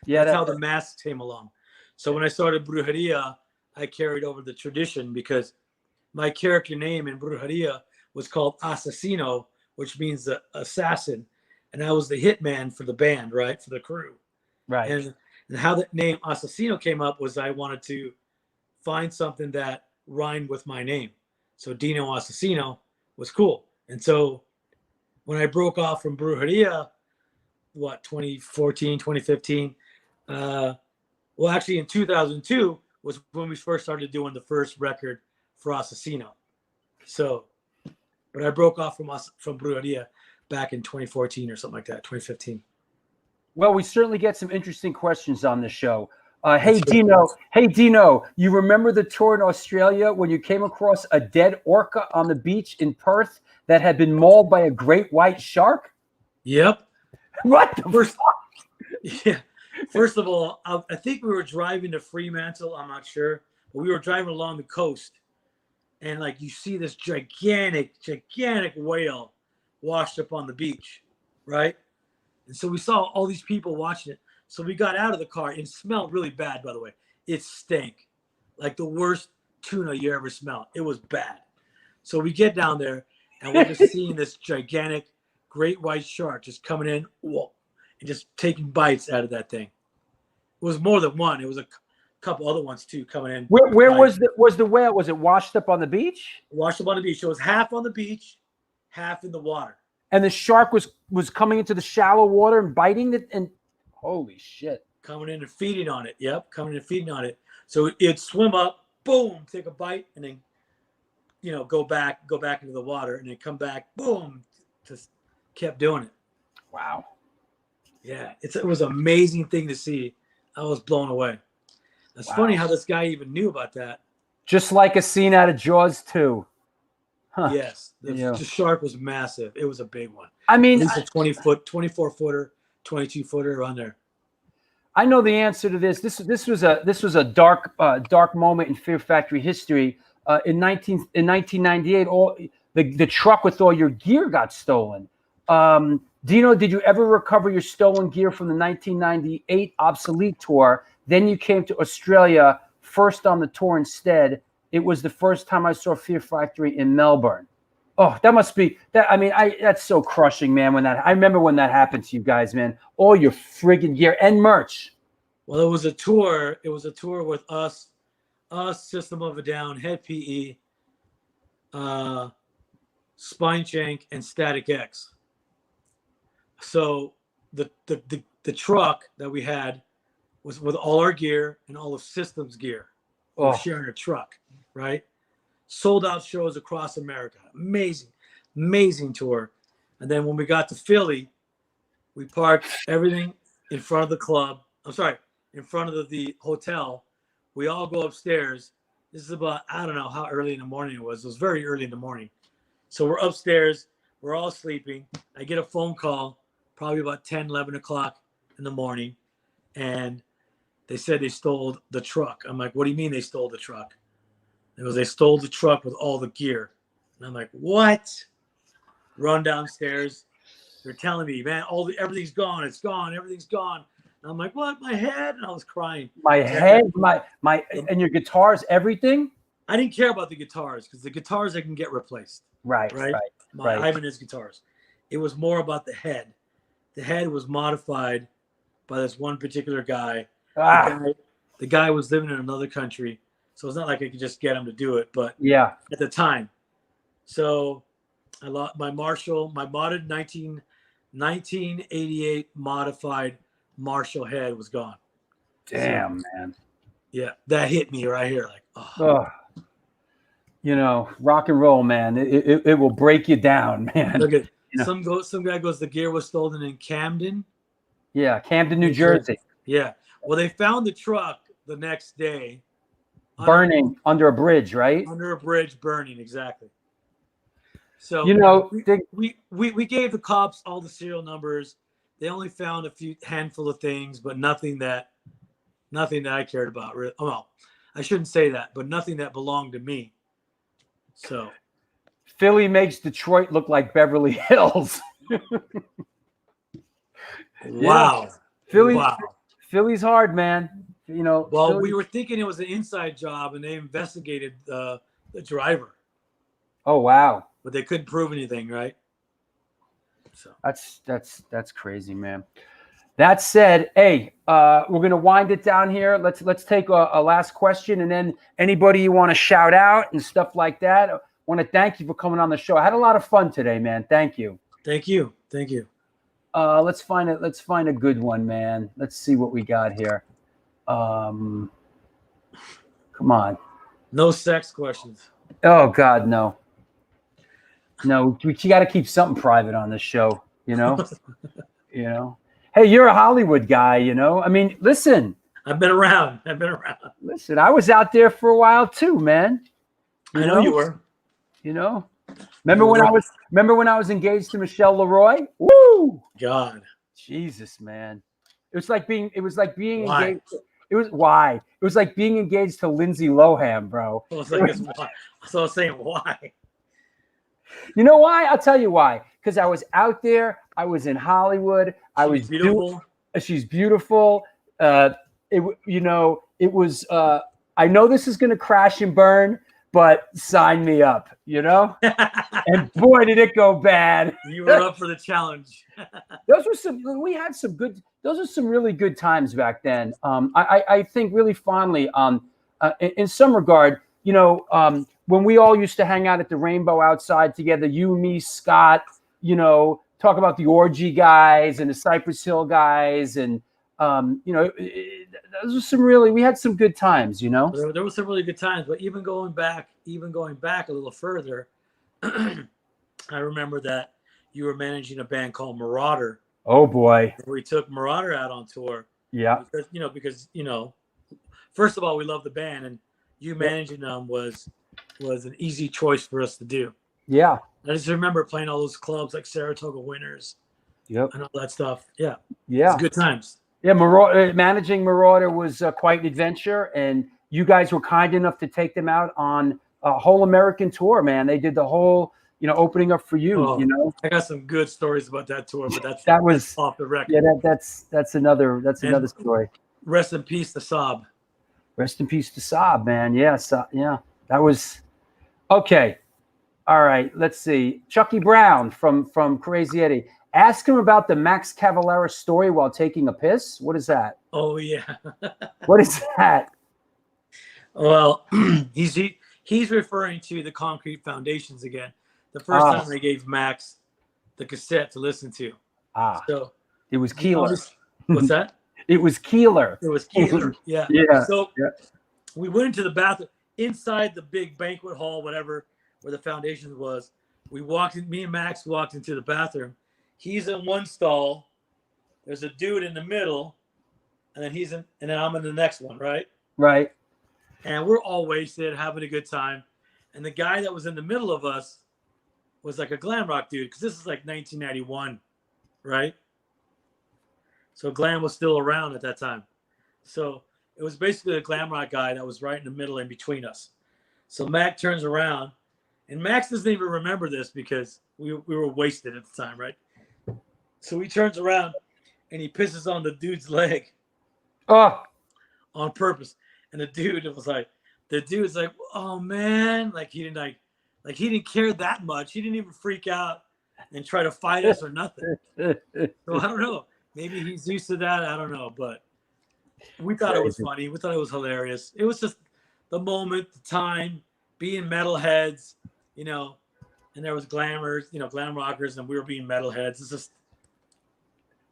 S4: Yeah, that's how the masks came along. So when I started Brujeria, I carried over the tradition because my character name in Brujeria was called Asesino, which means the assassin, and I was the hitman for the band, right, for the crew,
S1: right.
S4: And how that name Asesino came up was I wanted to find something that rhymed with my name, so Dino Asesino was cool. And so when I broke off from Brujeria, 2014, 2015, well, actually in 2002 was when we first started doing the first record for Asesino. So, but I broke off from Brujeria back in 2014 or something like that, 2015.
S1: Well, we certainly get some interesting questions on the show. Hey, Dino, you remember the tour in Australia when you came across a dead orca on the beach in Perth that had been mauled by a great white shark?
S4: Yep.
S1: What the fuck?
S4: Yeah. First of all, I think we were driving to Fremantle. I'm not sure, but we were driving along the coast, and like you see this gigantic whale washed up on the beach, right? And so we saw all these people watching it. So we got out of the car. It smelled really bad, by the way. It stank, like the worst tuna you ever smelled. It was bad. So we get down there, and we're just seeing this gigantic great white shark just coming in, whoa, and just taking bites out of that thing. It was more than one. It was a couple other ones too coming in.
S1: Where was the whale? Was it washed up on the beach?
S4: Washed up on the beach. So it was half on the beach, half in the water.
S1: And the shark was coming into the shallow water and biting it, and holy shit.
S4: Coming in and feeding on it. Yep, coming in and feeding on it. So it'd swim up, boom, take a bite, and then go back into the water, and then come back, boom, just kept doing it.
S1: Wow.
S4: Yeah, it was an amazing thing to see. I was blown away. It's funny how this guy even knew about that.
S1: Just like a scene out of Jaws 2. Huh.
S4: Yes, the shark was massive. It was a big one.
S1: I mean,
S4: it's a 24-footer, 22-footer around there.
S1: I know the answer to this. This was a dark moment in Fear Factory history. In 1998, the truck with all your gear got stolen. Dino, did you ever recover your stolen gear from the 1998 Obsolete tour? Then you came to Australia first on the tour instead. It was the first time I saw Fear Factory in Melbourne. Oh, that must be that. I mean, that's so crushing, man. I remember when that happened to you guys, man. All your friggin' gear and merch.
S4: Well, it was a tour. It was a tour with us, System of a Down, Head PE, Spine Shank, and Static X. So the truck that we had was with all our gear and all of System's gear. We were sharing a truck, right? Sold out shows across America. Amazing tour. And then when we got to Philly, we parked everything in front of the club. I'm sorry, in front of the hotel. We all go upstairs. This is about, I don't know how early in the morning it was. It was very early in the morning. So we're upstairs. We're all sleeping. I get a phone call probably about 10, 11 o'clock in the morning. And they said they stole the truck. I'm like, what do you mean they stole the truck? It was they stole the truck with all the gear. And I'm like, what? Run downstairs. They're telling me, man, everything's gone. It's gone. Everything's gone. And I'm like, what? My head? And I was crying.
S1: My head, my and your guitars, everything?
S4: I didn't care about the guitars because the guitars I can get replaced.
S1: Right.
S4: My Ibanez guitars. It was more about the head. The head was modified by this one particular guy. The guy was living in another country. So it's not like I could just get him to do it, but
S1: yeah, at
S4: the time. So I lost my Marshall, my modded 1988 modified Marshall head was gone.
S1: Damn, man.
S4: Yeah, that hit me right here. Like, oh.
S1: You know, rock and roll, man. It will break you down, man.
S4: Look at some guy goes, the gear was stolen in Camden.
S1: Yeah, Camden, New Jersey.
S4: Yeah. Well, they found the truck the next day.
S1: Burning under a bridge, right?
S4: Under a bridge, burning, exactly. So
S1: you know,
S4: we gave the cops all the serial numbers. They only found a handful of things, but nothing that I cared about. Well, I shouldn't say that, but nothing that belonged to me. So
S1: Philly makes Detroit look like Beverly Hills.
S4: Wow.
S1: Yeah. Philly's hard, man. You know,
S4: well, we were thinking it was an inside job, and they investigated the driver.
S1: Oh wow!
S4: But they couldn't prove anything, right? So
S1: that's crazy, man. That said, hey, we're gonna wind it down here. Let's take a last question, and then anybody you want to shout out and stuff like that. I want to thank you for coming on the show. I had a lot of fun today, man. Thank you.
S4: Thank you.
S1: Let's find a good one, man. Let's see what we got here. Come on.
S4: No sex questions.
S1: Oh God, no. No, you got to keep something private on this show, you know. Hey, you're a Hollywood guy, you know. I mean, listen.
S4: I've been around.
S1: Listen, I was out there for a while too, man.
S4: I know you were.
S1: You know. Remember when I was engaged to Michelle Leroy? Woo!
S4: God.
S1: Jesus, man. It was like being
S4: Why?
S1: engaged. It was like being engaged to Lindsay Lohan, bro.
S4: I was saying why.
S1: You know why? I'll tell you why. Because I was out there. I was in Hollywood.
S4: She's beautiful.
S1: She's beautiful. It was. I know this is going to crash and burn, but sign me up. You know. And boy, did it go bad.
S4: You were up for the challenge.
S1: Those are some really good times back then. I think really fondly. In some regard, you know, when we all used to hang out at the Rainbow outside together, you, me, Scott, you know, talk about the Orgy guys and the Cypress Hill guys, and you know, those were we had some good times, you know.
S4: There were some really good times, but even going back a little further, I remember that you were managing a band called Marauder.
S1: Oh boy,
S4: we took Marauder out on tour.
S1: Yeah,
S4: because first of all, we love the band, and you managing them was an easy choice for us to do.
S1: Yeah,
S4: I just remember playing all those clubs like Saratoga Winners.
S1: Yep,
S4: and all that stuff. Yeah, good times.
S1: Yeah, managing Marauder was quite an adventure, and you guys were kind enough to take them out on a whole American tour, man. They did the whole, opening up for you.
S4: Oh,
S1: you know,
S4: I got some good stories about that tour, but that's off the record.
S1: Yeah, that's another story.
S4: Rest in peace to Saab.
S1: Rest in peace to Saab, man. Yeah, that was okay. All right, let's see. Chucky Brown from Crazy Eddie. Ask him about the Max Cavalera story while taking a piss. What is that?
S4: Oh yeah.
S1: What is that?
S4: Well, he's referring to the Concrete Foundations again. The first time they gave Max the cassette to listen to. So
S1: it was Keeler.
S4: What's that?
S1: It was Keeler.
S4: It was Keeler. Yeah.
S1: Yeah.
S4: So we went into the bathroom inside the big banquet hall, whatever, where the Foundations was. We walked in. Me and Max walked into the bathroom. He's in one stall. There's a dude in the middle, and then and then I'm in the next one, right?
S1: Right.
S4: And we're all wasted, having a good time. And the guy that was in the middle of us was like a glam rock dude, because this is like 1991, right? So glam was still around at that time. So it was basically a glam rock guy that was right in the middle in between us. So Mac turns around, and Max doesn't even remember this because we were wasted at the time, right? So he turns around and he pisses on the dude's leg on purpose. And the dude's like, oh man, like he didn't care that much. He didn't even freak out and try to fight us or nothing. So I don't know. Maybe he's used to that. I don't know. But we thought it was funny. We thought it was hilarious. It was just the moment, the time, being metalheads, you know, and there was glamours, you know, glam rockers, and we were being metalheads. It's just.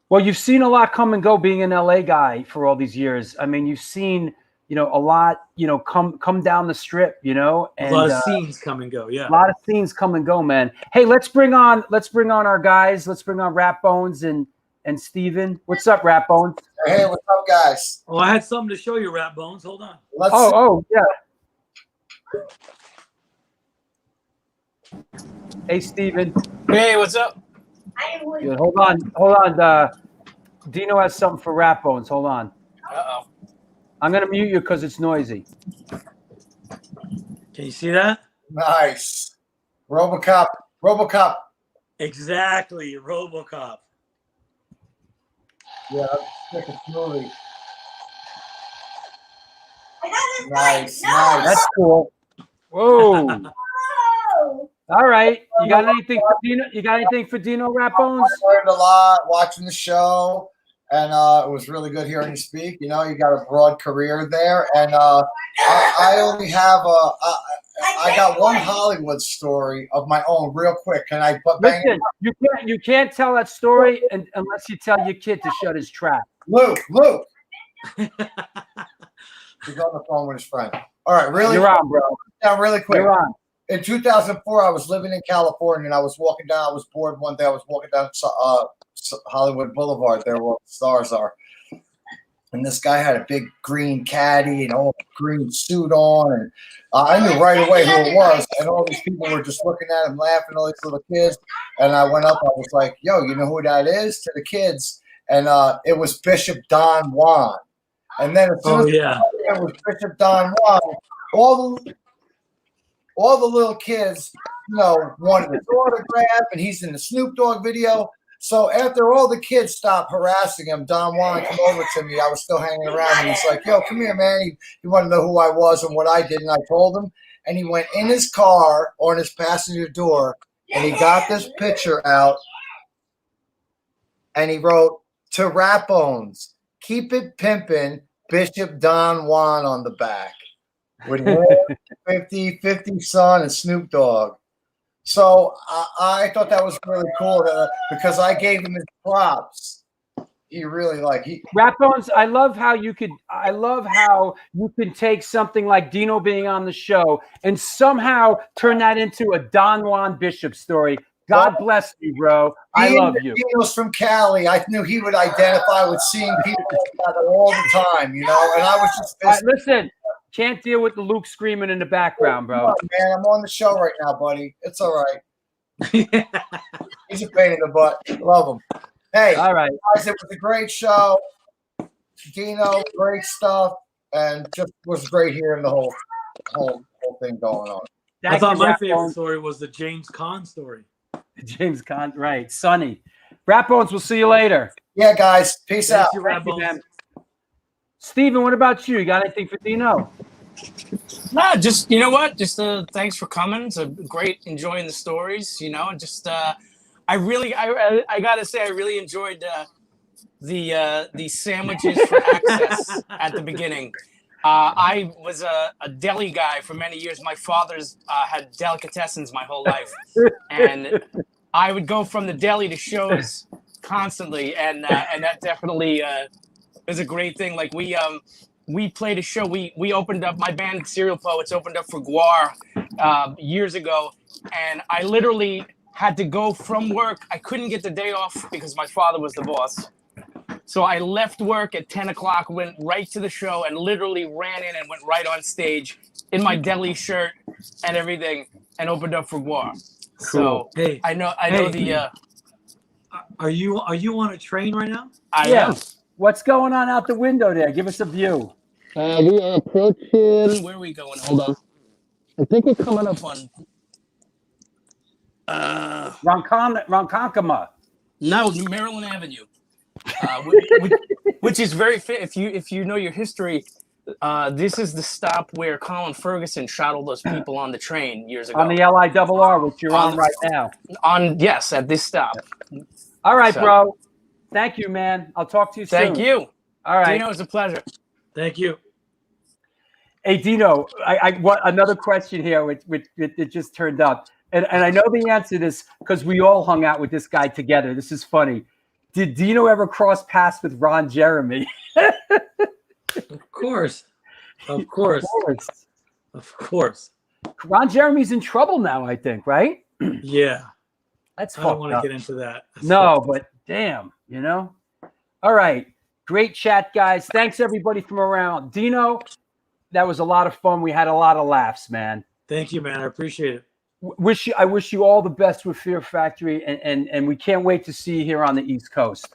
S1: Well, you've seen a lot come and go being an LA guy for all these years. I mean, you've seen, you know, a lot, you know, come down the strip, you know, and
S4: a lot of scenes come and go. Yeah.
S1: A lot of scenes come and go, man. Hey, let's bring on our guys. Let's bring on Rat Bones and Steven. What's up, Rat Bones?
S3: Hey, what's up, guys?
S4: Oh, I had something to show you, Rat Bones. Hold on.
S1: Yeah. Hey, Steven.
S2: Hey, what's up?
S1: Good. Hold on. Dino has something for Rat Bones. Hold on.
S2: Uh-oh.
S1: I'm going to mute you because it's noisy.
S4: Can you see that?
S3: Nice. RoboCop.
S4: Exactly, RoboCop.
S3: Yeah, that's a movie. Nice.
S1: That's cool. Whoa. All right. You got anything for Dino? Rat Bones?
S3: I learned a lot watching the show, and it was really good hearing you speak. You know, you got a broad career there, and I only have I got one Hollywood story of my own, real quick. Can I bang it?
S1: Listen, you can't tell that story unless you tell your kid to shut his trap.
S3: Luke. He's on the phone with his friend. All right, really?
S1: You're on, bro.
S3: Down really quick.
S1: You're on.
S3: In 2004, I was living in California, and I was walking down. I was bored one day. I was walking down Hollywood Boulevard, there where the stars are. And this guy had a big green caddy and all green suit on, and I knew right away who it was. And all these people were just looking at him, laughing, all these little kids. And I went up. I was like, "Yo, you know who that is?" To the kids, and it was Bishop Don Juan. And then as soon as it was Bishop Don Juan, all the little kids, you know, wanted his autograph, and he's in the Snoop Dogg video. So after all the kids stopped harassing him, Don Juan came over to me. I was still hanging around, and he's like, "Yo, come here, man." He wanted to know who I was and what I did, and I told him. And he went in his car on his passenger door, and he got this picture out, and he wrote, "To Rat Bones, keep it pimpin', Bishop Don Juan" on the back. With him, 50 Son, and Snoop Dogg. So I thought that was really cool because I gave him his props. He really
S1: Rat Bones. I love how you can take something like Dino being on the show and somehow turn that into a Don Juan Bishop story. God bless you, bro. I love you.
S3: Dino's from Cali. I knew he would identify with seeing people together all the time, you know. And I was just
S1: listen. Can't deal with the Luke screaming in the background, bro.
S3: On, man, I'm on the show right now, buddy. It's all right. He's a pain in the butt. Love him. Hey,
S1: all right,
S3: guys, it was a great show. Dino, great stuff, and just was great hearing the whole thing going on.
S4: I thought my favorite story was the James Caan story.
S1: James Caan, right? Sonny. Rat Bones, we'll see you later.
S3: Yeah, guys. Peace out.
S4: Rat Bones.
S1: Steven, what about you? You got anything for Dino?
S2: Nah, just you know what? Just thanks for coming. It's a great enjoying the stories. You know, just I gotta say I really enjoyed the sandwiches for access at the beginning. I was a deli guy for many years. My father's had delicatessens my whole life, and I would go from the deli to shows constantly, and that definitely is a great thing. Like we played a show. We opened up my band Serial Poets opened up for Guar years ago, and I literally had to go from work. I couldn't get the day off because my father was the boss. So I left work at 10 o'clock, went right to the show, and literally ran in and went right on stage in my deli shirt and everything, and opened up for Guar. Cool. So
S4: hey,
S2: I know the.
S4: Are you on a train right now?
S2: I am.
S1: What's going on out the window there? Give us a view.
S2: We are approaching. Where are we going? Hold on. I think we're coming up on.
S1: Ronkonkoma.
S2: No, New Maryland Avenue. Which is very fit. If you know your history, this is the stop where Colin Ferguson shot all those people on the train years ago.
S1: On the LIRR, which you're on right now.
S2: Yes, at this stop.
S1: All right, bro. Thank you, man. I'll talk to you soon.
S2: Thank you.
S1: All right.
S2: Dino, it's a pleasure.
S4: Thank you.
S1: Hey, Dino, I want another question here, which it just turned up. And I know the answer to this because we all hung out with this guy together. This is funny. Did Dino ever cross paths with Ron Jeremy?
S4: Of course. Of course. Of course.
S1: Ron Jeremy's in trouble now, I think, right?
S4: Yeah.
S1: That's
S4: I don't want to get into that.
S1: No, but damn, you know? All right. Great chat, guys. Thanks, everybody from around. Dino, that was a lot of fun. We had a lot of laughs, man.
S4: Thank you, man. I appreciate it.
S1: I wish you all the best with Fear Factory, and we can't wait to see you here on the East Coast.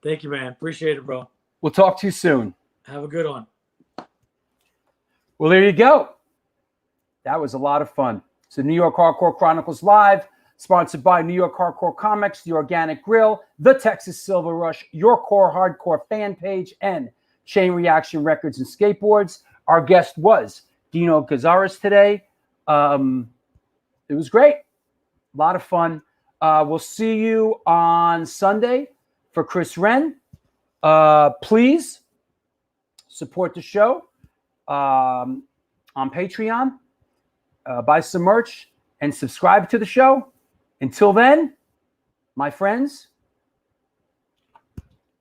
S4: Thank you, man. Appreciate it, bro.
S1: We'll talk to you soon.
S4: Have a good one.
S1: Well, there you go. That was a lot of fun. So New York Hardcore Chronicles Live, sponsored by New York Hardcore Comics, The Organic Grill, The Texas Silver Rush, Your Core Hardcore Fan Page, and Chain Reaction Records and Skateboards. Our guest was Dino Cazares today. It was great. A lot of fun. We'll see you on Sunday for Chris Wren. Please support the show on Patreon. Buy some merch and subscribe to the show. Until then, my friends,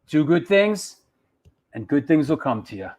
S1: do good things and good things will come to you.